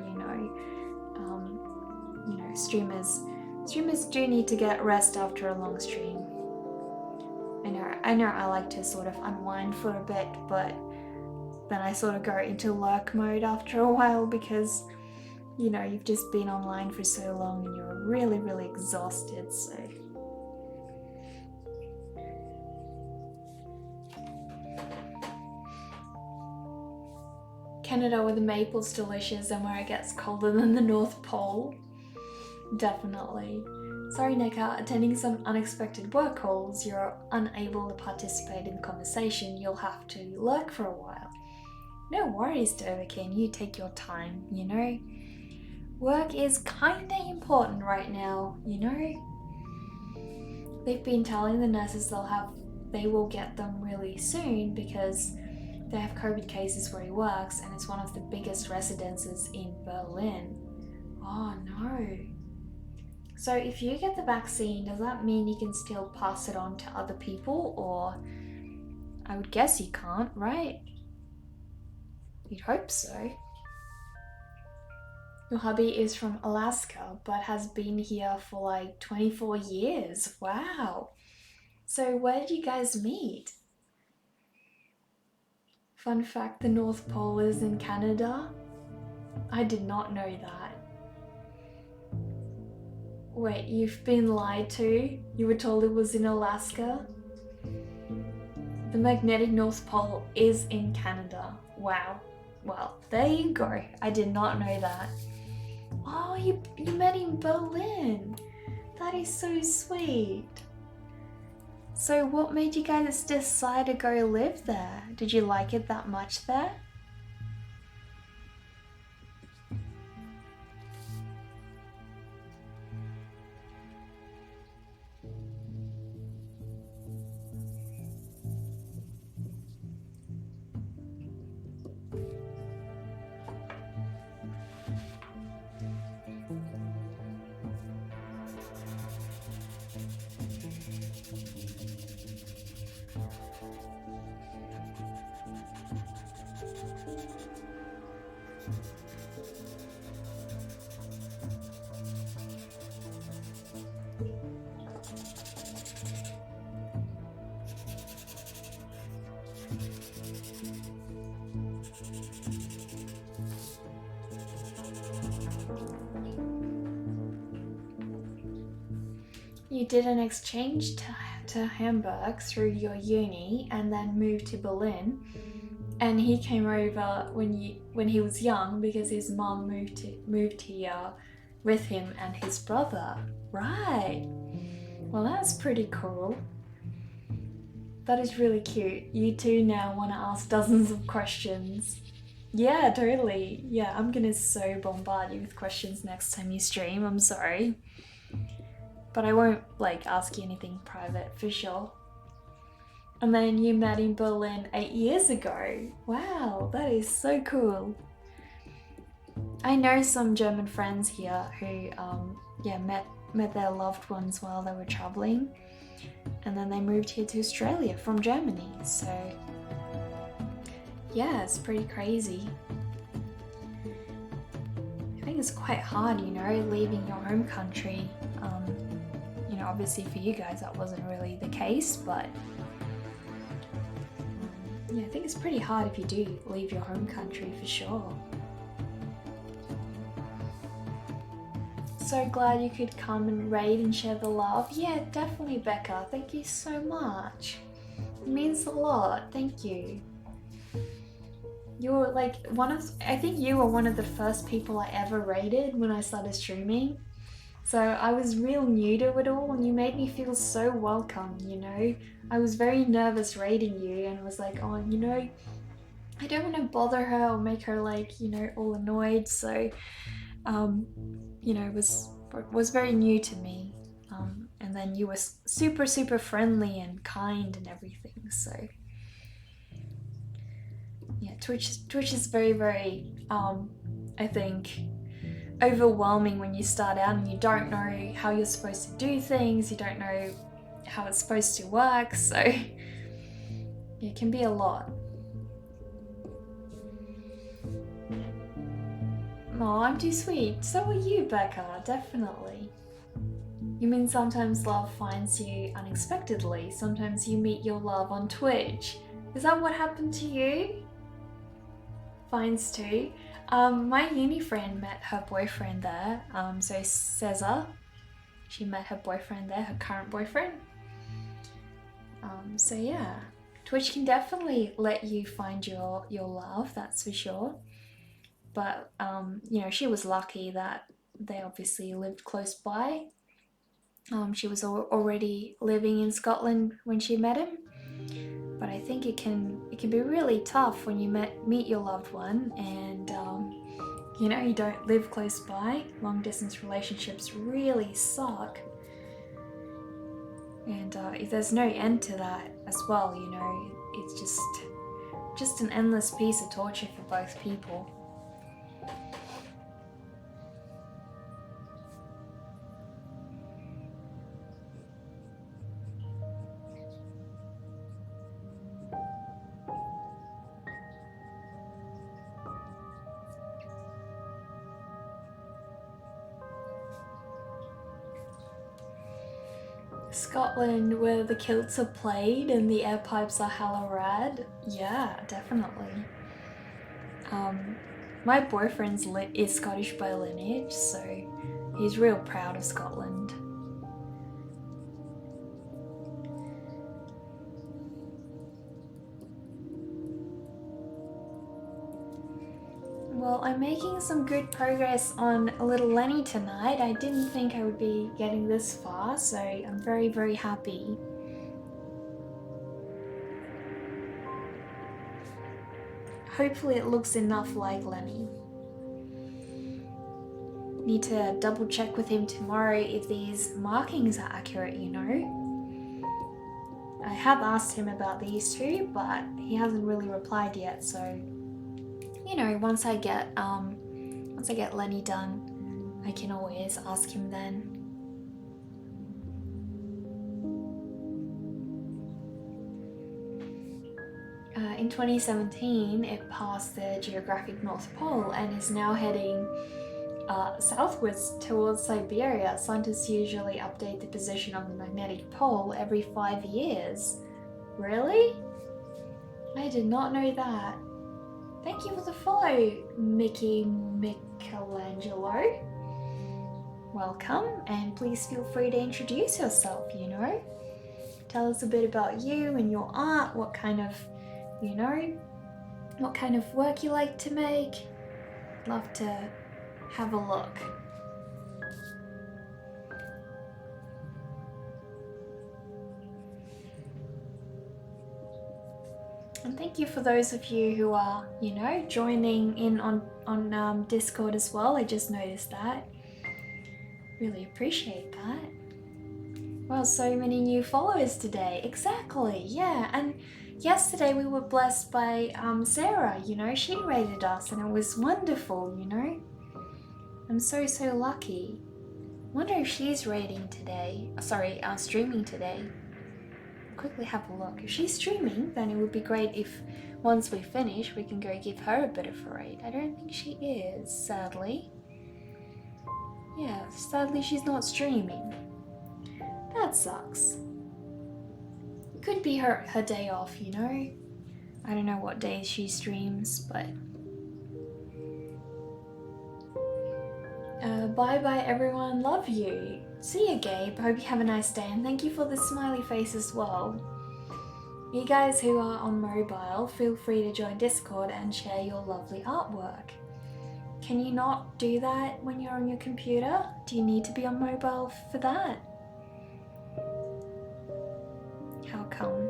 streamers do need to get rest after a long stream. I know I like to sort of unwind for a bit, but then I sort of go into lurk mode after a while because, you've just been online for so long and you're really, really exhausted, so. Canada where the maple's delicious and where it gets colder than the North Pole. Definitely. Sorry, Neka, attending some unexpected work calls, you're unable to participate in the conversation. You'll have to lurk for a while. No worries, Doverkin, you take your time, Work is kinda important right now, They've been telling the nurses they will get them really soon because they have COVID cases where he works and it's one of the biggest residences in Berlin. Oh no. So if you get the vaccine, does that mean you can still pass it on to other people, or I would guess you can't, right? You'd hope so. Your hubby is from Alaska but has been here for like 24 years. Wow. So where did you guys meet? Fun fact, the North Pole is in Canada. I did not know that. Wait, you've been lied to? You were told it was in Alaska? The magnetic North Pole is in Canada. Wow. Well, there you go. I did not know that. Oh, you met in Berlin. That is so sweet. So what made you guys decide to go live there? Did you like it that much there? You did an exchange to Hamburg through your uni and then moved to Berlin, and he came over when he was young because his mom moved here with him and his brother. Right. Well, that's pretty cool. That is really cute. You two now want to ask dozens of questions. Yeah, totally. Yeah, I'm gonna so bombard you with questions next time you stream. I'm sorry. But I won't ask you anything private for sure. And then you met in Berlin 8 years ago. Wow, that is so cool. I know some German friends here who met their loved ones while they were traveling, and then they moved here to Australia from Germany. So yeah, it's pretty crazy. I think it's quite hard, leaving your home country. Obviously for you guys that wasn't really the case, but yeah, I think it's pretty hard if you do leave your home country for sure. So glad you could come and raid and share the love. Yeah, definitely, Becca. Thank you so much. It means a lot. Thank you. You're like I think you were one of the first people I ever rated when I started streaming. So I was real new to it all and you made me feel so welcome, you know? I was very nervous rating you and was like, oh, you know, I don't want to bother her or make her like, you know, all annoyed. So, you know, it was very new to me. And then you were super, super friendly and kind and everything. So, yeah, Twitch is very, very, I think, overwhelming when you start out and you don't know how you're supposed to do things, you don't know how it's supposed to work, so it can be a lot. Oh, I'm too sweet. So are you, Becca, definitely. You mean sometimes love finds you unexpectedly, sometimes you meet your love on Twitch. Is that what happened to you? Finds too. My uni friend met her boyfriend there, so Cesar. She met her boyfriend there, her current boyfriend. So yeah, Twitch can definitely let you find your love, that's for sure. But you know, she was lucky that they obviously lived close by. She was already living in Scotland when she met him. But I think it can be really tough when you meet your loved one and you know, you don't live close by. Long distance relationships really suck. And if there's no end to that as well, you know, it's just an endless piece of torture for both people. Scotland, where the kilts are played and the air pipes are hella rad. Yeah, definitely. My boyfriend's is Scottish by lineage, so he's real proud of Scotland. Well, I'm making some good progress on little Lenny tonight. I didn't think I would be getting this far, so I'm very, very happy. Hopefully it looks enough like Lenny. Need to double check with him tomorrow if these markings are accurate, you know. I have asked him about these two, but he hasn't really replied yet, so you know, once I get Lenny done, I can always ask him then. In 2017, it passed the geographic North Pole and is now heading southwards towards Siberia. Scientists usually update the position of the magnetic pole every 5 years. Really? I did not know that. Thank you for the follow, Mickey Michelangelo. Welcome, and please feel free to introduce yourself, you know. Tell us a bit about you and your art, what kind of, you know, what kind of work you like to make. Love to have a look. And thank you for those of you who are, you know, joining in on Discord as well. I just noticed that. Really appreciate that. Well, so many new followers today. Exactly, yeah. And yesterday we were blessed by Sarah, you know, she rated us and it was wonderful, you know. I'm so lucky. Wonder if she's rating today. Sorry, streaming today. Quickly have a look. If she's streaming, then it would be great if once we finish, we can go give her a bit of a rate. I don't think she is, sadly. Yeah, sadly she's not streaming. That sucks. Could be her day off, you know? I don't know what days she streams, but... bye everyone, love you. See you, Gabe. Hope you have a nice day, and thank you for the smiley face as well. You guys who are on mobile, feel free to join Discord and share your lovely artwork. Can you not do that when you're on your computer? Do you need to be on mobile for that? How come?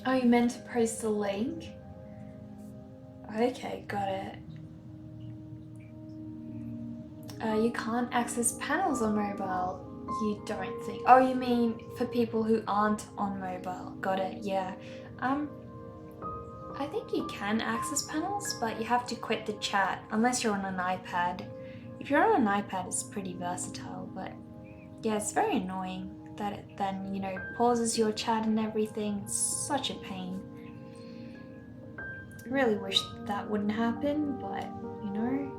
Oh, you meant to post the link? Okay, got it. You can't access panels on mobile. You don't think? Oh, you mean for people who aren't on mobile? Got it. Yeah. I think you can access panels, but you have to quit the chat unless you're on an iPad. If you're on an iPad, it's pretty versatile, but yeah, it's very annoying that it then, you know, pauses your chat and everything. It's such a pain. I really wish that wouldn't happen, but you know.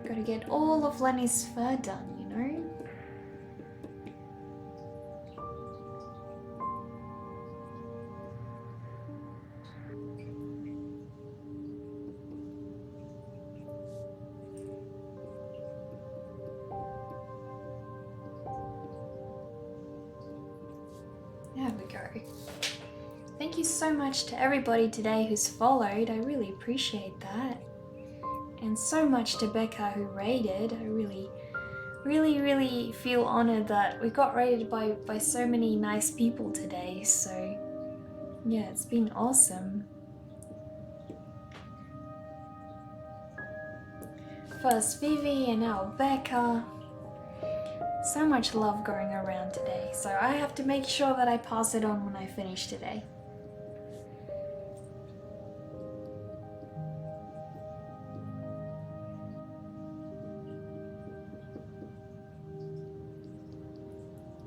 Gotta get all of Lenny's fur done, you know? There we go. Thank you so much to everybody today who's followed. I really appreciate that. And so much to Becca who raided. I really feel honored that we got raided by so many nice people today. So yeah, it's been awesome. First Vivi and now Becca. So much love going around today, so I have to make sure that I pass it on when I finish today.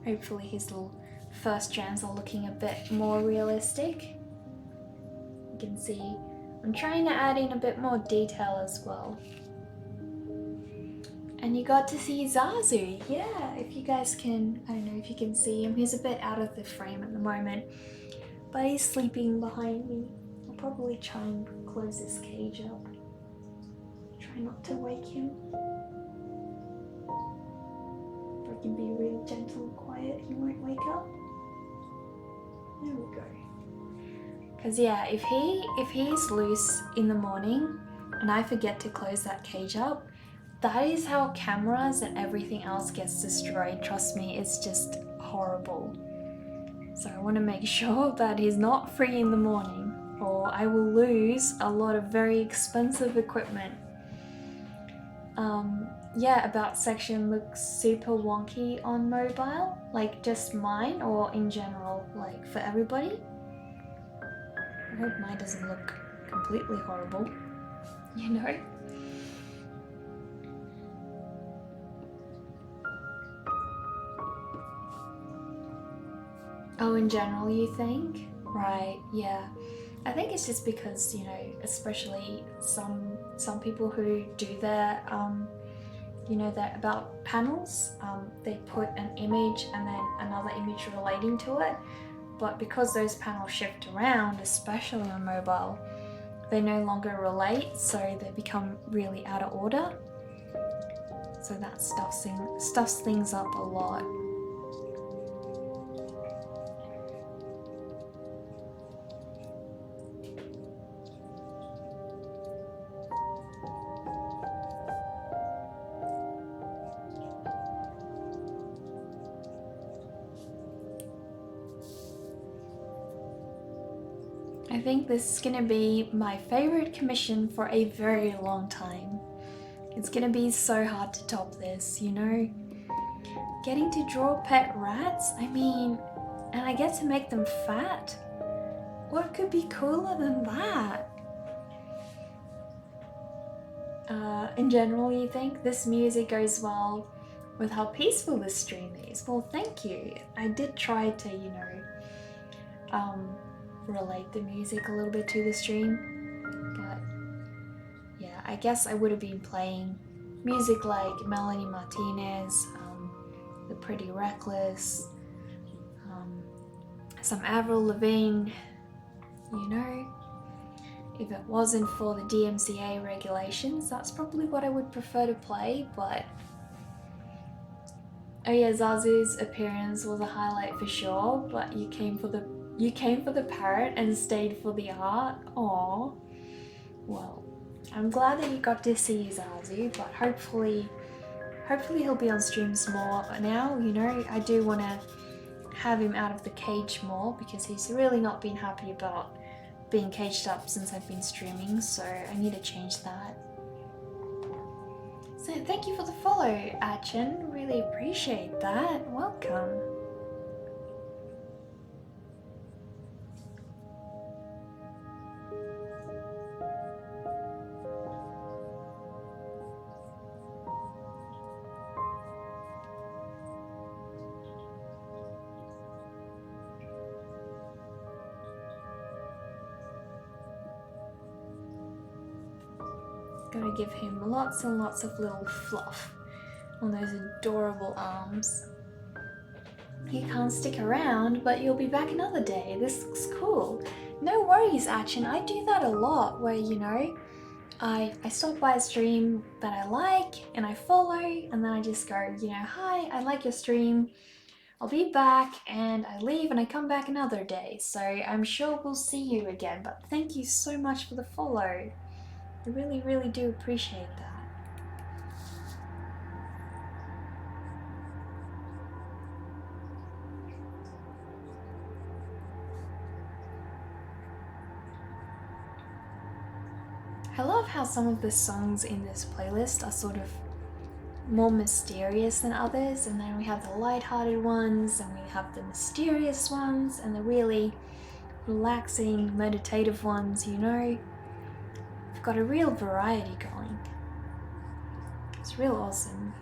Hopefully his little first strands are looking a bit more realistic. You can see I'm trying to add in a bit more detail as well. And you got to see Zazu, yeah, if you guys can, I don't know if you can see him, he's a bit out of the frame at the moment, but he's sleeping behind me. I'll probably try and close this cage up. Try not to wake him. If I can be real gentle and quiet, he won't wake up. There we go. Because yeah, if he's loose in the morning and I forget to close that cage up, that is how cameras and everything else gets destroyed. Trust me, it's just horrible. So I want to make sure that he's not free in the morning or I will lose a lot of very expensive equipment. Yeah, about section looks super wonky on mobile, like just mine or in general, like for everybody. I hope mine doesn't look completely horrible, you know? Oh, in general, you think? Right, yeah. I think it's just because, you know, especially some people who do their, you know, that about panels, they put an image and then another image relating to it. But because those panels shift around, especially on mobile, they no longer relate, so they become really out of order. So that stuffs things up a lot. I think this is gonna be my favorite commission for a very long time. It's gonna be so hard to top this, you know? Getting to draw pet rats, I mean, and I get to make them fat? What could be cooler than that? In general, you think this music goes well with how peaceful this stream is? Well, thank you. I did try to, you know, relate the music a little bit to the stream, but I guess I would have been playing music like Melanie Martinez, The Pretty Reckless, some Avril Lavigne, you know. If it wasn't for the DMCA regulations, that's probably what I would prefer to play, but... Oh yeah, Zazu's appearance was a highlight for sure, but you came for the parrot and stayed for the art. Aww. Well, I'm glad that you got to see Zazu, but hopefully he'll be on streams more now. You know, I do want to have him out of the cage more because he's really not been happy about being caged up since I've been streaming, so I need to change that. So thank you for the follow, Achin. Really appreciate that. Welcome. Gotta give him lots and lots of little fluff on those adorable arms. You can't stick around, but you'll be back another day. This looks cool. No worries, Achin. I do that a lot where, you know, I stop by a stream that I like and I follow, and then I just go, you know, hi, I like your stream. I'll be back, and I leave and I come back another day. So I'm sure we'll see you again, but thank you so much for the follow. I really, really do appreciate that. I love how some of the songs in this playlist are sort of more mysterious than others, and then we have the light-hearted ones, and we have the mysterious ones, and the really relaxing, meditative ones, you know. We've got a real variety going. It's real awesome.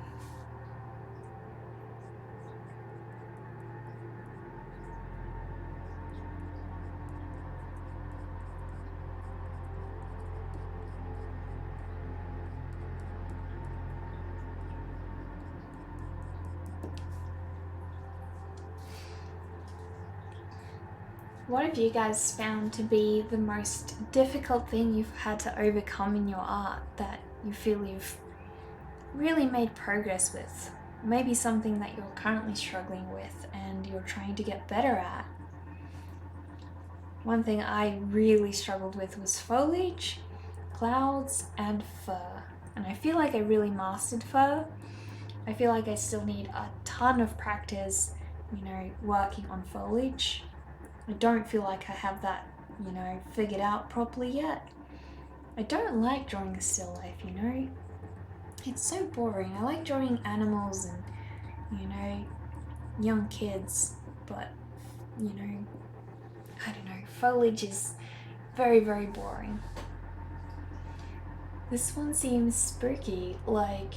What have you guys found to be the most difficult thing you've had to overcome in your art that you feel you've really made progress with? Maybe something that you're currently struggling with and you're trying to get better at. One thing I really struggled with was foliage, clouds, and fur. And I feel like I really mastered fur. I feel like I still need a ton of practice, you know, working on foliage. I don't feel like I have that, you know, figured out properly yet. I don't like drawing a still life, you know. It's so boring. I like drawing animals and, you know, young kids, but, you know, I don't know, foliage is very, very boring. This one seems spooky, like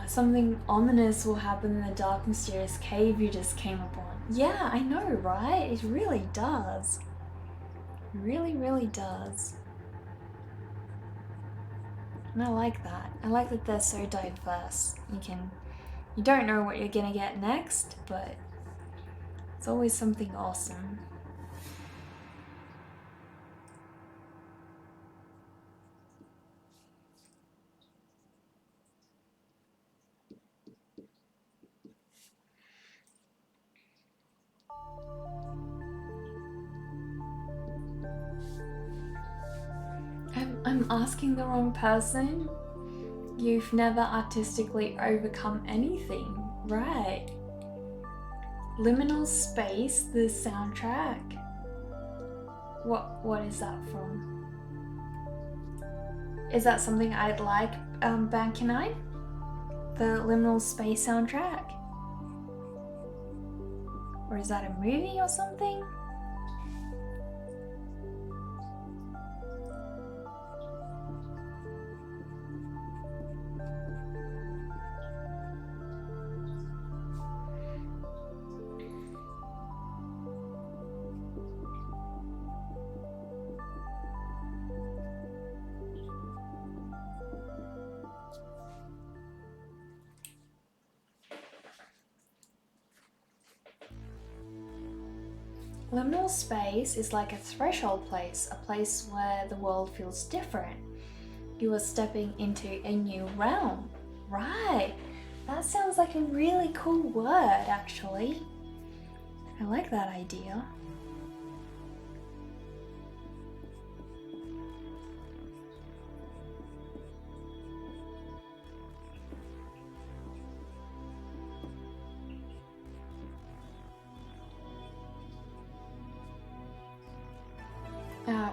something ominous will happen in the dark, mysterious cave you just came upon. Yeah, I know, right? It really does. It really, really does. And I like that. I like that they're so diverse. You don't know what you're gonna get next, but it's always something awesome. I'm asking the wrong person. You've never artistically overcome anything, right? Liminal Space, the soundtrack. What is that from? Is that something I'd like, Bankanine? The Liminal Space soundtrack? Or is that a movie or something? Liminal space is like a threshold place, a place where the world feels different. You are stepping into a new realm. Right, that sounds like a really cool word actually. I like that idea.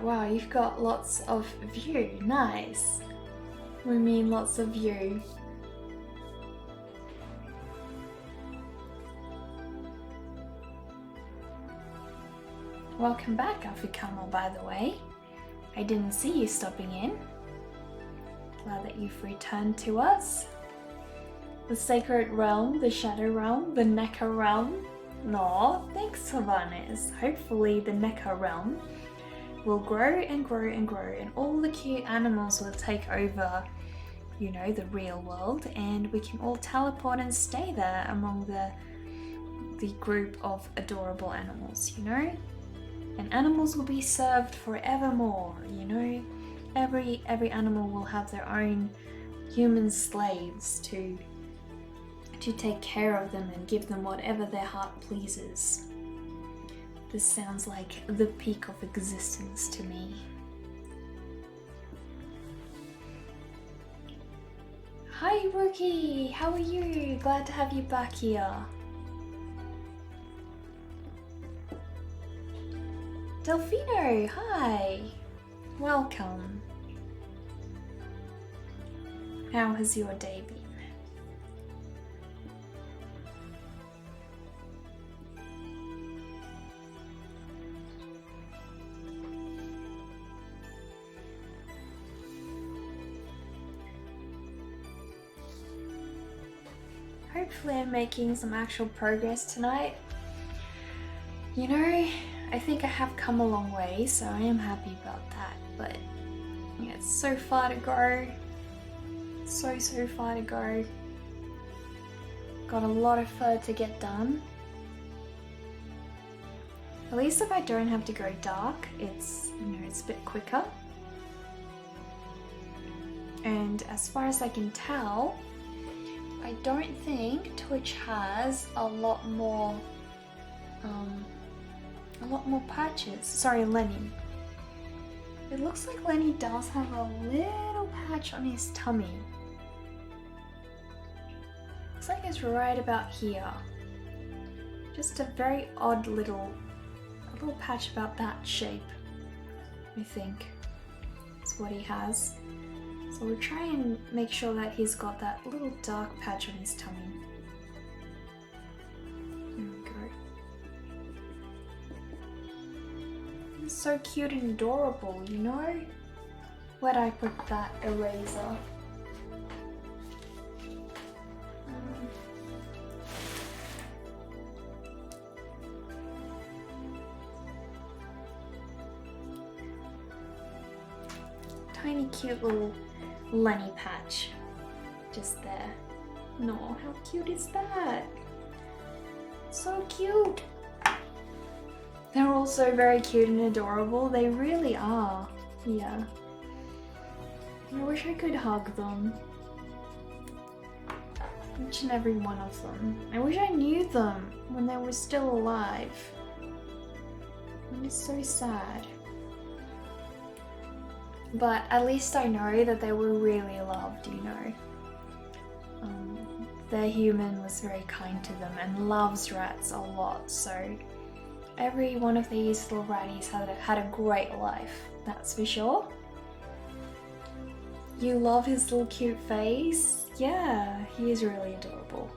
Wow, you've got lots of view. Nice. We mean lots of view. Welcome back, Afikamo, by the way. I didn't see you stopping in. Glad that you've returned to us. The Sacred Realm, the Shadow Realm, the Neca Realm. No, thanks, Savanes. Hopefully the Neca Realm will grow and grow and grow, and all the cute animals will take over, you know, the real world, and we can all teleport and stay there among the group of adorable animals, you know? And animals will be served forevermore, you know? Every animal will have their own human slaves to take care of them and give them whatever their heart pleases. This sounds like the peak of existence to me. Hi Rookie, how are you? Glad to have you back here. Delfino, hi. Welcome. How has your day been? Hopefully I'm making some actual progress tonight. You know, I think I have come a long way, so I am happy about that, but yeah, it's so far to go. So far to go. Got a lot of fur to get done. At least if I don't have to go dark, it's, you know, it's a bit quicker. And as far as I can tell, I don't think Twitch has a lot more patches. Sorry, Lenny. It looks like Lenny does have a little patch on his tummy. Looks like it's right about here. Just a very odd little patch about that shape, I think. That's what he has. So we'll try and make sure that he's got that little dark patch on his tummy. There we go. He's so cute and adorable, you know? Where'd I put that eraser? Tiny cute little Lenny patch. Just there. No, how cute is that? So cute! They're also very cute and adorable. They really are. Yeah. I wish I could hug them. Each and every one of them. I wish I knew them when they were still alive. And it's so sad. But at least I know that they were really loved, you know. Their human was very kind to them and loves rats a lot, so every one of these little ratties had a great life, that's for sure. You love his little cute face? Yeah, he is really adorable.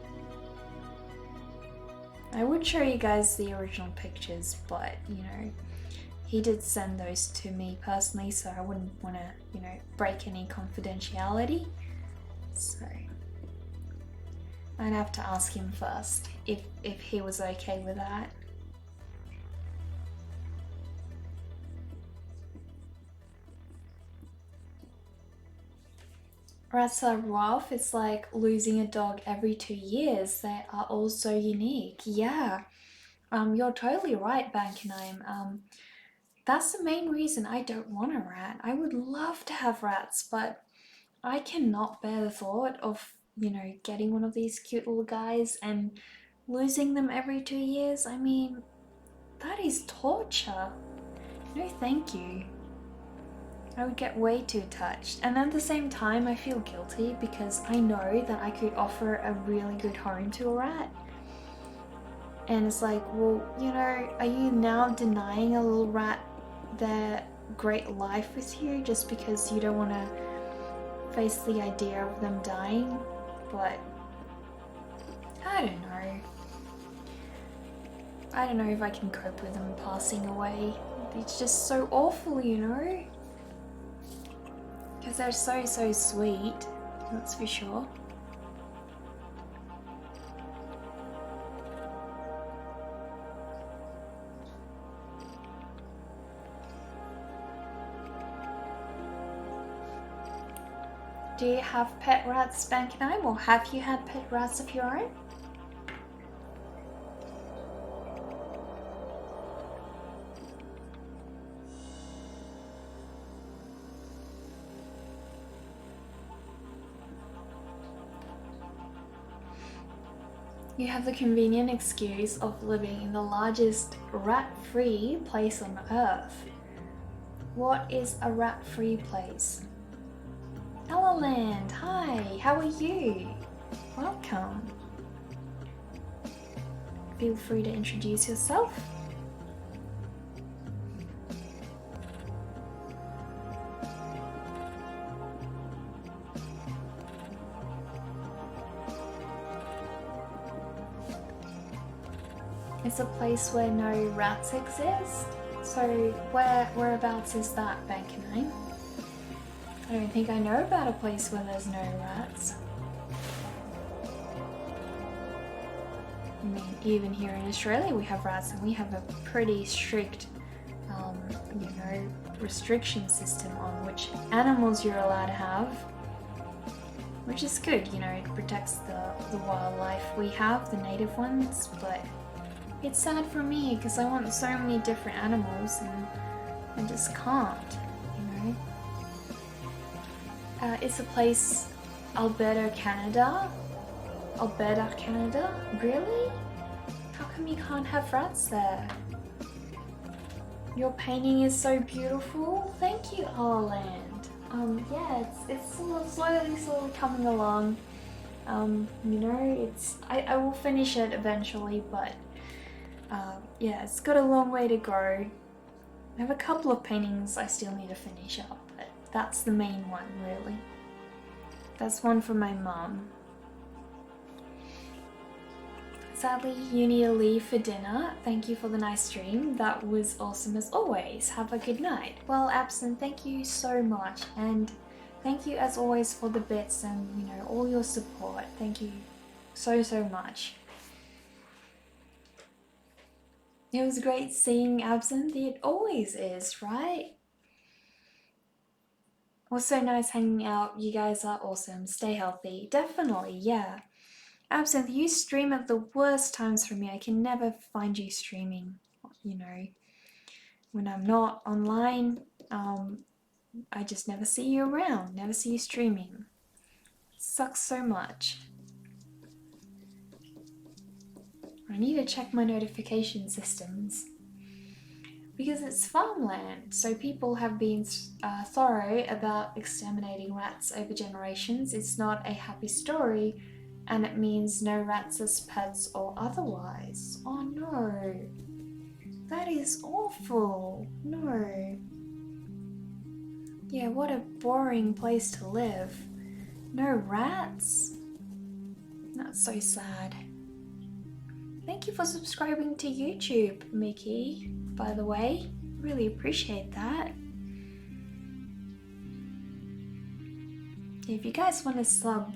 I would show you guys the original pictures, but you know, he did send those to me personally, so I wouldn't want to, you know, break any confidentiality. So I'd have to ask him first if he was okay with that. Rats are rough. It's like losing a dog every 2 years. They are all so unique. Yeah. You're totally right, Bankanime. That's the main reason I don't want a rat. I would love to have rats, but I cannot bear the thought of, getting one of these cute little guys and losing them every 2 years. I mean, that is torture. No, thank you. I would get way too touched. And at the same time, I feel guilty because I know that I could offer a really good home to a rat. And it's like, well, are you now denying a little rat their great life with you just because you don't want to face the idea of them dying? But I don't know. I don't know if I can cope with them passing away. It's just so awful, because they're so sweet, that's for sure. Do you have pet rats, Bankanime, or have you had pet rats of your own? You have the convenient excuse of living in the largest rat-free place on Earth. What is a rat-free place? Hello Land, hi, how are you? Welcome. Feel free to introduce yourself. It's a place where no rats exist. So whereabouts is that, Bankanime? I don't think I know about a place where there's no rats. I mean, even here in Australia we have rats and we have a pretty strict, restriction system on which animals you're allowed to have. Which is good, it protects the wildlife we have, the native ones, but it's sad for me because I want so many different animals and I just can't, It's a place, Alberta, Canada? Really? How come you can't have rats there? Your painting is so beautiful. Thank you, Holland. Yeah, it's slowly coming along. I will finish it eventually, but yeah, it's got a long way to go. I have a couple of paintings I still need to finish up, but that's the main one, really. That's one for my mum. Sadly, you need to leave for dinner. Thank you for the nice stream. That was awesome as always. Have a good night. Well, Absent, thank you so much. And thank you as always for the bits and, all your support. Thank you so much. It was great seeing Absinthe. It always is, right? It was so nice hanging out. You guys are awesome. Stay healthy. Definitely, yeah. Absinthe, you stream at the worst times for me. I can never find you streaming, When I'm not online, I just never see you around, never see you streaming. It sucks so much. I need to check my notification systems because it's farmland, so people have been thorough about exterminating rats over generations. It's not a happy story, and it means no rats as pets or otherwise. Oh no, that is awful. No. Yeah, what a boring place to live. No rats? That's so sad. Thank you for subscribing to YouTube, Mickey, by the way. Really appreciate that. If you guys want to sub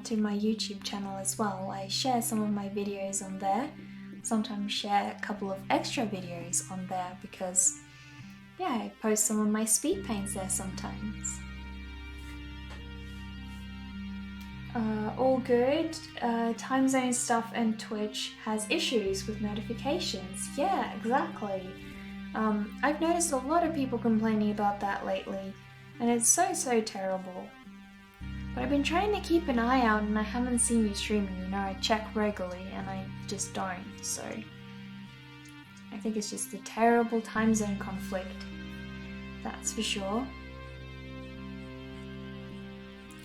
to my YouTube channel as well, I share some of my videos on there. Sometimes share a couple of extra videos on there because, yeah, I post some of my speed paints there sometimes. All good. Time zone stuff and Twitch has issues with notifications. Yeah, exactly. I've noticed a lot of people complaining about that lately, and it's so terrible. But I've been trying to keep an eye out and I haven't seen you streaming, you know, I check regularly and I just don't, so I think it's just a terrible time zone conflict, that's for sure.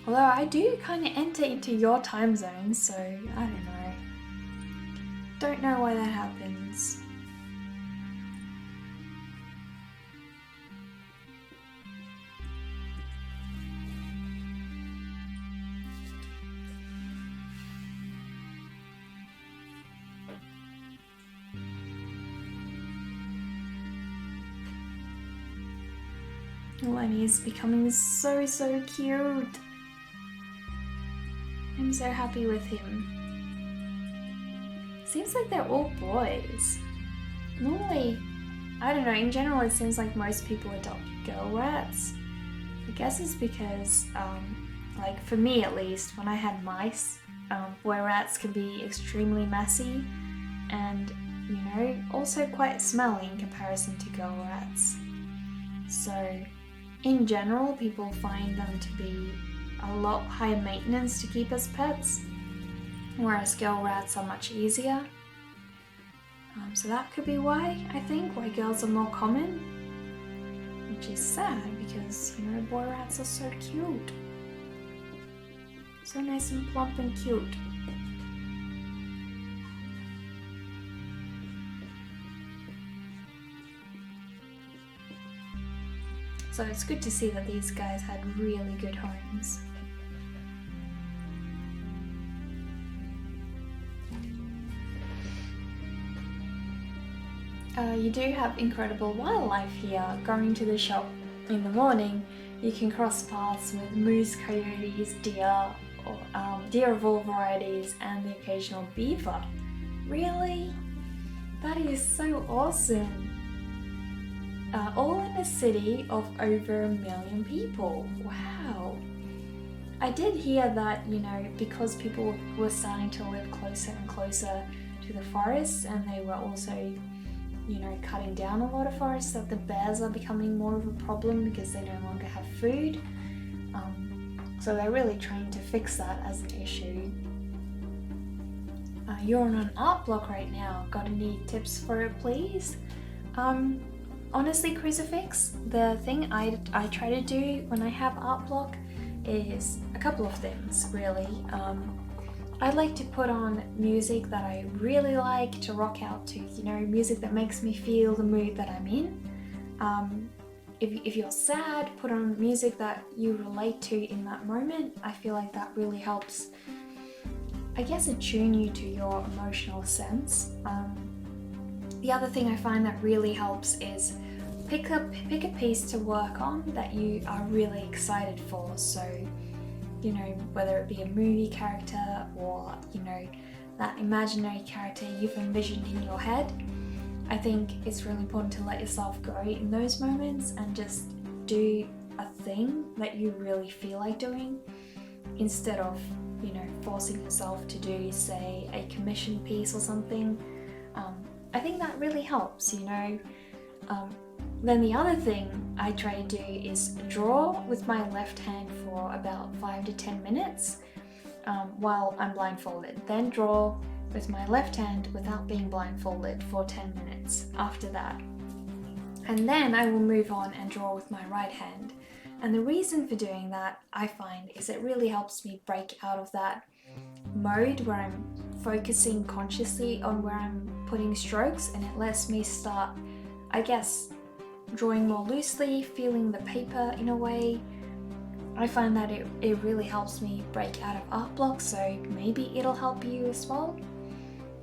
Although I do kind of enter into your time zone, so I don't know. Don't know why that happens. Lenny is becoming so cute. I'm so happy with him. Seems like they're all boys. Normally, I don't know, in general it seems like most people adopt girl rats. I guess it's because, like for me at least, when I had mice, boy rats can be extremely messy and, you know, also quite smelly in comparison to girl rats. So, in general, people find them to be a lot higher maintenance to keep as pets, whereas girl rats are much easier. So that could be why, I think, why girls are more common, which is sad because, you know, boy rats are so cute. So nice and plump and cute. So it's good to see that these guys had really good homes. You do have incredible wildlife here. Going to the shop in the morning, you can cross paths with moose, coyotes, deer, or, deer of all varieties, and the occasional beaver. Really? That is so awesome! All in a city of over 1 million people. Wow! I did hear that, you know, because people were starting to live closer and closer to the forests, and they were also, you know, cutting down a lot of forests, that the bears are becoming more of a problem because they no longer have food. So they're really trying to fix that as an issue. You're on an art block right now. Got any tips for it, please? Honestly, Crucifix, the thing I try to do when I have art block is a couple of things, really. I like to put on music that I really like to rock out to, you know, music that makes me feel the mood that I'm in. If you're sad, put on music that you relate to in that moment. I feel like that really helps, I guess, attune you to your emotional sense. The other thing I find that really helps is pick a piece to work on that you are really excited for. So, you know, whether it be a movie character or, you know, that imaginary character you've envisioned in your head. I think it's really important to let yourself go in those moments and just do a thing that you really feel like doing instead of, you know, forcing yourself to do, say, a commission piece or something. I think that really helps, you know. Then the other thing I try to do is draw with my left hand for about 5 to 10 minutes while I'm blindfolded. Then draw with my left hand without being blindfolded for 10 minutes after that. And then I will move on and draw with my right hand. And the reason for doing that, I find, is it really helps me break out of that mode where I'm focusing consciously on where I'm putting strokes, and it lets me start, I guess, drawing more loosely, feeling the paper in a way. I find that it really helps me break out of art blocks, so maybe it'll help you as well.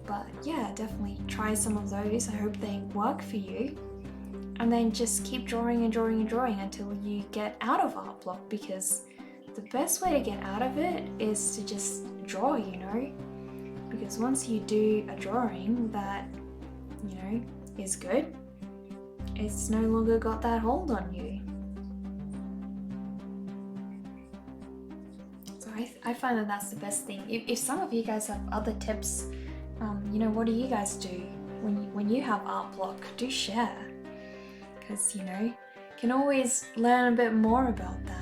But yeah, definitely try some of those. I hope they work for you. And then just keep drawing and drawing and drawing until you get out of art block, because the best way to get out of it is to just draw, you know? Because once you do a drawing that, you know, is good, it's no longer got that hold on you. So I I find that that's the best thing. If some of you guys have other tips, you know, what do you guys do when you have art block? Do share, because you know, can always learn a bit more about that.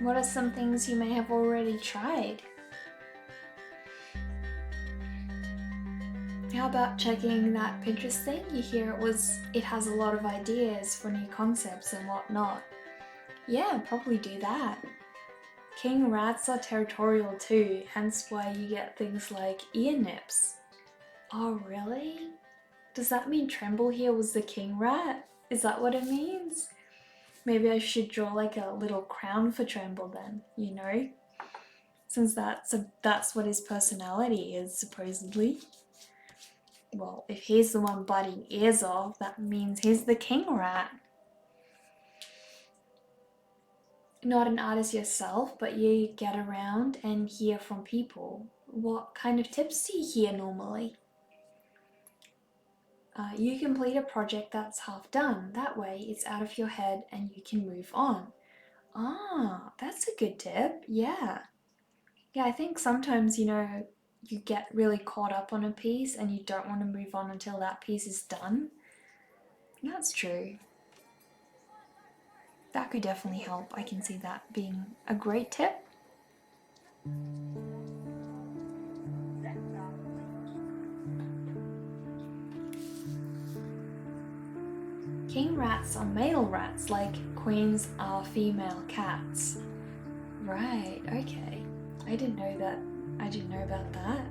What are some things you may have already tried? How about checking that Pinterest thing? You hear it has a lot of ideas for new concepts and whatnot. Yeah, probably do that. King rats are territorial too, hence why you get things like ear nips. Oh really? Does that mean Tremble here was the king rat? Is that what it means? Maybe I should draw like a little crown for Tremble then, you know? Since that's what his personality is, supposedly. Well, if he's the one biting ears off, that means he's the king rat. Not an artist yourself, but you get around and hear from people. What kind of tips do you hear normally? You complete a project that's half done. That way it's out of your head and you can move on. Ah, that's a good tip. Yeah. Yeah, I think sometimes, you know, you get really caught up on a piece and you don't want to move on until that piece is done. That's true. That could definitely help. I can see that being a great tip. King rats are male rats, like queens are female cats. Right, okay. I didn't know about that.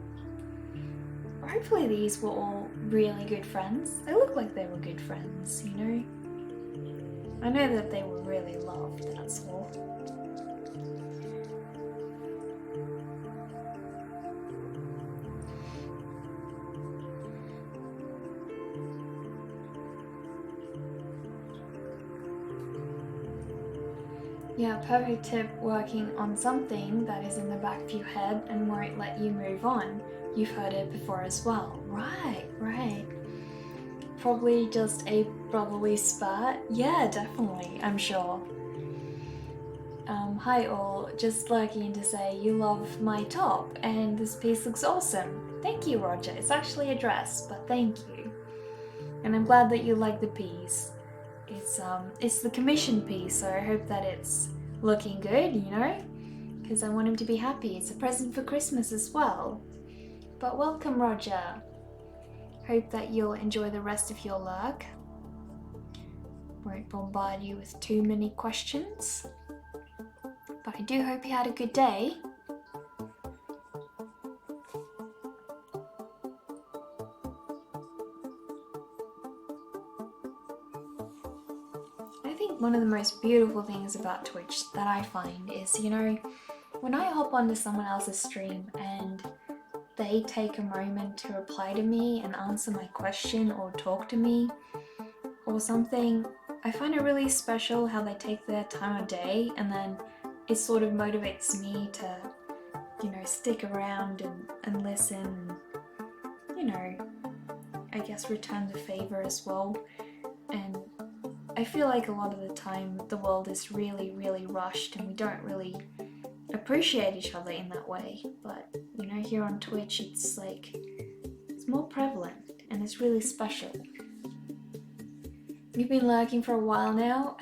Hopefully these were all really good friends. They look like they were good friends, you know? I know that they were really loved, that's all. Yeah, perfect tip, working on something that is in the back of your head and won't let you move on. You've heard it before as well. Right. Probably just a brotherly spat. Yeah, definitely, I'm sure. Hi all, just lurking to say you love my top and this piece looks awesome. Thank you, Roger. It's actually a dress, but thank you. And I'm glad that you like the piece. It's the commission piece, so I hope that it's looking good, you know? Because I want him to be happy. It's a present for Christmas as well. But welcome, Roger. Hope that you'll enjoy the rest of your lurk. Won't bombard you with too many questions. But I do hope you had a good day. I think one of the most beautiful things about Twitch that I find is, you know, when I hop onto someone else's stream and they take a moment to reply to me and answer my question or talk to me or something, I find it really special how they take their time of day, and then it sort of motivates me to, you know, stick around and listen, you know, I guess return the favor as well. And I feel like a lot of the time the world is really, really rushed and we don't really appreciate each other in that way. But, you know, here on Twitch it's like, it's more prevalent and it's really special. You've been lurking for a while now.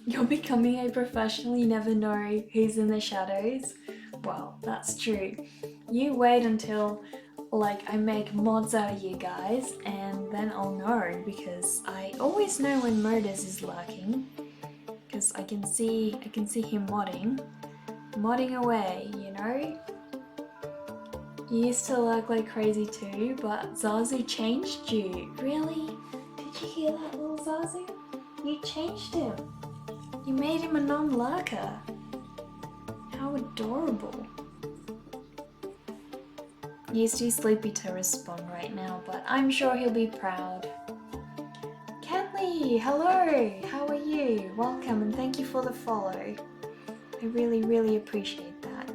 You're becoming a professional, you never know who's in the shadows. Well, that's true. You wait until like I make mods out of you guys and then I'll know, because I always know when Modus is lurking, because I can see him modding away, you know? You used to lurk like crazy too, but Zazu changed you. Really? Did you hear that, little Zazu? You changed him. You made him a non-lurker. How adorable. He's too sleepy to respond right now, but I'm sure he'll be proud. Kenley, Ratty, hello, how are you? Welcome and thank you for the follow. I really appreciate that.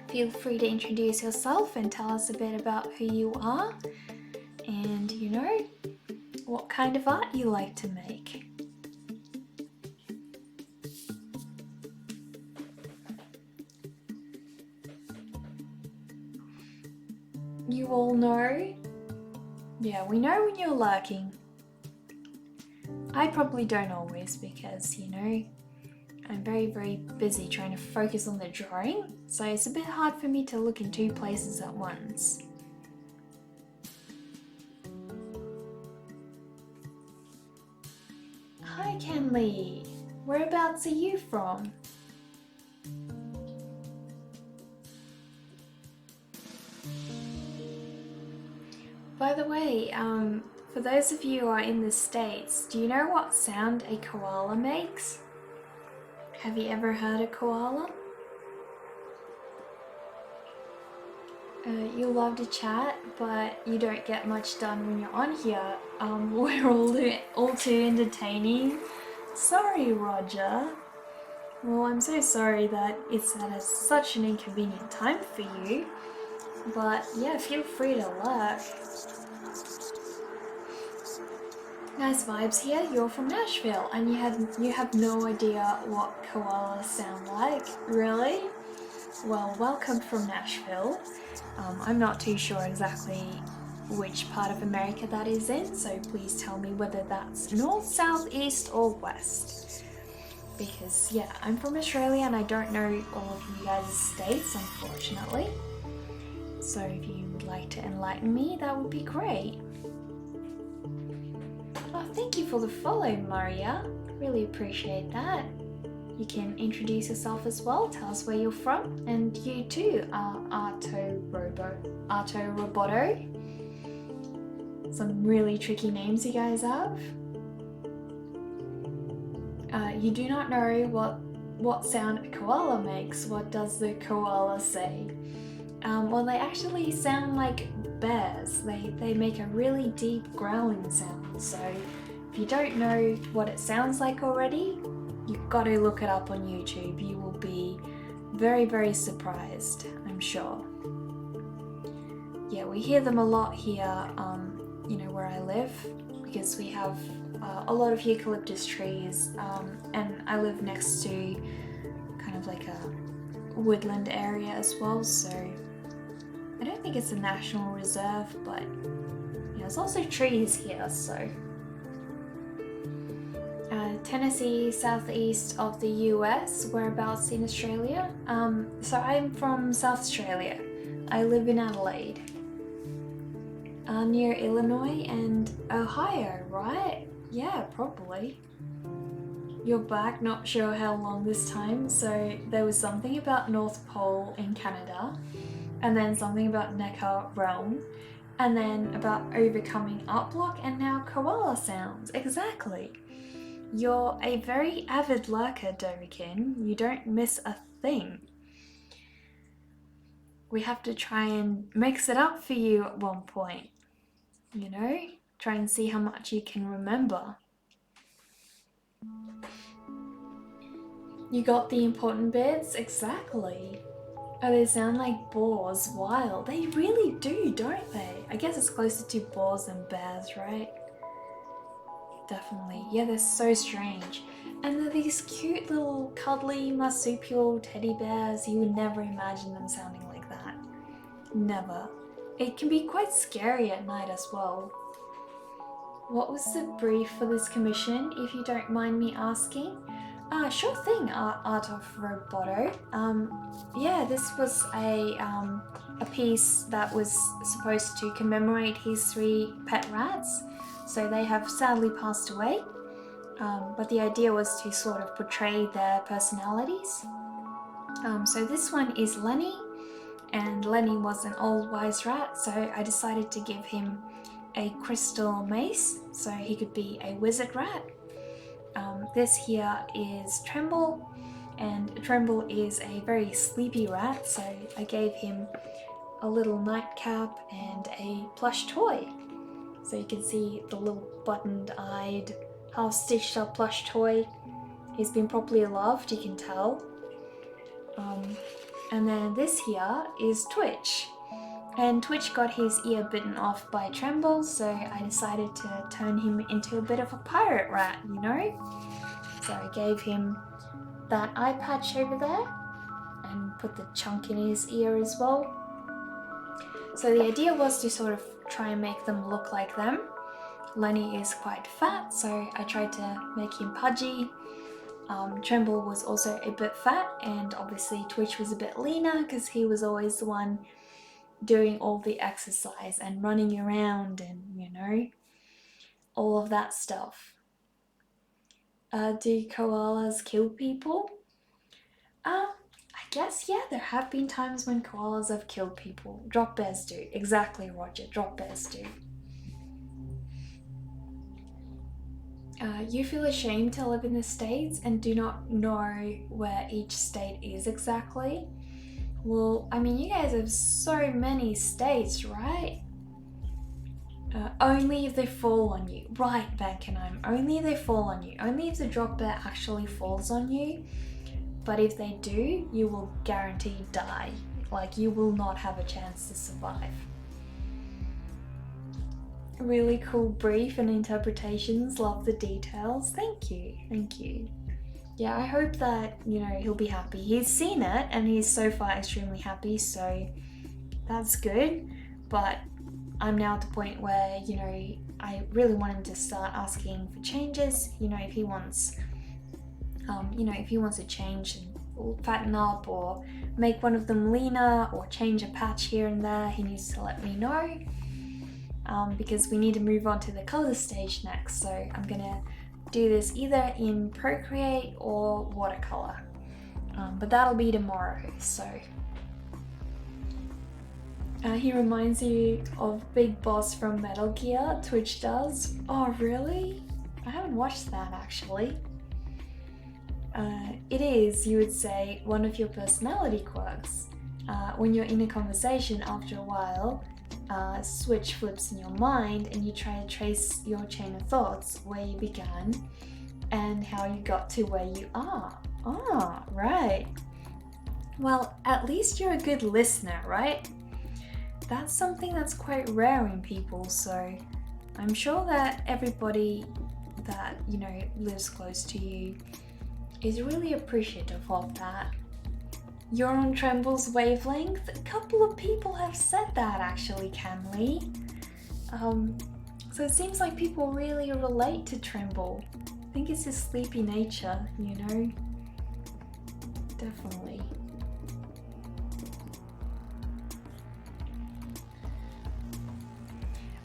Feel free to introduce yourself and tell us a bit about who you are and, you know, what kind of art you like to make. You all know? Yeah, we know when you're lurking. I probably don't always because, you know, I'm very busy trying to focus on the drawing, so it's a bit hard for me to look in two places at once. Hi Kenley, whereabouts are you from? By the way, for those of you who are in the States, do you know what sound a koala makes? Have you ever heard a koala? You love to chat, but you don't get much done when you're on here. We're all too entertaining. Sorry, Roger. Well, I'm so sorry that it's at such an inconvenient time for you. But yeah, feel free to lurk. Nice vibes here. You're from Nashville, and you have no idea what koalas sound like. Really? Well, welcome from Nashville. I'm not too sure exactly which part of America that is in, so please tell me whether that's north, south, east, or west. Because yeah, I'm from Australia and I don't know all of you guys' states, unfortunately. So if you would like to enlighten me, that would be great. Oh, thank you for the follow, Maria. Really appreciate that. You can introduce yourself as well, tell us where you're from, and you too are Arto Roboto. Some really tricky names you guys have. You do not know what sound a koala makes. What does the koala say? Well, they actually sound like bears. They make a really deep growling sound. So if you don't know what it sounds like already, you've got to look it up on YouTube. You will be very surprised, I'm sure. Yeah, we hear them a lot here, you know, where I live, because we have a lot of eucalyptus trees, and I live next to kind of like a woodland area as well, so I don't think it's a national reserve, but you know, there's also trees here, so. Tennessee, southeast of the US, whereabouts in Australia? So I'm from South Australia. I live in Adelaide. Near Illinois and Ohio, right? Yeah, probably. You're back, not sure how long this time, so there was something about North Pole in Canada, and then something about Neckar Realm, and then about overcoming Uplock, and now koala sounds. Exactly. You're a very avid lurker, Dovikin. You don't miss a thing. We have to try and mix it up for you at one point. You know? Try and see how much you can remember. You got the important bits? Exactly. Oh, they sound like boars. Wild. They really do, don't they? I guess it's closer to boars than bears, right? Definitely. Yeah, they're so strange. And they're these cute little cuddly marsupial teddy bears. You would never imagine them sounding like that. Never. It can be quite scary at night as well. What was the brief for this commission, if you don't mind me asking? Sure thing, Art of Roboto. Yeah, this was a piece that was supposed to commemorate his 3 pet rats. So they have sadly passed away, but the idea was to sort of portray their personalities. So this one is Lenny, and Lenny was an old wise rat, so I decided to give him a crystal mace so he could be a wizard rat. This here is Tremble, and Tremble is a very sleepy rat, so I gave him a little nightcap and a plush toy. So you can see the little buttoned-eyed half stitched up plush toy. He's been properly loved, you can tell. And then this here is Twitch. And Twitch got his ear bitten off by Tremble, so I decided to turn him into a bit of a pirate rat, you know? So I gave him that eye patch over there and put the chunk in his ear as well. So the idea was to sort of try and make them look like them. Lenny is quite fat, so I tried to make him pudgy. Tremble was also a bit fat, and obviously Twitch was a bit leaner because he was always the one doing all the exercise and running around and, you know, all of that stuff. Do koalas kill people? I guess, yeah, there have been times when koalas have killed people. Drop bears do. Exactly, Roger. Drop bears do. You feel ashamed to live in the States and do not know where each state is exactly? Well, I mean, you guys have so many states, right? Only if they fall on you. Right, Peg&Awl. Only if they fall on you. Only if the drop bear actually falls on you. But if they do, you will guaranteed die. Like, you will not have a chance to survive. Really cool brief and interpretations. Love the details. Thank you. Thank you. Yeah, I hope that, you know, he'll be happy. He's seen it and he's so far extremely happy, so that's good. But I'm now at the point where, you know, I really want him to start asking for changes. You know, if he wants, if he wants to change and fatten up or make one of them leaner or change a patch here and there, he needs to let me know. Because we need to move on to the color stage next. So I'm gonna do this either in Procreate or watercolor. But that'll be tomorrow, so. He reminds you of Big Boss from Metal Gear, Twitch does. Oh, really? I haven't watched that actually. It is, you would say, one of your personality quirks. When you're in a conversation, after a while, switch flips in your mind and you try to trace your chain of thoughts, where you began and how you got to where you are. Ah, right. Well, at least you're a good listener, right? That's something that's quite rare in people, so I'm sure that everybody that, you know, lives close to you is really appreciative of that. You're on Tremble's wavelength? A couple of people have said that actually, Camly. So it seems like people really relate to Tremble. I think it's his sleepy nature, you know? Definitely.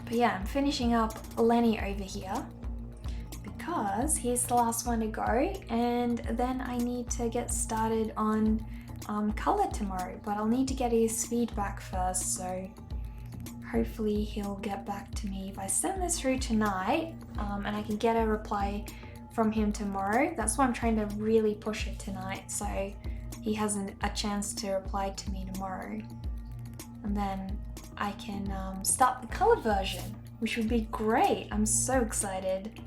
But yeah, I'm finishing up Lenny over here because he's the last one to go, and then I need to get started on color tomorrow, but I'll need to get his feedback first, so hopefully he'll get back to me if I send this through tonight, and I can get a reply from him tomorrow. That's why I'm trying to really push it tonight, so he has a chance to reply to me tomorrow, and then I can start the color version, which would be great. I'm so excited.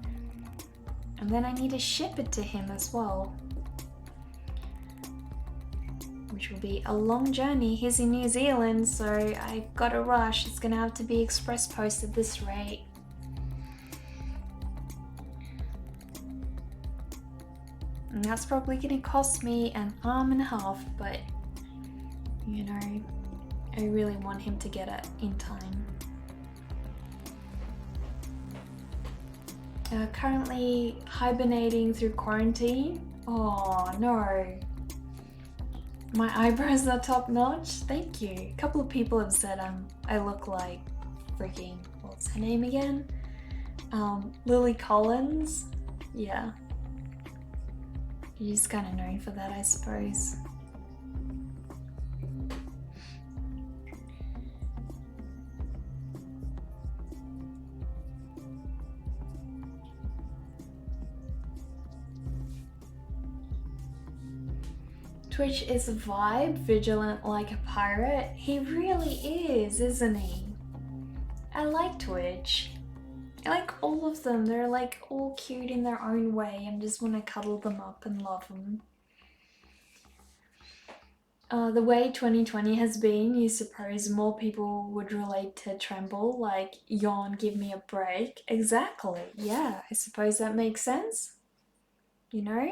And then I need to ship it to him as well, which will be a long journey. He's in New Zealand, so I gotta rush. It's gonna have to be express post at this rate. And that's probably gonna cost me an arm and a half, but you know, I really want him to get it in time. Currently hibernating through quarantine. Oh no. My eyebrows are top notch. Thank you. A couple of people have said I look like freaking, what's her name again? Lily Collins. Yeah. You're just kind of known for that, I suppose. Twitch is a vibe, vigilant like a pirate. He really is, isn't he? I like Twitch. I like all of them. They're like all cute in their own way and just want to cuddle them up and love them. The way 2020 has been, you suppose more people would relate to Tremble, like yawn, give me a break. Exactly, yeah, I suppose that makes sense, you know?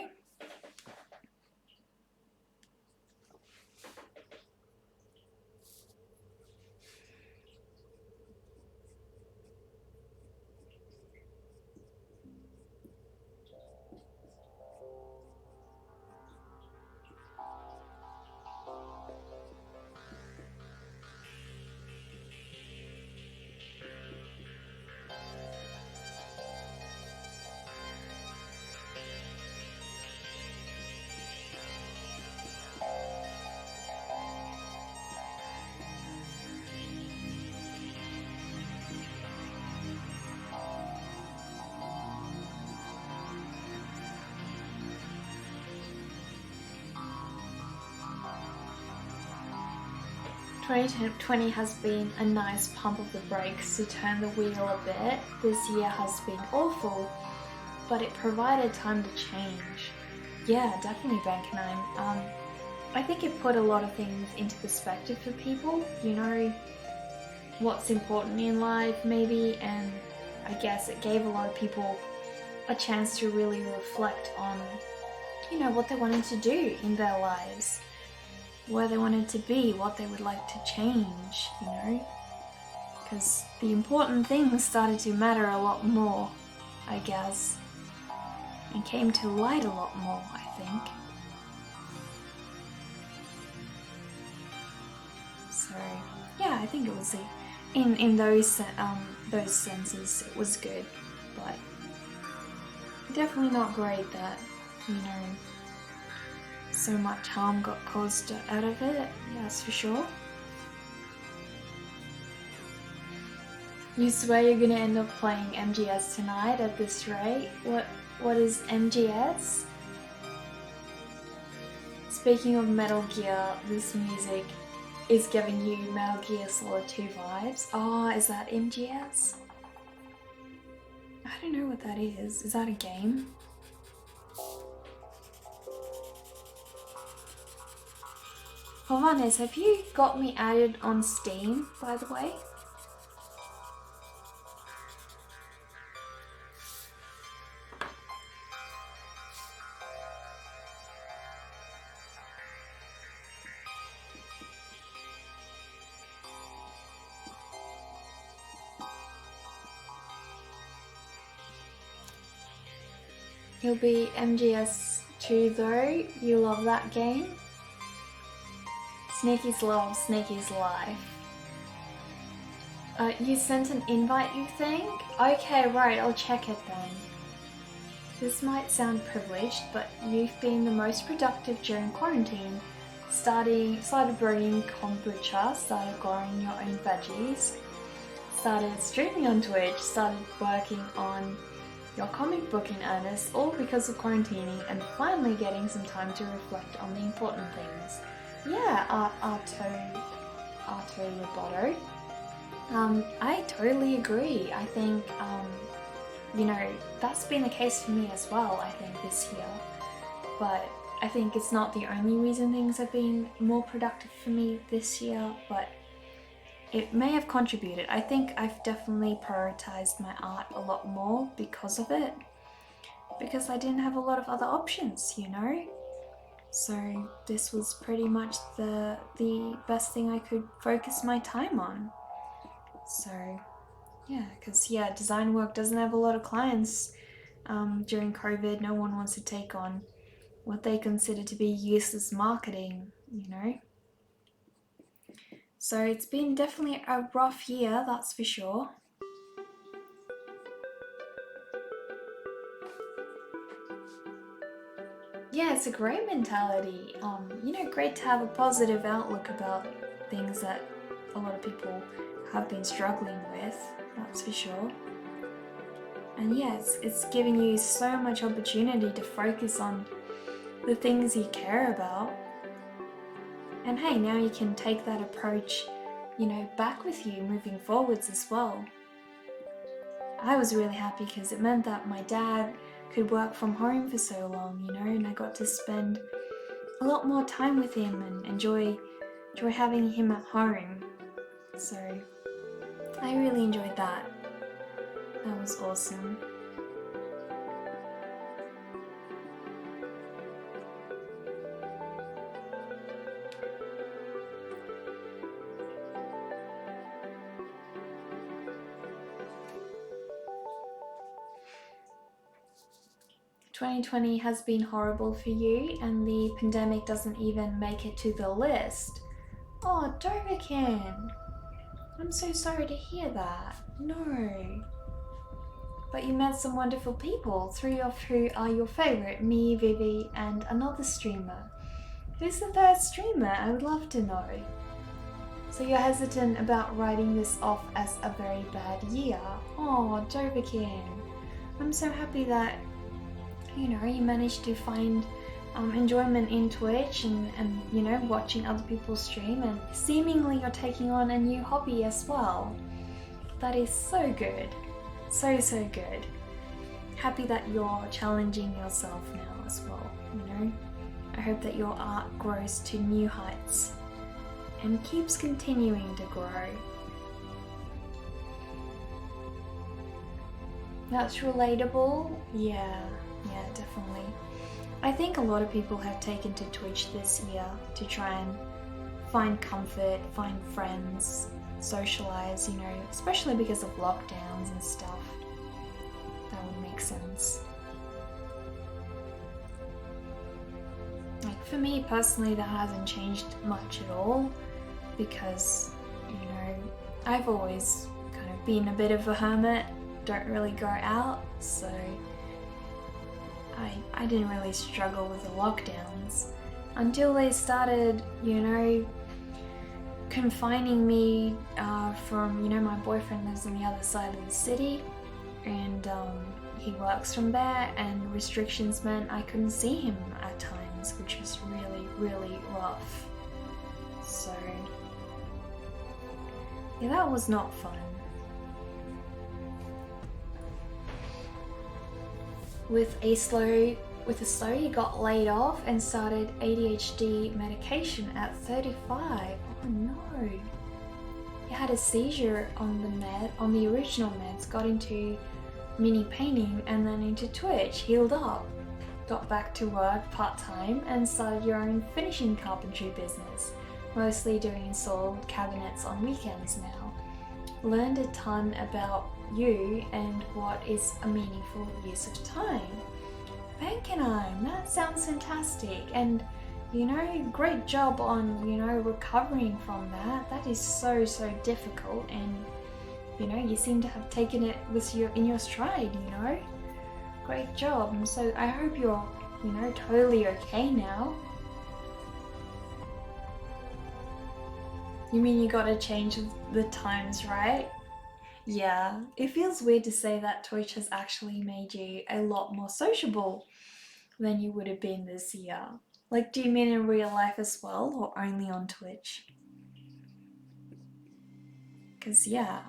2020 has been a nice pump of the brakes to turn the wheel a bit. This year has been awful, but it provided time to change. Yeah, definitely, Bankanine. I think it put a lot of things into perspective for people, you know, what's important in life maybe, and I guess it gave a lot of people a chance to really reflect on, you know, what they wanted to do in their lives, where they wanted to be, what they would like to change, you know, because the important things started to matter a lot more, I guess, and came to light a lot more, I think. So yeah, I think it was in those senses it was good, but definitely not great that, you know, so much harm got caused out of it, that's for sure. You swear you're gonna end up playing MGS tonight at this rate? What is MGS? Speaking of Metal Gear, this music is giving you Metal Gear Solid 2 vibes. Oh, is that MGS? I don't know what that is. Is that a game? Hovannes, have you got me added on Steam, by the way? You'll be MGS2 though, you love that game. Sneaky's love, Sneaky's life. You sent an invite, you think? Okay, right, I'll check it then. This might sound privileged, but you've been the most productive during quarantine. Started brewing kombucha, started growing your own veggies, started streaming on Twitch, started working on your comic book in earnest, all because of quarantining and finally getting some time to reflect on the important things. Yeah, Arto Roboto. I totally agree. I think, you know, that's been the case for me as well, I think, this year. But I think it's not the only reason things have been more productive for me this year, but it may have contributed. I think I've definitely prioritized my art a lot more because of it. Because I didn't have a lot of other options, you know? So this was pretty much the best thing I could focus my time on. So yeah, because yeah, design work doesn't have a lot of clients during COVID. No one wants to take on what they consider to be useless marketing, you know? So it's been definitely a rough year, that's for sure. Yeah, it's a great mentality. You know, great to have a positive outlook about things that a lot of people have been struggling with, that's for sure. And yeah, it's giving you so much opportunity to focus on the things you care about. And hey, now you can take that approach, you know, back with you moving forwards as well. I was really happy because it meant that my dad could work from home for so long, you know, and I got to spend a lot more time with him and enjoy having him at home. So I really enjoyed that. That was awesome. "2020 has been horrible for you and the pandemic doesn't even make it to the list." Oh, Dovakin! I'm so sorry to hear that. No. But you met some wonderful people, 3 of who are your favourite, me, Vivi, and another streamer. Who's the third streamer? I would love to know. So you're hesitant about writing this off as a very bad year. Oh, Dovakin. I'm so happy that, you know, you managed to find enjoyment in Twitch and, you know, watching other people stream, and seemingly you're taking on a new hobby as well. That is so good. So good. Happy that you're challenging yourself now as well, you know. I hope that your art grows to new heights and keeps continuing to grow. That's relatable. Yeah, definitely. I think a lot of people have taken to Twitch this year to try and find comfort, find friends, socialize, you know, especially because of lockdowns and stuff. That would make sense. Like for me personally, that hasn't changed much at all because, you know, I've always kind of been a bit of a hermit, don't really go out, so I didn't really struggle with the lockdowns until they started, you know, confining me from, you know, my boyfriend lives on the other side of the city and he works from there, and restrictions meant I couldn't see him at times, which was really rough. So yeah, that was not fun. With a slow, he got laid off and started ADHD medication at 35. Oh no. He had a seizure on the original meds, got into mini painting and then into Twitch, healed up, got back to work part-time and started your own finishing carpentry business, mostly doing installed cabinets on weekends now. Learned a ton about you and what is a meaningful use of time. Peg&Awl, that sounds fantastic, and you know, great job on, you know, recovering from that. That is so difficult, and you know, you seem to have taken it in your stride, you know. Great job. And so I hope you're, you know, totally okay now. You mean you gotta change the times, right? Yeah, it feels weird to say that Twitch has actually made you a lot more sociable than you would have been this year. Like, do you mean in real life as well, or only on Twitch? Because yeah,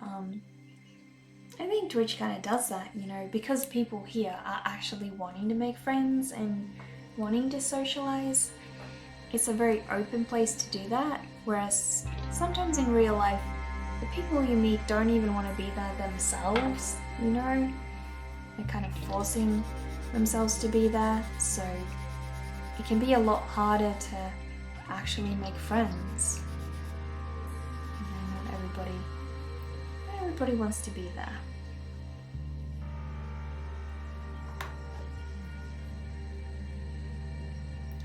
I think Twitch kind of does that, you know, because people here are actually wanting to make friends and wanting to socialize. It's a very open place to do that, whereas sometimes in real life, the people you meet don't even want to be there themselves, you know? They're kind of forcing themselves to be there, so it can be a lot harder to actually make friends. You know, not everybody wants to be there.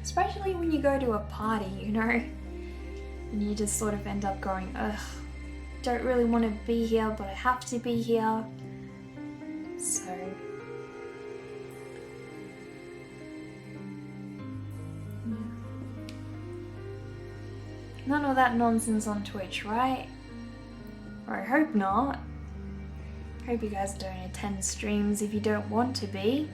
Especially when you go to a party, you know? And you just sort of end up going, ugh, don't really want to be here, but I have to be here. So yeah. None of that nonsense on Twitch, right? Or I hope not. Hope you guys don't attend streams if you don't want to be.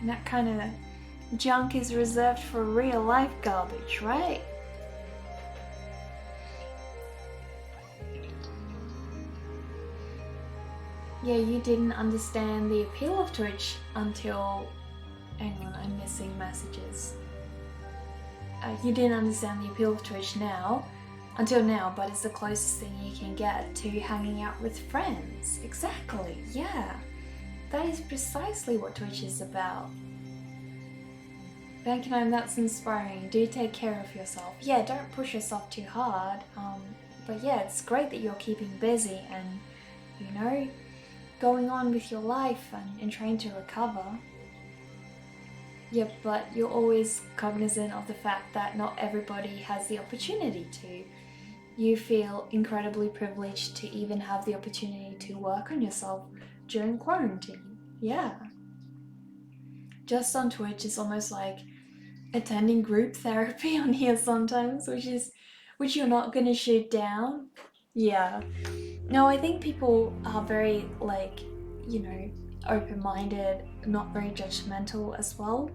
And that kind of junk is reserved for real life garbage, right? Yeah, you didn't understand the appeal of Twitch until... Hang on, I'm missing messages. You didn't understand the appeal of Twitch until now, but it's the closest thing you can get to hanging out with friends. Exactly, yeah. That is precisely what Twitch is about. Peg&Awl, that's inspiring. Do take care of yourself. Yeah, don't push yourself too hard. But yeah, it's great that you're keeping busy and, you know, going on with your life and trying to recover. Yep, but you're always cognizant of the fact that not everybody has the opportunity to. You feel incredibly privileged to even have the opportunity to work on yourself during quarantine. Yeah. Just on Twitch, it's almost like attending group therapy on here sometimes, which you're not gonna shoot down. Yeah. No, I think people are very, like, you know, open-minded, not very judgmental as well.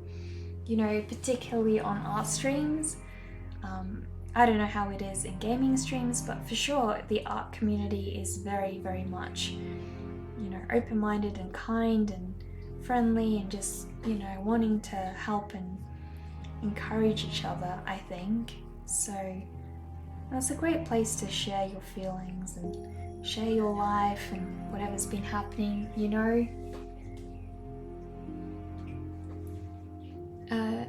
You know, particularly on art streams. I don't know how it is in gaming streams, but for sure the art community is very, very much, you know, open-minded and kind and friendly and just, you know, wanting to help and encourage each other, I think. So that's a great place to share your feelings and share your life and whatever's been happening, you know.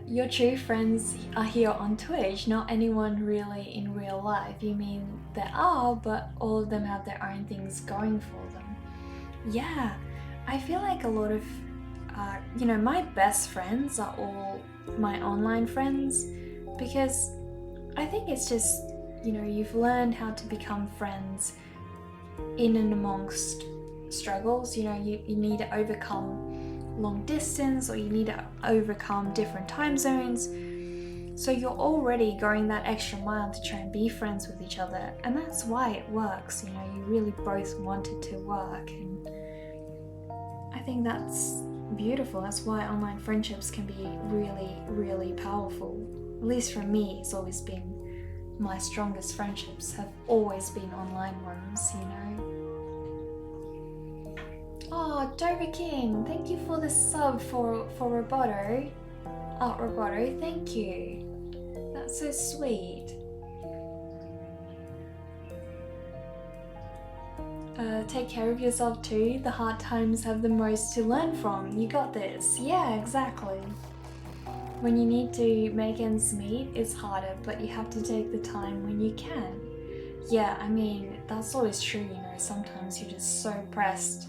Your true friends are here on Twitch, not anyone really in real life. You mean there are, but all of them have their own things going for them. Yeah, I feel like a lot of, you know, my best friends are all my online friends because I think it's just, you know, you've learned how to become friends in and amongst struggles. You know, you need to overcome long distance or you need to overcome different time zones. So you're already going that extra mile to try and be friends with each other, and that's why it works. You know, you really both want it to work, and I think that's beautiful. That's why online friendships can be really, really powerful. At least for me, it's always been my strongest friendships have always been online ones, you know. Oh, Dover King, thank you for the sub for Roboto. Art Roboto, thank you. That's so sweet. Take care of yourself too. The hard times have the most to learn from. You got this. Yeah, exactly. When you need to make ends meet, it's harder, but you have to take the time when you can. Yeah, I mean, that's always true, you know. Sometimes you're just so pressed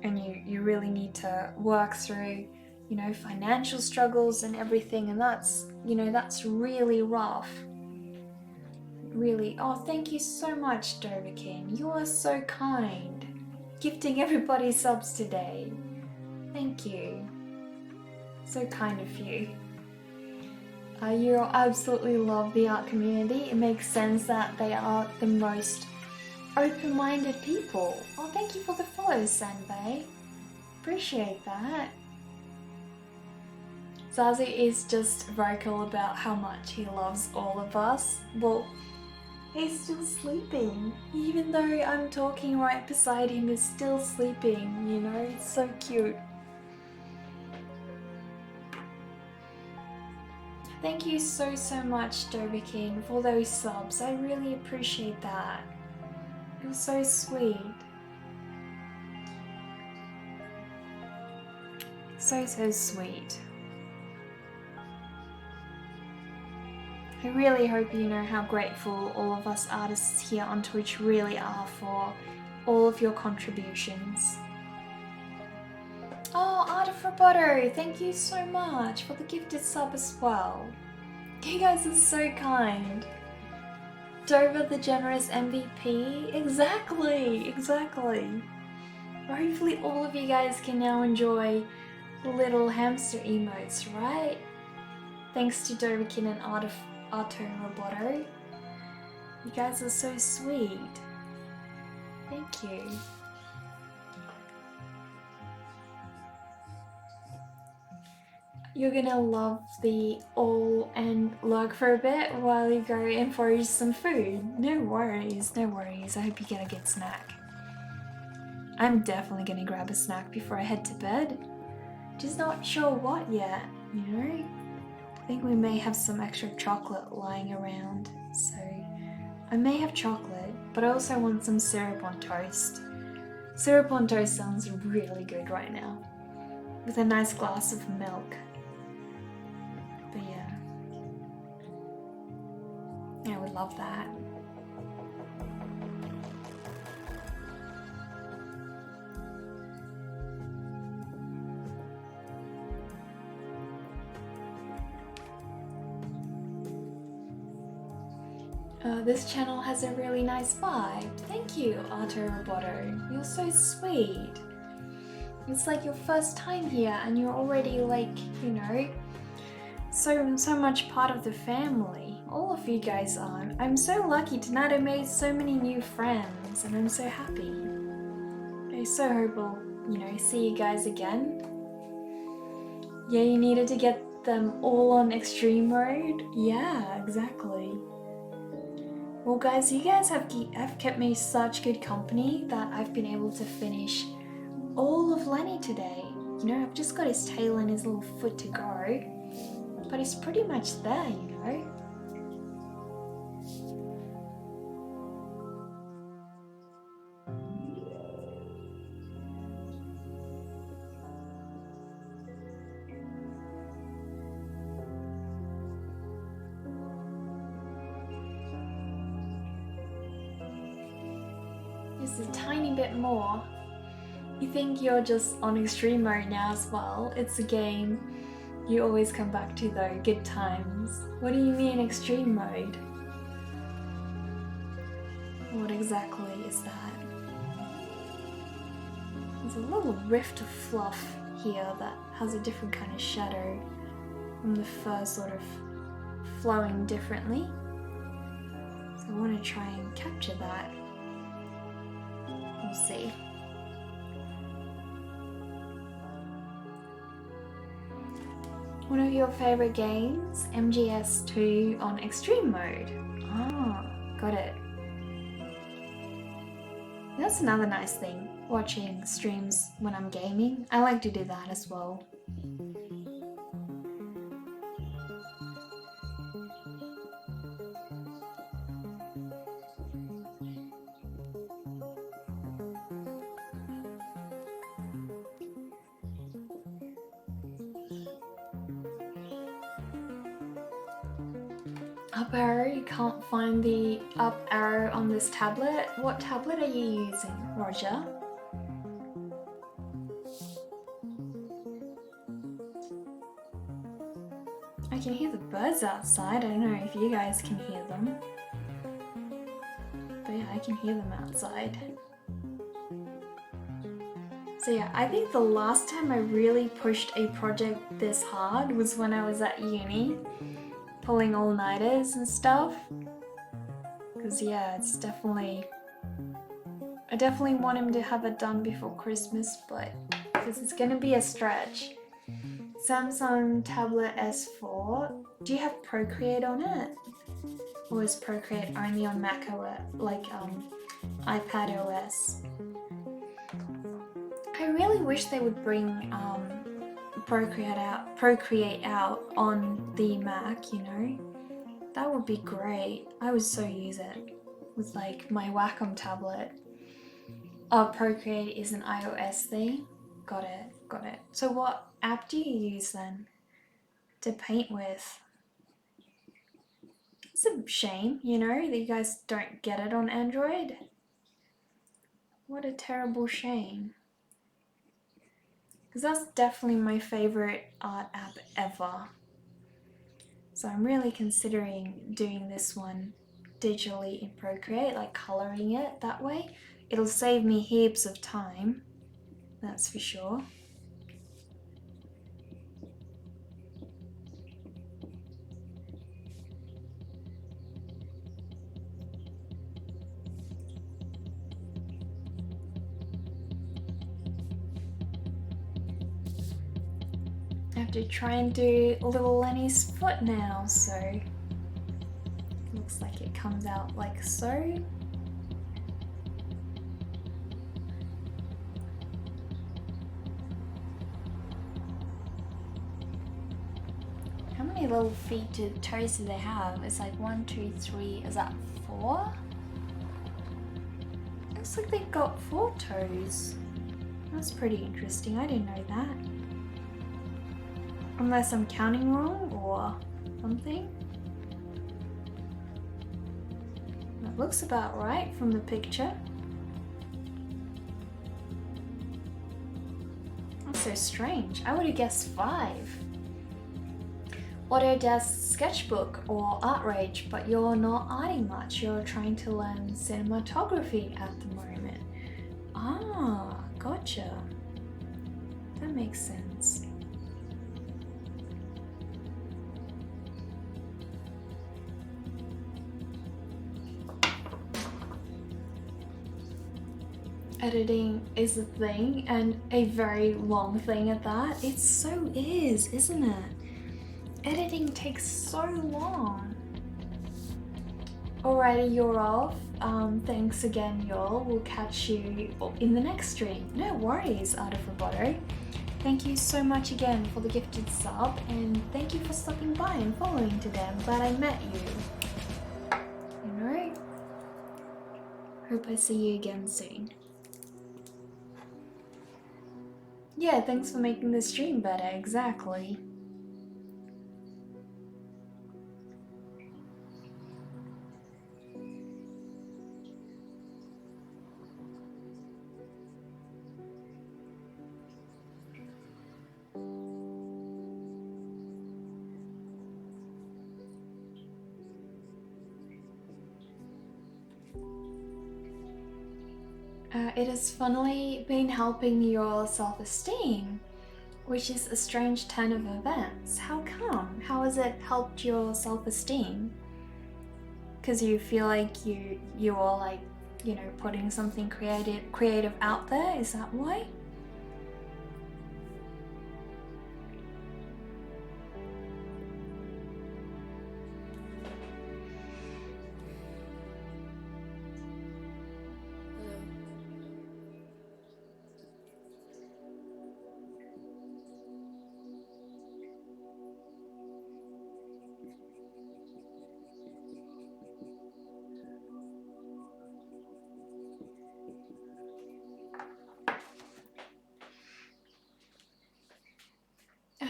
and you really need to work through, you know, financial struggles and everything, and that's, you know, that's really rough. Really. Oh, thank you so much, Dover King. You are so kind. Gifting everybody subs today. Thank you. So kind of you. You absolutely love the art community. It makes sense that they are the most open-minded people. Oh, thank you for the follow, Sanbei. Appreciate that. Zazu is just vocal about how much he loves all of us. Well, he's still sleeping. Even though I'm talking right beside him, he's still sleeping, you know? It's so cute. Thank you so much, Dover King, for those subs. I really appreciate that. You're so sweet. So sweet. I really hope you know how grateful all of us artists here on Twitch really are for all of your contributions. Oh, Art of Roboto, thank you so much for the gifted sub as well. You guys are so kind. Dover the generous MVP? Exactly. Hopefully all of you guys can now enjoy little hamster emotes, right? Thanks to Doverkin and Arto Roboto. You guys are so sweet. Thank you. You're gonna love the all and lurk for a bit while you go and forage some food. No worries. I hope you get a good snack. I'm definitely gonna grab a snack before I head to bed. Just not sure what yet, you know? I think we may have some extra chocolate lying around, so I may have chocolate, but I also want some syrup on toast. Syrup on toast sounds really good right now, with a nice glass of milk. But yeah, I would love that. This channel has a really nice vibe. Thank you, Arto Roboto. You're so sweet. It's like your first time here and you're already like, you know, so much part of the family. All of you guys are. I'm so lucky tonight. I made so many new friends and I'm so happy. I so hope I'll, you know, see you guys again. Yeah, you needed to get them all on extreme mode. Yeah, exactly. Well guys, you guys have kept me such good company that I've been able to finish all of Lenny today. You know, I've just got his tail and his little foot to go, but he's pretty much there, you know. Just a tiny bit more. You think you're just on extreme mode now as well. It's a game you always come back to though, good times. What do you mean extreme mode? What exactly is that? There's a little rift of fluff here that has a different kind of shadow from the fur sort of flowing differently. So I want to try and capture that. We'll see. One of your favorite games, MGS2 on extreme mode. Ah, got it. That's another nice thing, watching streams when I'm gaming. I like to do that as well. Up arrow, you can't find the up arrow on this tablet. What tablet are you using, Roger? I can hear the birds outside. I don't know if you guys can hear them. But yeah, I can hear them outside. So yeah, I think the last time I really pushed a project this hard was when I was at uni, pulling all-nighters and stuff. Because yeah, it's definitely... I definitely want him to have it done before Christmas, but because it's going to be a stretch. Samsung Tablet S4. Do you have Procreate on it? Or is Procreate only on Mac OS, like iPad OS? I really wish they would bring Procreate out on the Mac, you know? That would be great. I would so use it with like my Wacom tablet. Oh, Procreate is an iOS thing? Got it, got it. So what app do you use then to paint with? It's a shame, you know, that you guys don't get it on Android. What a terrible shame. Because that's definitely my favorite art app ever. So I'm really considering doing this one digitally in Procreate, like coloring it that way. It'll save me heaps of time, that's for sure. I have to try and do little Lenny's foot now, so looks like it comes out like so. many little feet to toes do they have? It's like 1, 2, 3, is that 4? Looks like they've got 4 toes. That's pretty interesting, I didn't know that. Unless I'm counting wrong or something. That looks about right from the picture. That's so strange. I would have guessed 5. Autodesk Sketchbook or Art Rage, but you're not arting much. You're trying to learn cinematography at the moment. Ah, gotcha. That makes sense. Editing is a thing, and a very long thing at that. It so is, isn't it? Editing takes so long. Alrighty, you're off. Thanks again, y'all. We'll catch you in the next stream. No worries, Art of Roboto. Thank you so much again for the gifted sub, and thank you for stopping by and following today. I'm glad I met you. You know? Hope I see you again soon. Yeah, thanks for making the stream better, exactly. It has funnily been helping your self-esteem, which is a strange turn of events. How come? How has it helped your self-esteem? Because you feel like you are like, you know, putting something creative out there? Is that why?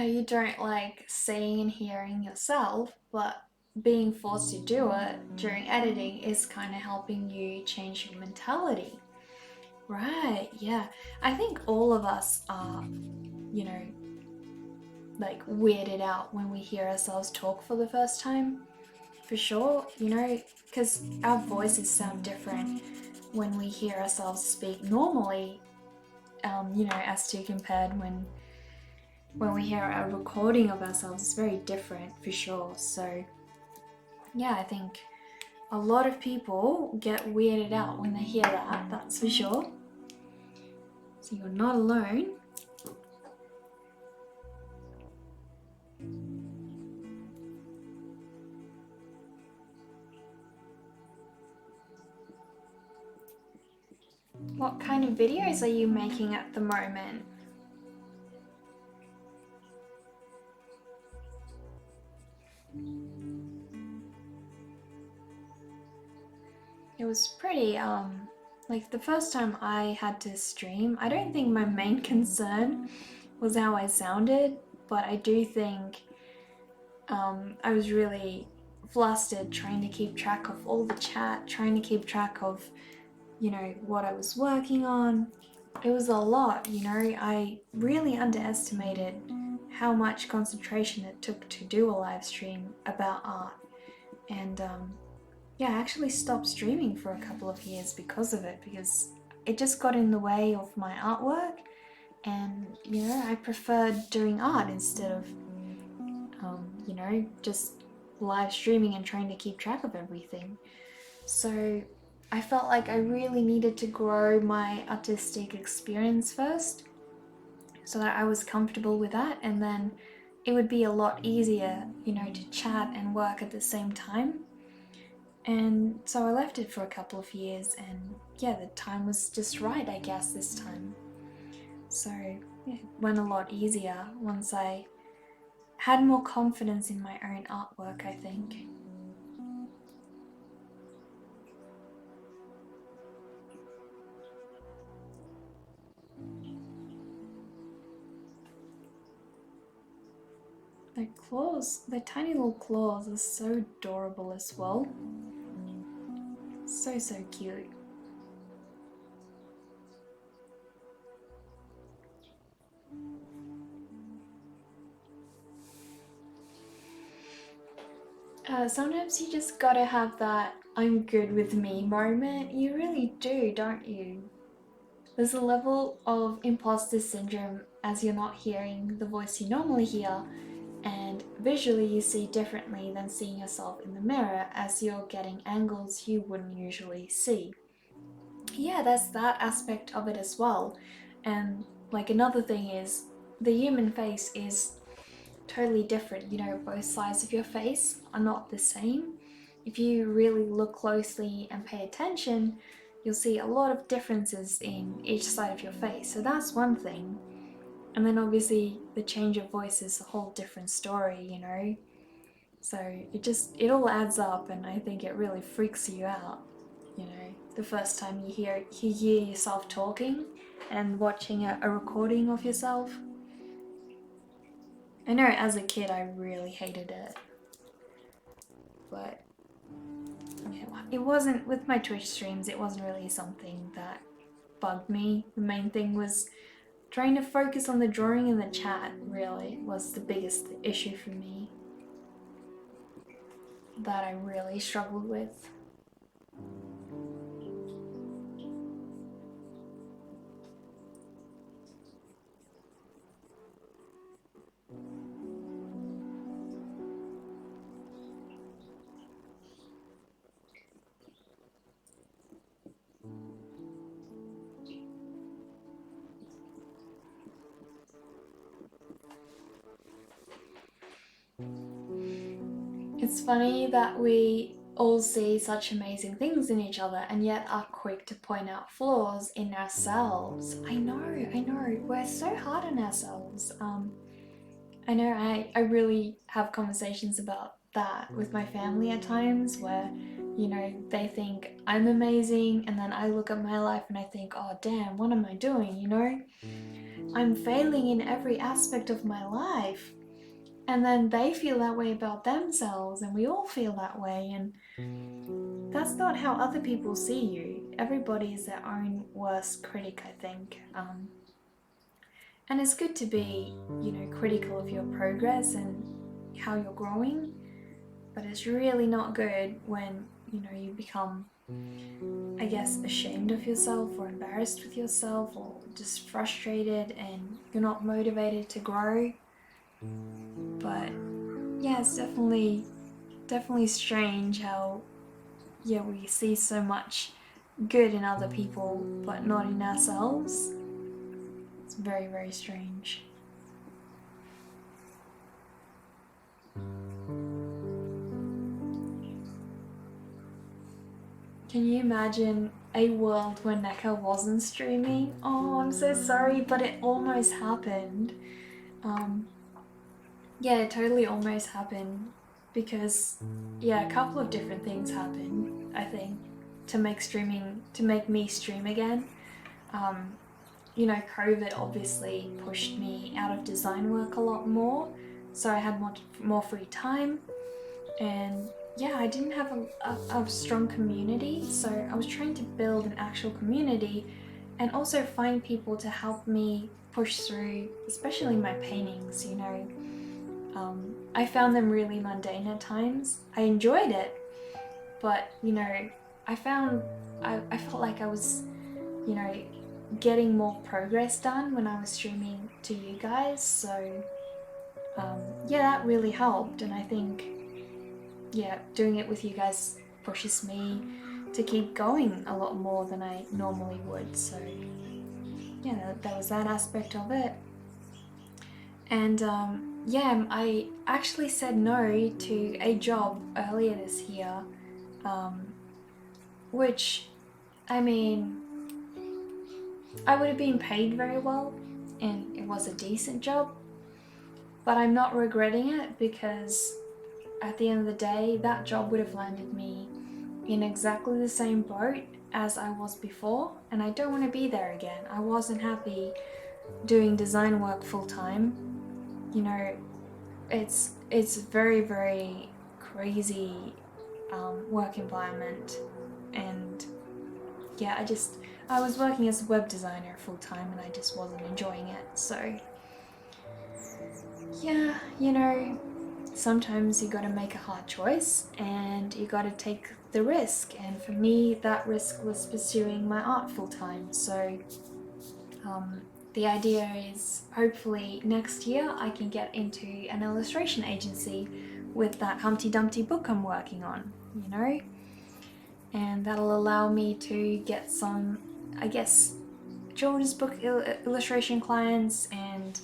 You don't like seeing and hearing yourself, but being forced to do it during editing is kind of helping you change your mentality. Right, yeah. I think all of us are, you know, like weirded out when we hear ourselves talk for the first time. For sure, you know, because our voices sound different when we hear ourselves speak normally, you know, as to compared when we hear a recording of ourselves. It's very different for sure. So yeah, I think a lot of people get weirded out when they hear that, that's for sure. So you're not alone. What kind of videos are you making at the moment? It was pretty, like the first time I had to stream, I don't think my main concern was how I sounded, but I do think I was really flustered trying to keep track of all the chat, trying to keep track of, you know, what I was working on. It was a lot, you know. I really underestimated how much concentration it took to do a live stream about art. And yeah, I actually stopped streaming for a couple of years because of it, because it just got in the way of my artwork. And, you know, I preferred doing art instead of, you know, just live streaming and trying to keep track of everything. So I felt like I really needed to grow my artistic experience first so that I was comfortable with that, and then it would be a lot easier, you know, to chat and work at the same time. And so I left it for a couple of years, and yeah, the time was just right, I guess, this time. So yeah, it went a lot easier once I had more confidence in my own artwork, I think. Their claws, their tiny little claws are so adorable as well. So, so cute. Sometimes you just gotta have that I'm good with me moment. You really do, don't you? There's a level of imposter syndrome as you're not hearing the voice you normally hear, and visually you see differently than seeing yourself in the mirror as you're getting angles you wouldn't usually see. Yeah, there's that aspect of it as well. And like another thing is the human face is totally different. You know, both sides of your face are not the same. If you really look closely and pay attention, you'll see a lot of differences in each side of your face. So that's one thing. And then obviously the change of voice is a whole different story, you know. So it all adds up, and I think it really freaks you out, you know, the first time you hear yourself talking and watching a recording of yourself. I know as a kid I really hated it, but it wasn't with my Twitch streams. It wasn't really something that bugged me. The main thing was trying to focus on the drawing and the chat. Really was the biggest issue for me that I really struggled with. It's funny that we all see such amazing things in each other and yet are quick to point out flaws in ourselves. I know, we're so hard on ourselves. I know I really have conversations about that with my family at times where, you know, they think I'm amazing and then I look at my life and I think, oh damn, what am I doing, you know? I'm failing in every aspect of my life. And then they feel that way about themselves, and we all feel that way, and that's not how other people see you. Everybody is their own worst critic, I think. And it's good to be, you know, critical of your progress and how you're growing, but it's really not good when, you know, you become, I guess, ashamed of yourself or embarrassed with yourself or just frustrated and you're not motivated to grow. But yeah, it's definitely strange how, yeah, we see so much good in other people but not in ourselves. It's very, very strange. Can you imagine a world where Neko wasn't streaming? Oh, I'm so sorry, but it almost happened. Yeah, it totally almost happened because, yeah, a couple of different things happened, I think, to make me stream again. You know, COVID obviously pushed me out of design work a lot more, so I had more free time, and yeah, I didn't have a strong community, so I was trying to build an actual community and also find people to help me push through, especially my paintings, you know. I found them really mundane at times. I enjoyed it, but you know, I felt like I was, you know, getting more progress done when I was streaming to you guys. So yeah, that really helped, and I think, yeah, doing it with you guys pushes me to keep going a lot more than I normally would. So yeah, that was that aspect of it. And yeah, I actually said no to a job earlier this year, which, I mean, I would have been paid very well and it was a decent job, But I'm not regretting it because at the end of the day, that job would have landed me in exactly the same boat as I was before, and I don't want to be there again. I wasn't happy doing design work full time. You know, it's very, very crazy work environment, and yeah, I was working as a web designer full time and I just wasn't enjoying it. So yeah, you know, sometimes you gotta make a hard choice and you gotta take the risk, and for me that risk was pursuing my art full time. So the idea is hopefully next year I can get into an illustration agency with that Humpty Dumpty book I'm working on, you know, and that'll allow me to get some, I guess, children's book illustration clients and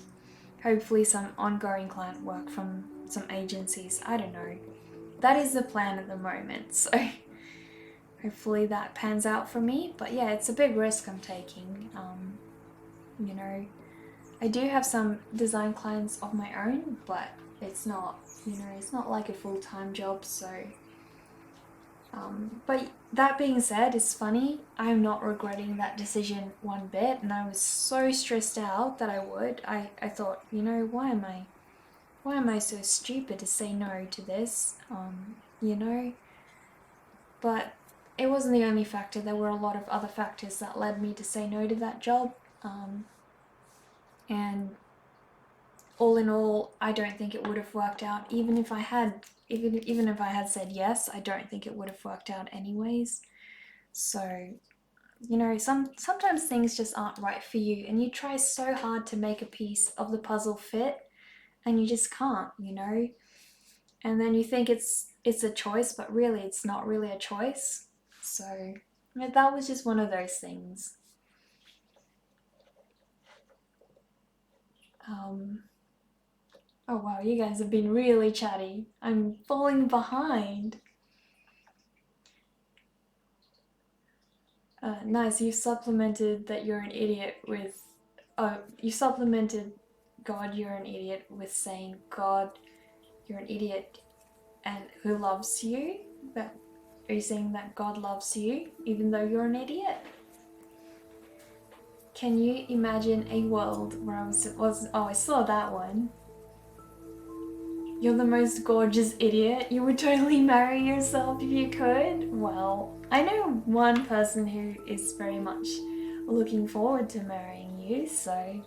hopefully some ongoing client work from some agencies. I don't know. That is the plan at the moment, so hopefully that pans out for me. But yeah, it's a big risk I'm taking. You know, I do have some design clients of my own, but it's not, you know, it's not like a full-time job, so but that being said, it's funny, I'm not regretting that decision one bit, and I was so stressed out that I thought, you know, why am I so stupid to say no to this, you know, but it wasn't the only factor. There were a lot of other factors that led me to say no to that job, and all in all, I don't think it would have worked out. Even if I had said yes, I don't think it would have worked out anyways. So, you know, sometimes things just aren't right for you, and you try so hard to make a piece of the puzzle fit, and you just can't, you know. And then you think it's a choice, but really it's not really a choice. So, yeah, that was just one of those things. Oh wow, you guys have been really chatty. I'm falling behind. Nice, you supplemented that you're an idiot with... you supplemented God, you're an idiot with saying God, you're an idiot and who loves you? Are you saying that God loves you even though you're an idiot? Can you imagine a world where I saw that one. You're the most gorgeous idiot. You would totally marry yourself if you could? Well, I know one person who is very much looking forward to marrying you, so...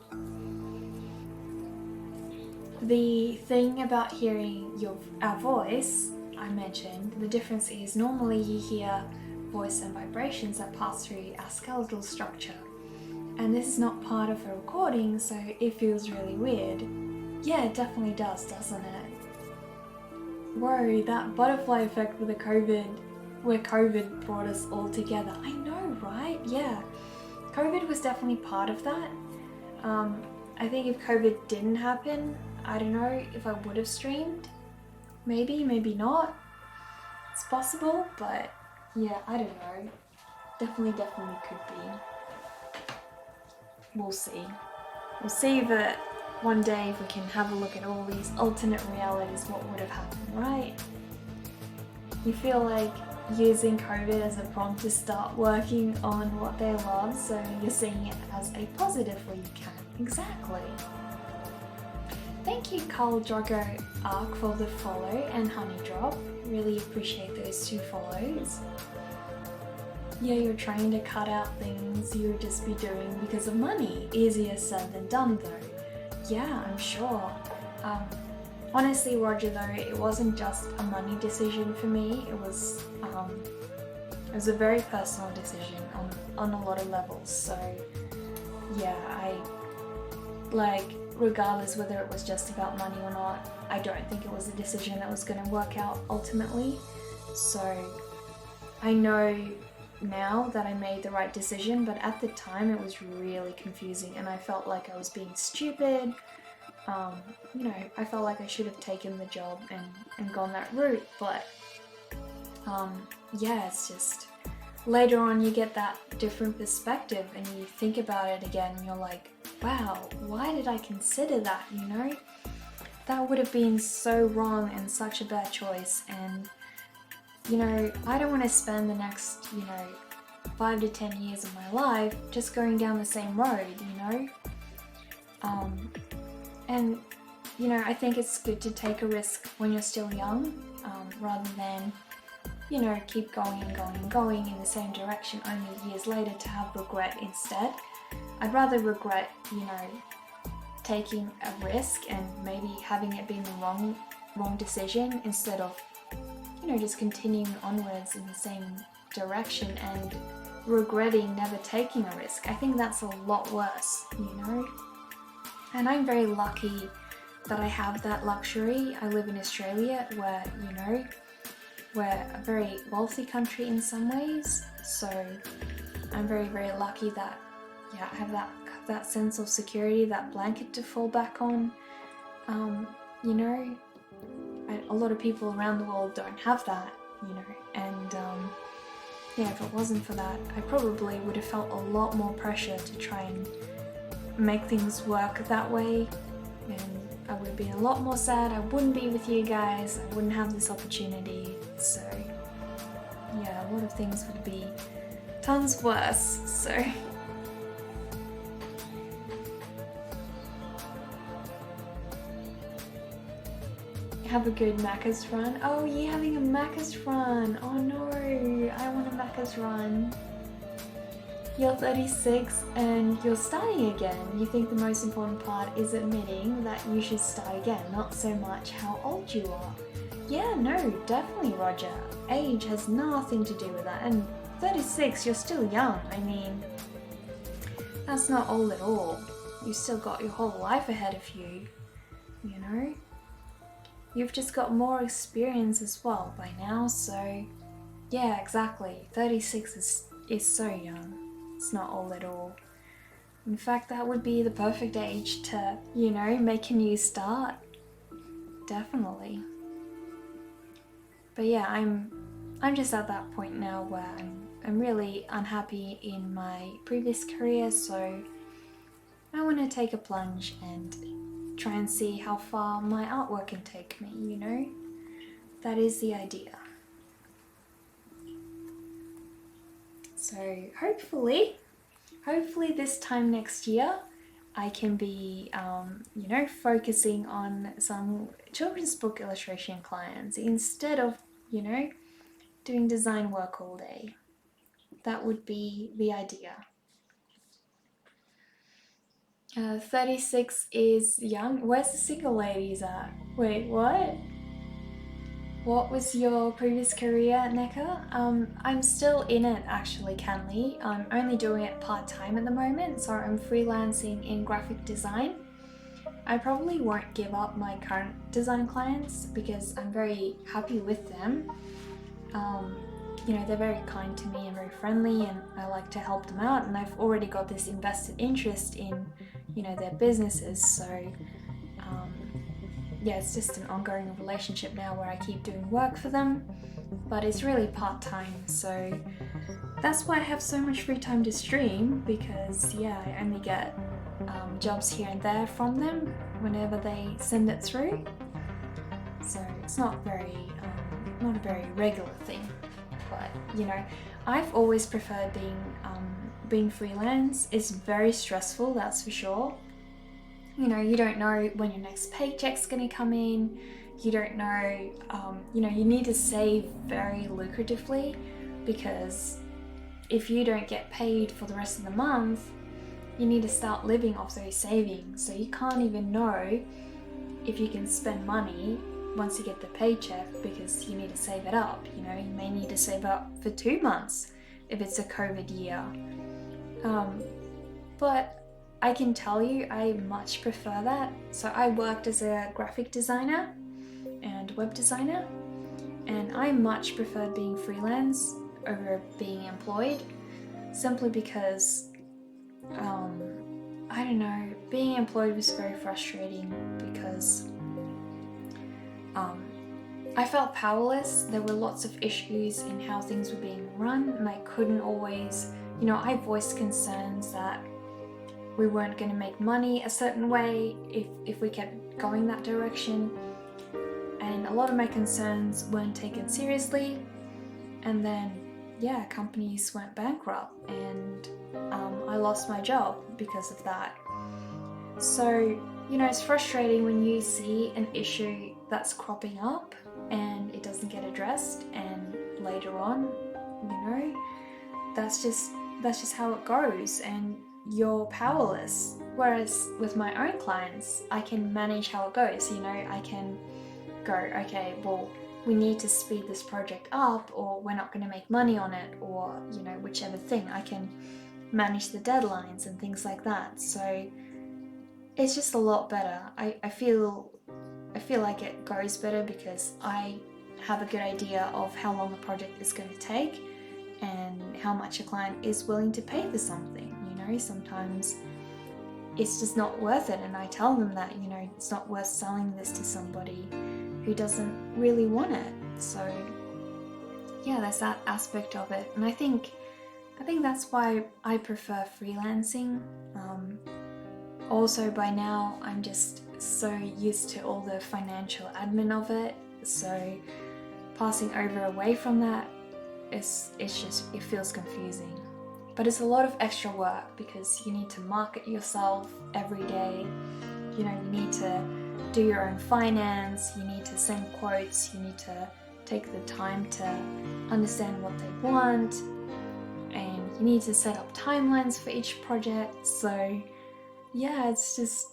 The thing about hearing our voice, I mentioned, the difference is normally you hear voice and vibrations that pass through our skeletal structure. And this is not part of a recording, so it feels really weird. Yeah, it definitely does, doesn't it? Whoa, that butterfly effect with the COVID, where COVID brought us all together. I know, right? Yeah. COVID was definitely part of that. I think if COVID didn't happen, I don't know if I would have streamed. Maybe, maybe not. It's possible, but yeah, I don't know. Definitely could be. We'll see. We'll see that one day if we can have a look at all these alternate realities, what would have happened, right? You feel like using COVID as a prompt to start working on what they love, so you're seeing it as a positive where you can. Exactly. Thank you, Carl Drogo Arc, for the follow, and Honeydrop. Really appreciate those 2 follows. Yeah, you're trying to cut out things you would just be doing because of money. Easier said than done though. Yeah, I'm sure. Honestly, Roger, though, it wasn't just a money decision for me. It was a very personal decision on a lot of levels. So yeah, regardless whether it was just about money or not, I don't think it was a decision that was going to work out ultimately. So I know now that I made the right decision, but at the time it was really confusing and I felt like I was being stupid. You know, I felt like I should have taken the job and gone that route, but yeah, it's just later on you get that different perspective and you think about it again and you're like, wow, why did I consider that, you know? that would have been so wrong and such a bad choice. And you know, I don't want to spend the next, you know, 5 to 10 years of my life just going down the same road, you know. And you know, I think it's good to take a risk when you're still young, rather than, you know, keep going and going and going in the same direction only years later to have regret instead. I'd rather regret, you know, taking a risk and maybe having it been the wrong decision instead of, you know, just continuing onwards in the same direction and regretting never taking a risk. I think that's a lot worse, you know. And I'm very lucky that I have that luxury. I live in Australia where, you know, we're a very wealthy country in some ways, so I'm very, very lucky that, yeah, I have that sense of security, that blanket to fall back on. You know, a lot of people around the world don't have that, you know, and yeah, if it wasn't for that, I probably would have felt a lot more pressure to try and make things work that way, and I would have been a lot more sad. I wouldn't be with you guys, I wouldn't have this opportunity, so yeah, a lot of things would be tons worse, so. Have a good Macca's run. Oh, you're having a Macca's run. Oh no, I want a Macca's run. You're 36 and you're starting again. You think the most important part is admitting that you should start again, not so much how old you are. Yeah, no, definitely, Roger. Age has nothing to do with that. And 36, you're still young. I mean, that's not old at all. You've still got your whole life ahead of you, you know? You've just got more experience as well by now, so yeah, exactly. 36 is so young. It's not old at all. In fact, that would be the perfect age to, you know, make a new start. Definitely. But yeah, I'm just at that point now where I'm really unhappy in my previous career, so I want to take a plunge and try and see how far my artwork can take me, you know? That is the idea. So hopefully this time next year I can be, you know, focusing on some children's book illustration clients instead of, you know, doing design work all day. That would be the idea. 36 is young. Where's the single ladies at? Wait, what? What was your previous career, Neka? I'm still in it actually, Canley. I'm only doing it part-time at the moment, so I'm freelancing in graphic design. I probably won't give up my current design clients because I'm very happy with them. You know, they're very kind to me and very friendly, and I like to help them out, and I've already got this invested interest in, you know, their businesses, so yeah, it's just an ongoing relationship now where I keep doing work for them, but it's really part-time, so that's why I have so much free time to stream, because yeah, I only get jobs here and there from them whenever they send it through, so it's not a very regular thing. But you know, I've always preferred being freelance. It's very stressful, that's for sure. You know, you don't know when your next paycheck's gonna come in. You don't know, you know, you need to save very lucratively, because if you don't get paid for the rest of the month, you need to start living off those savings. So you can't even know if you can spend money once you get the paycheck, because you need to save it up. You know, you may need to save up for 2 months if it's a COVID year. But I can tell you, I much prefer that. So I worked as a graphic designer and web designer, and I much preferred being freelance over being employed, simply because, I don't know, being employed was very frustrating because I felt powerless. There were lots of issues in how things were being run, and I couldn't always, you know, I voiced concerns that we weren't going to make money a certain way if we kept going that direction. And a lot of my concerns weren't taken seriously. And then, yeah, companies went bankrupt and I lost my job because of that. So, it's frustrating when you see an issue that's cropping up and it doesn't get addressed, and later on, that's just how it goes, and you're powerless. Whereas with my own clients, I can manage how it goes. I can go, okay, well, we need to speed this project up, or we're not going to make money on it, or whichever thing. I can manage the deadlines and things like that. So it's just a lot better. I feel like it goes better because I have a good idea of how long a project is going to take and how much a client is willing to pay for something. Sometimes it's just not worth it, and I tell them that it's not worth selling this to somebody who doesn't really want it. So yeah, there's that aspect of it, and I think that's why I prefer freelancing. Also, by now I'm just so used to all the financial admin of it, so passing over away from that, it feels confusing. But it's a lot of extra work because you need to market yourself every day. You need to do your own finance, you need to send quotes, you need to take the time to understand what they want, and you need to set up timelines for each project. So yeah, it's just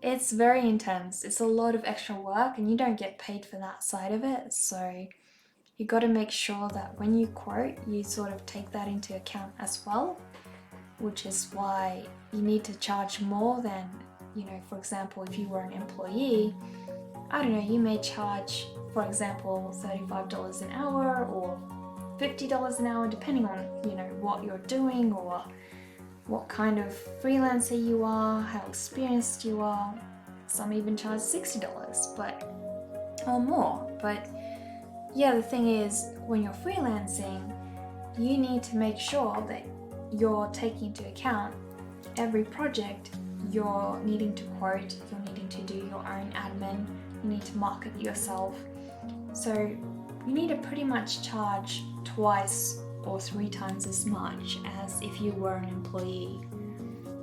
it's very intense. It's a lot of extra work and you don't get paid for that side of it. So you got to make sure that when you quote, you sort of take that into account as well, which is why you need to charge more than, for example, if you were an employee, I don't know, you may charge, for example, $35 an hour or $50 an hour, depending on, what you're doing or what kind of freelancer you are, how experienced you are. Some even charge $60 or more. But yeah, the thing is, when you're freelancing, you need to make sure that you're taking into account every project you're needing to quote, you're needing to do your own admin, you need to market yourself. So you need to pretty much charge twice or 3 times as much as if you were an employee.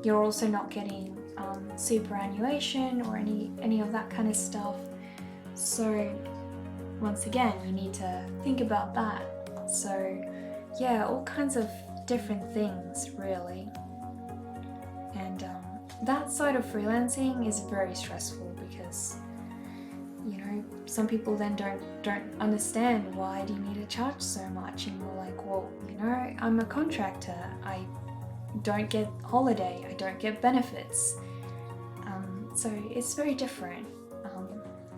You're also not getting superannuation or any of that kind of stuff. So once again, you need to think about that. So yeah, all kinds of different things really. And that side of freelancing is very stressful because some people then don't understand, why do you need to charge so much? And you're like, well, I'm a contractor, I don't get holiday, I don't get benefits. So it's very different.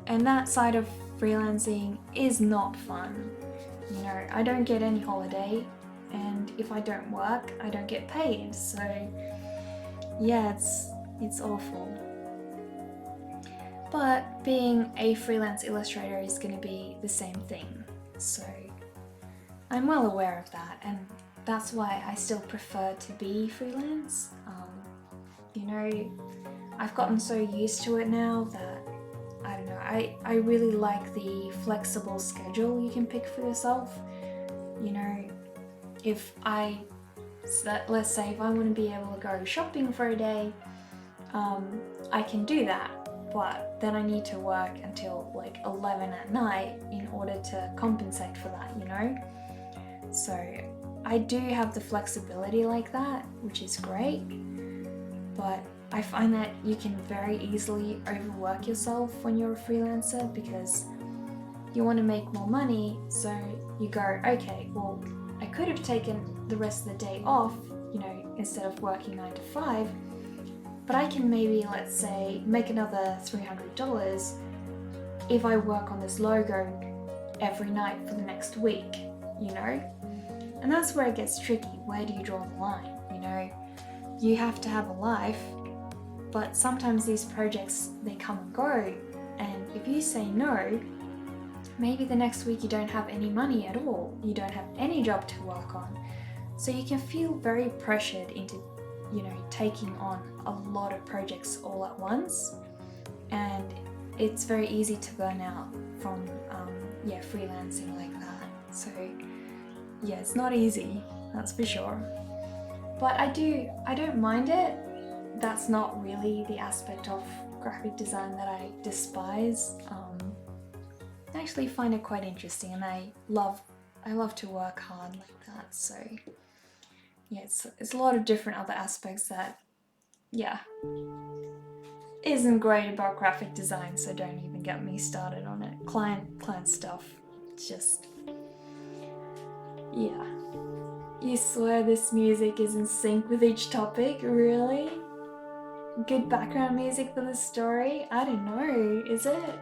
And that side of freelancing is not fun. I don't get any holiday, and if I don't work, I don't get paid. So yeah, it's awful. But being a freelance illustrator is going to be the same thing. So I'm well aware of that, and that's why I still prefer to be freelance. I've gotten so used to it now that I don't know, I really like the flexible schedule you can pick for yourself. If let's say if I want to be able to go shopping for a day, I can do that, but then I need to work until 11 at night in order to compensate for that, So I do have the flexibility like that, which is great, but I find that you can very easily overwork yourself when you're a freelancer because you want to make more money, so you go, okay, well, I could have taken the rest of the day off, instead of working 9 to 5, but I can maybe, let's say, make another $300 if I work on this logo every night for the next week, And that's where it gets tricky. Where do you draw the line, You have to have a life, but sometimes these projects, they come and go, and if you say no, maybe the next week you don't have any money at all, you don't have any job to work on. So you can feel very pressured into you know, taking on a lot of projects all at once, and it's very easy to burn out from freelancing like that. So yeah, it's not easy, that's for sure. But I don't mind it. That's not really the aspect of graphic design that I despise. I actually find it quite interesting, and I love to work hard like that. So yeah, it's a lot of different other aspects that, yeah, isn't great about graphic design, so don't even get me started on it. Client stuff, it's just, yeah. You swear this music is in sync with each topic, really? Good background music for the story? I don't know, is it?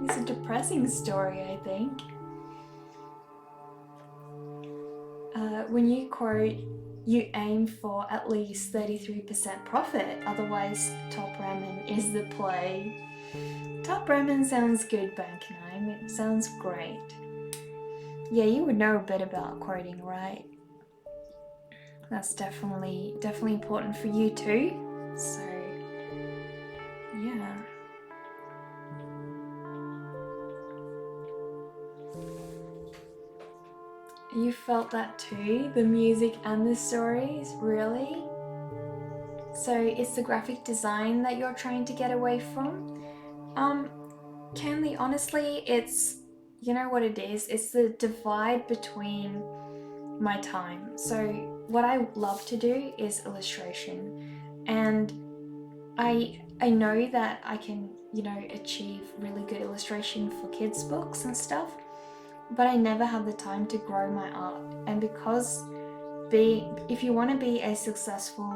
It's a depressing story, I think. When you quote, you aim for at least 33% profit, otherwise Top Ramen is the play. Top Ramen sounds good, Bankanime. It sounds great. Yeah, you would know a bit about quoting, right? That's definitely important for you too. So, yeah. You felt that too? The music and the stories? Really? So it's the graphic design that you're trying to get away from? Canly, honestly, it's, you know what it is? It's the divide between my time. So what I love to do is illustration, and I know that I can, you know, achieve really good illustration for kids' books and stuff, but I never have the time to grow my art. And because if you want to be a successful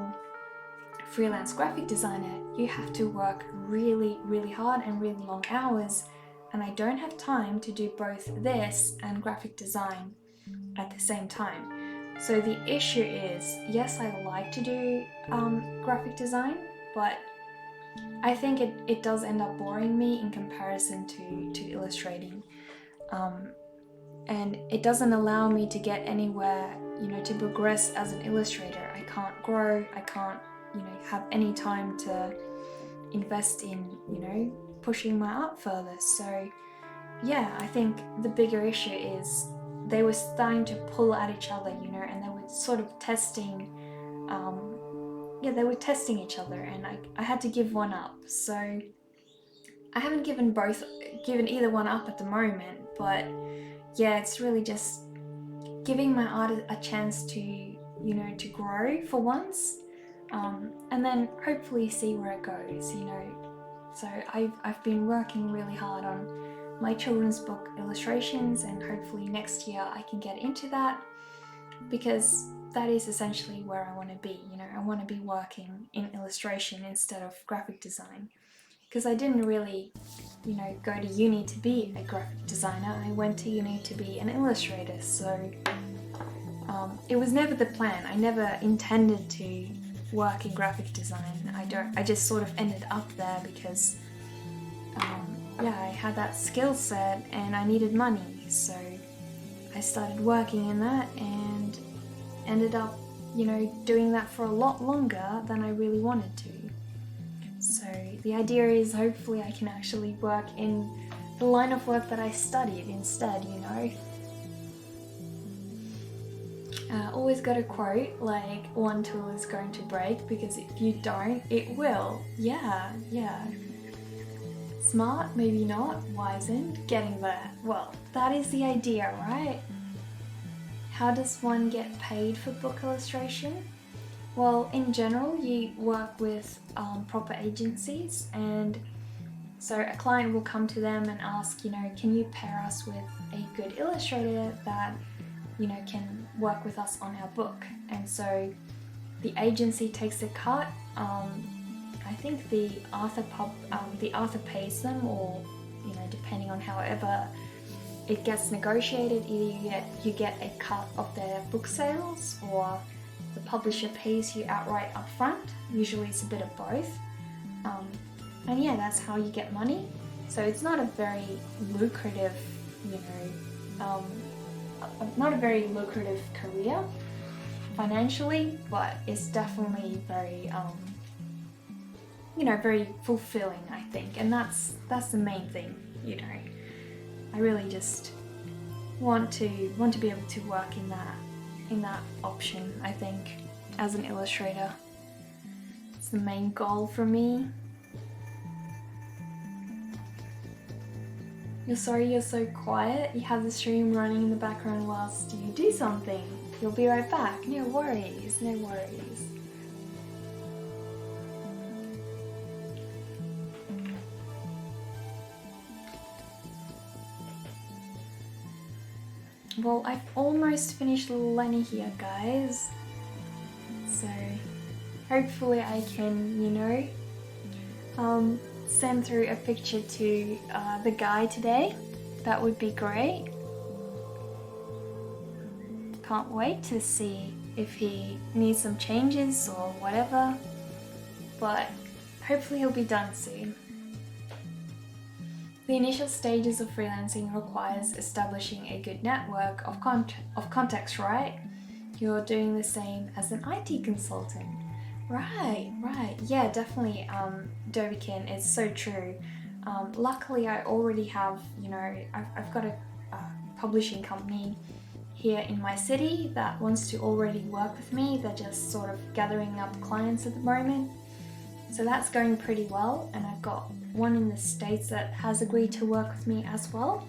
freelance graphic designer, you have to work really, really hard and really long hours, and I don't have time to do both this and graphic design at the same time. So the issue is, yes, I like to do graphic design, but I think it does end up boring me in comparison to illustrating. And it doesn't allow me to get anywhere, you know, to progress as an illustrator. I can't grow, I can't, you know, have any time to invest in, you know, pushing my art further. So yeah, I think the bigger issue is they were starting to pull at each other, you know, and they were sort of testing, they were testing each other, and I had to give one up. So I haven't given either one up at the moment, but yeah, it's really just giving my art a chance to, you know, to grow for once, and then hopefully see where it goes, you know. So I've been working really hard on my children's book illustrations, and hopefully next year I can get into that, because that is essentially where I want to be, you know. I want to be working in illustration instead of graphic design, because I didn't really, you know, go to uni to be a graphic designer. I went to uni to be an illustrator, so it was never the plan. I never intended to work in graphic design. I just sort of ended up there because I had that skill set and I needed money, so I started working in that and ended up, you know, doing that for a lot longer than I really wanted to. So the idea is hopefully I can actually work in the line of work that I studied instead, you know. Always got a quote like, one tool is going to break, because if you don't, it will. Yeah. Smart, maybe not. Wizened, getting there. Well, that is the idea, right? How does one get paid for book illustration? Well, in general, you work with proper agencies, and so a client will come to them and ask, you know, can you pair us with a good illustrator that, you know, can work with us on our book? And so the agency takes a cut. I think the author pays them, or, you know, depending on however it gets negotiated, either you get a cut of their book sales, or the publisher pays you outright up front. Usually it's a bit of both. And yeah, that's how you get money. So it's not a very lucrative, you know, not a very lucrative career, financially, but it's definitely very you know, very fulfilling, I think, and that's the main thing, you know. I really just want to be able to work in that option, I think, as an illustrator. It's the main goal for me. You're sorry you're so quiet. You have the stream running in the background whilst you do something. You'll be right back. No worries, no worries. Well, I've almost finished Lenny here, guys. So hopefully I can, you know, send through a picture to the guy today. That would be great. Can't wait to see if he needs some changes or whatever, but hopefully he'll be done soon. The initial stages of freelancing requires establishing a good network of contacts, right? You're doing the same as an IT consultant. Right, yeah, definitely, Dovikin, it's so true. Luckily I already have, you know, I've got a publishing company here in my city that wants to already work with me. They're just sort of gathering up clients at the moment. So that's going pretty well, and I've got one in the States that has agreed to work with me as well.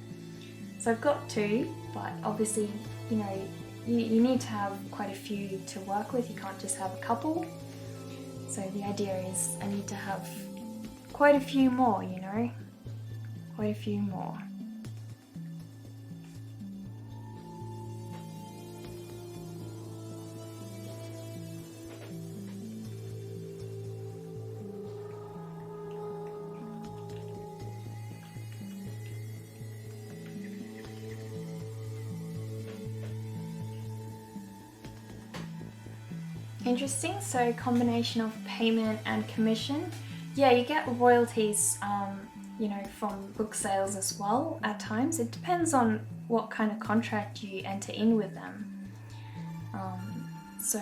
So I've got two, but obviously, you know, you need to have quite a few to work with. You can't just have a couple. So the idea is I need to have quite a few more, you know, quite a few more. Interesting, so combination of payment and commission. Yeah, you get royalties, you know, from book sales as well at times. It depends on what kind of contract you enter in with them. So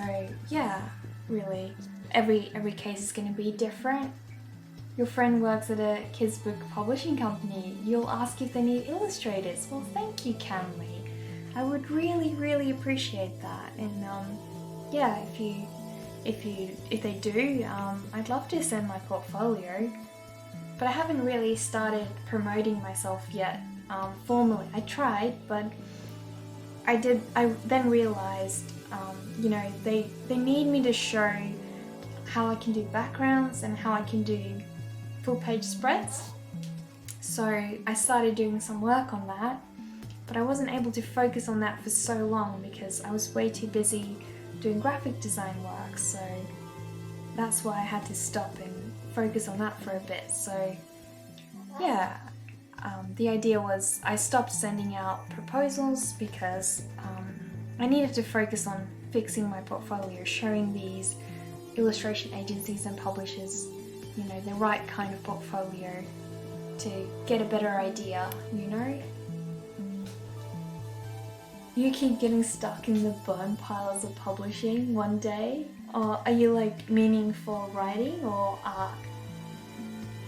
yeah, really, every case is going to be different. Your friend works at a kids book publishing company. You'll ask if they need illustrators. Well, thank you, Camly. I would really appreciate that. And yeah, if they do, I'd love to send my portfolio, but I haven't really started promoting myself yet formally. I tried, but I then realized, you know, they need me to show how I can do backgrounds and how I can do full page spreads. So I started doing some work on that, but I wasn't able to focus on that for so long because I was way too busy doing graphic design work, so that's why I had to stop and focus on that for a bit. So yeah, the idea was I stopped sending out proposals because I needed to focus on fixing my portfolio, showing these illustration agencies and publishers, you know, the right kind of portfolio to get a better idea, you know? You keep getting stuck in the burn piles of publishing one day? Or are you like meaning for writing or art?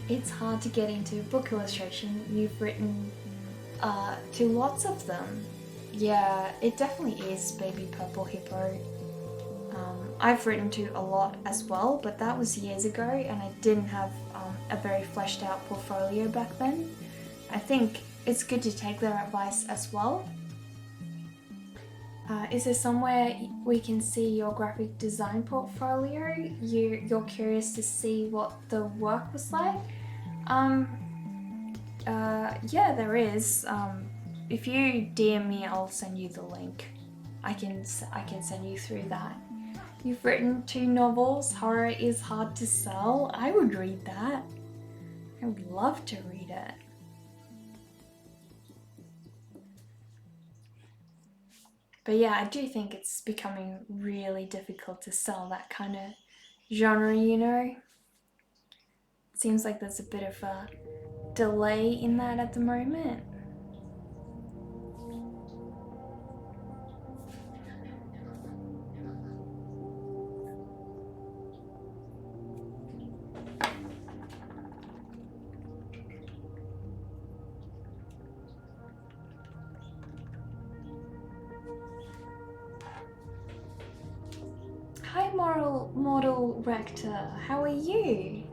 It's hard to get into book illustration. You've written to lots of them. Yeah, it definitely is, Baby Purple Hippo. I've written to a lot as well, but that was years ago and I didn't have a very fleshed out portfolio back then. I think it's good to take their advice as well. Is there somewhere we can see your graphic design portfolio? You're curious to see what the work was like? Yeah, there is. If you DM me, I'll send you the link. I can send you through that. You've written 2 novels. Horror is hard to sell. I would read that. I would love to read it. But yeah, I do think it's becoming really difficult to sell that kind of genre, you know? Seems like there's a bit of a delay in that at the moment. Mortal Rector, how are you?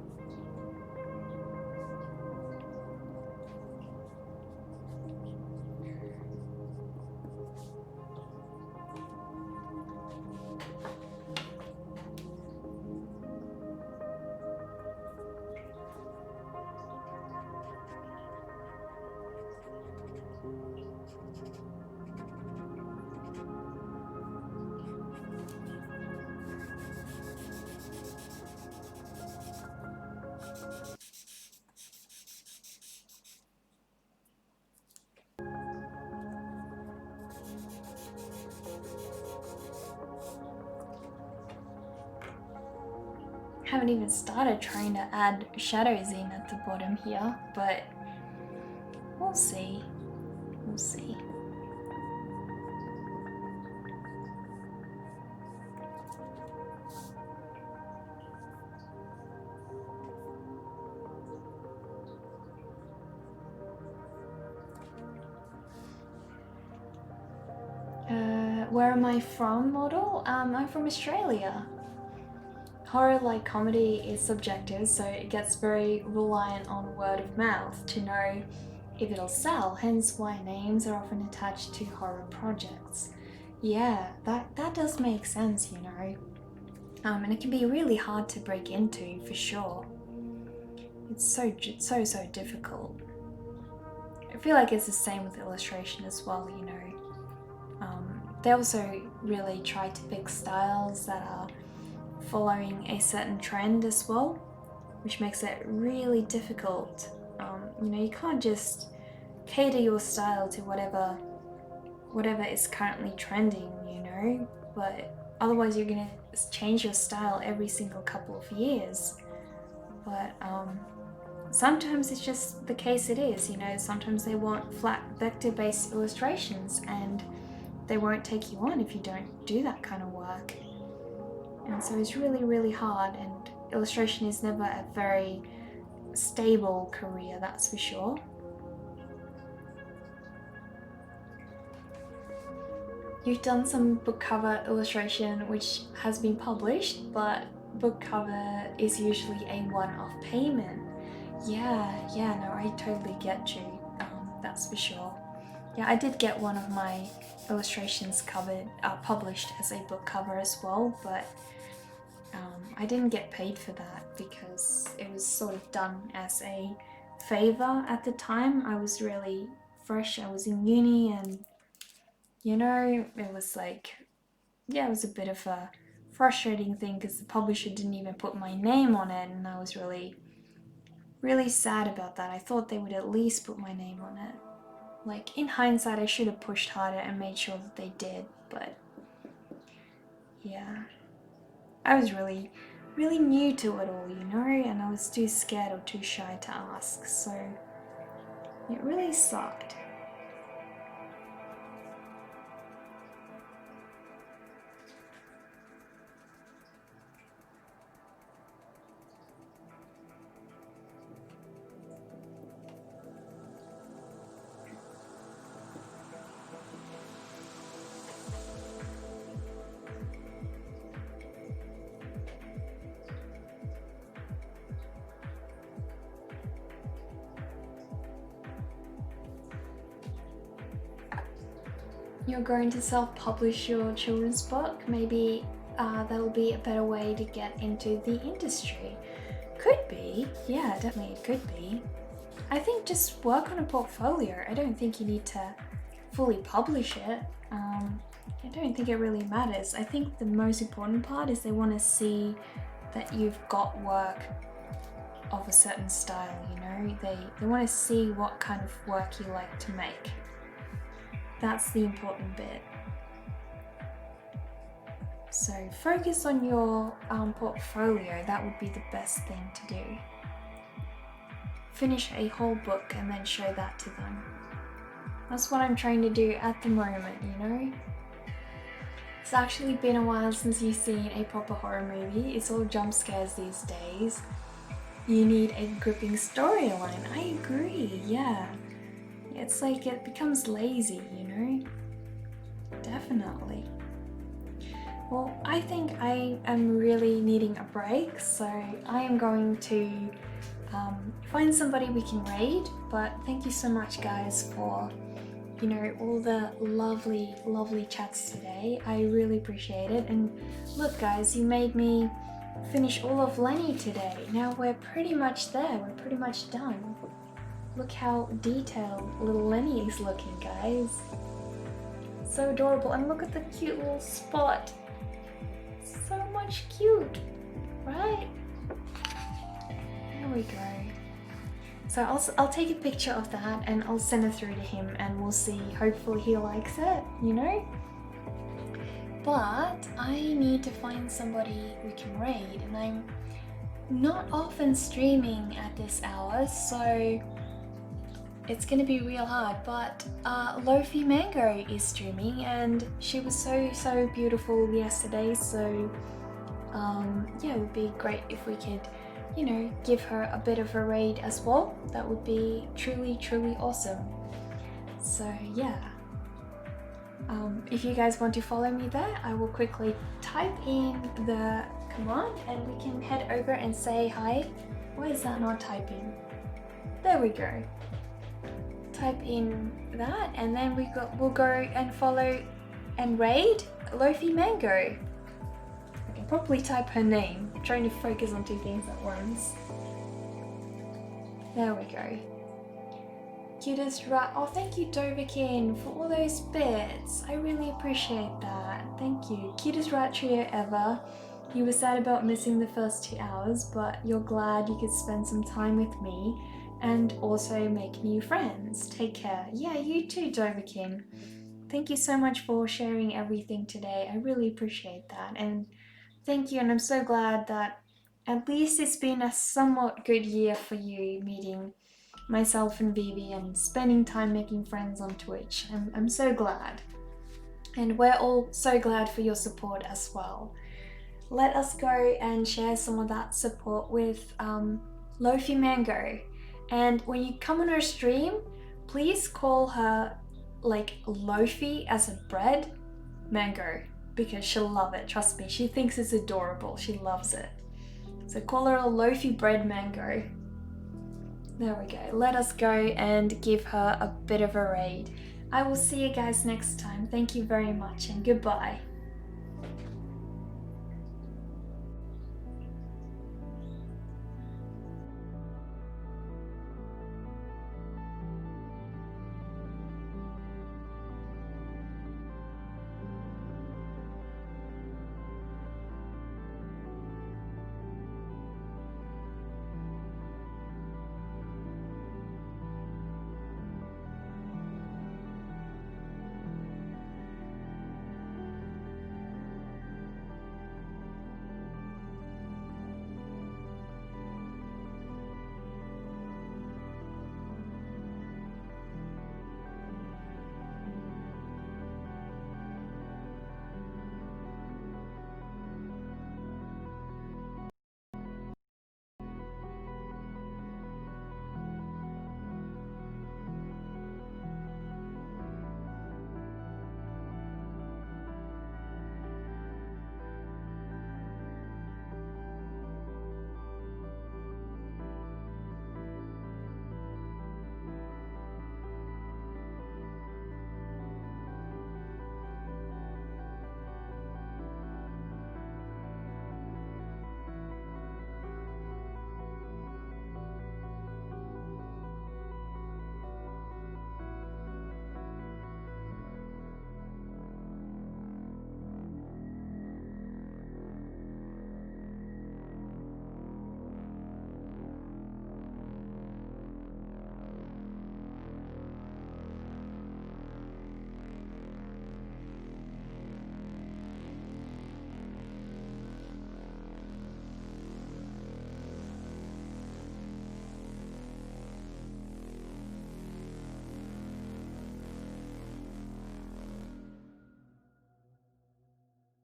Haven't even started trying to add shadows in at the bottom here, but we'll see. We'll see. Where am I from, model? I'm from Australia. Horror, like comedy, is subjective, so it gets very reliant on word of mouth to know if it'll sell, hence why names are often attached to horror projects. Yeah, that does make sense, you know. And it can be really hard to break into, for sure. It's so difficult. I feel like it's the same with illustration as well, you know. They also really try to pick styles that are following a certain trend as well, which makes it really difficult. You know, you can't just cater your style to whatever is currently trending, you know, but otherwise you're gonna change your style every single couple of years. But sometimes it's just the case it is, you know, sometimes they want flat vector-based illustrations and they won't take you on if you don't do that kind of work. And so it's really hard, and illustration is never a very stable career, that's for sure. You've done some book cover illustration which has been published, but book cover is usually a one-off payment. Yeah, no, I totally get you, that's for sure. Yeah, I did get one of my illustrations published as a book cover as well, but I didn't get paid for that because it was sort of done as a favor at the time. I was really fresh, I was in uni, and you know, it was like, yeah, it was a bit of a frustrating thing because the publisher didn't even put my name on it, and I was really sad about that. I thought they would at least put my name on it. Like, in hindsight, I should have pushed harder and made sure that they did, but yeah. I was really new to it all, you know, and I was too scared or too shy to ask, so it really sucked. You're going to self-publish your children's book? Maybe that'll be a better way to get into the industry. Could be, yeah, definitely it could be. I think just work on a portfolio. I don't think you need to fully publish it. I don't think it really matters. I think the most important part is they want to see that you've got work of a certain style, you know? They want to see what kind of work you like to make. That's the important bit. So focus on your portfolio. That would be the best thing to do. Finish a whole book and then show that to them. That's what I'm trying to do at the moment, you know? It's actually been a while since you've seen a proper horror movie. It's all jump scares these days. You need a gripping storyline. I agree, yeah. It's like it becomes lazy, you know? Definitely. Well, I think I am really needing a break, so I am going to find somebody we can raid. But thank you so much, guys, for all the lovely chats today. I really appreciate it. And look, guys, you made me finish all of Lenny today. Now we're pretty much there. We're pretty much done. Look how detailed little Lenny is looking, guys. So adorable. And look at the cute little spot. So much cute, right? There we go. So I'll take a picture of that and I'll send it through to him and we'll see. Hopefully he likes it, But I need to find somebody we can raid, and I'm not often streaming at this hour, so it's gonna be real hard. But Lofi Mango is streaming and she was so beautiful yesterday, so yeah, it would be great if we could give her a bit of a raid as well. That would be truly awesome. So yeah, if you guys want to follow me there, I will quickly type in the command and we can head over and say hi. Why is that not typing? There we go. Type in that and then we'll go and follow and raid Lofi Mango. I can probably type her name. I'm trying to focus on two things at once. There we go. Cutest rat. Oh, thank you, Doverkin, for all those bits. I really appreciate that. Thank you. Cutest rat trio ever. You were sad about missing the first 2 hours, but you're glad you could spend some time with me and also make new friends. Take care. Yeah, you too, Doverkin. Thank you so much for sharing everything today. I really appreciate that. And thank you, and I'm so glad that at least it's been a somewhat good year for you, meeting myself and Vivi and spending time making friends on Twitch. I'm so glad. And we're all so glad for your support as well. Let us go and share some of that support with Lofi Mango. And when you come on her stream, please call her like Lofi as a bread mango, because she'll love it. Trust me, she thinks it's adorable. She loves it. So call her a Lofi bread mango. There we go. Let us go and give her a bit of a raid. I will see you guys next time. Thank you very much and goodbye.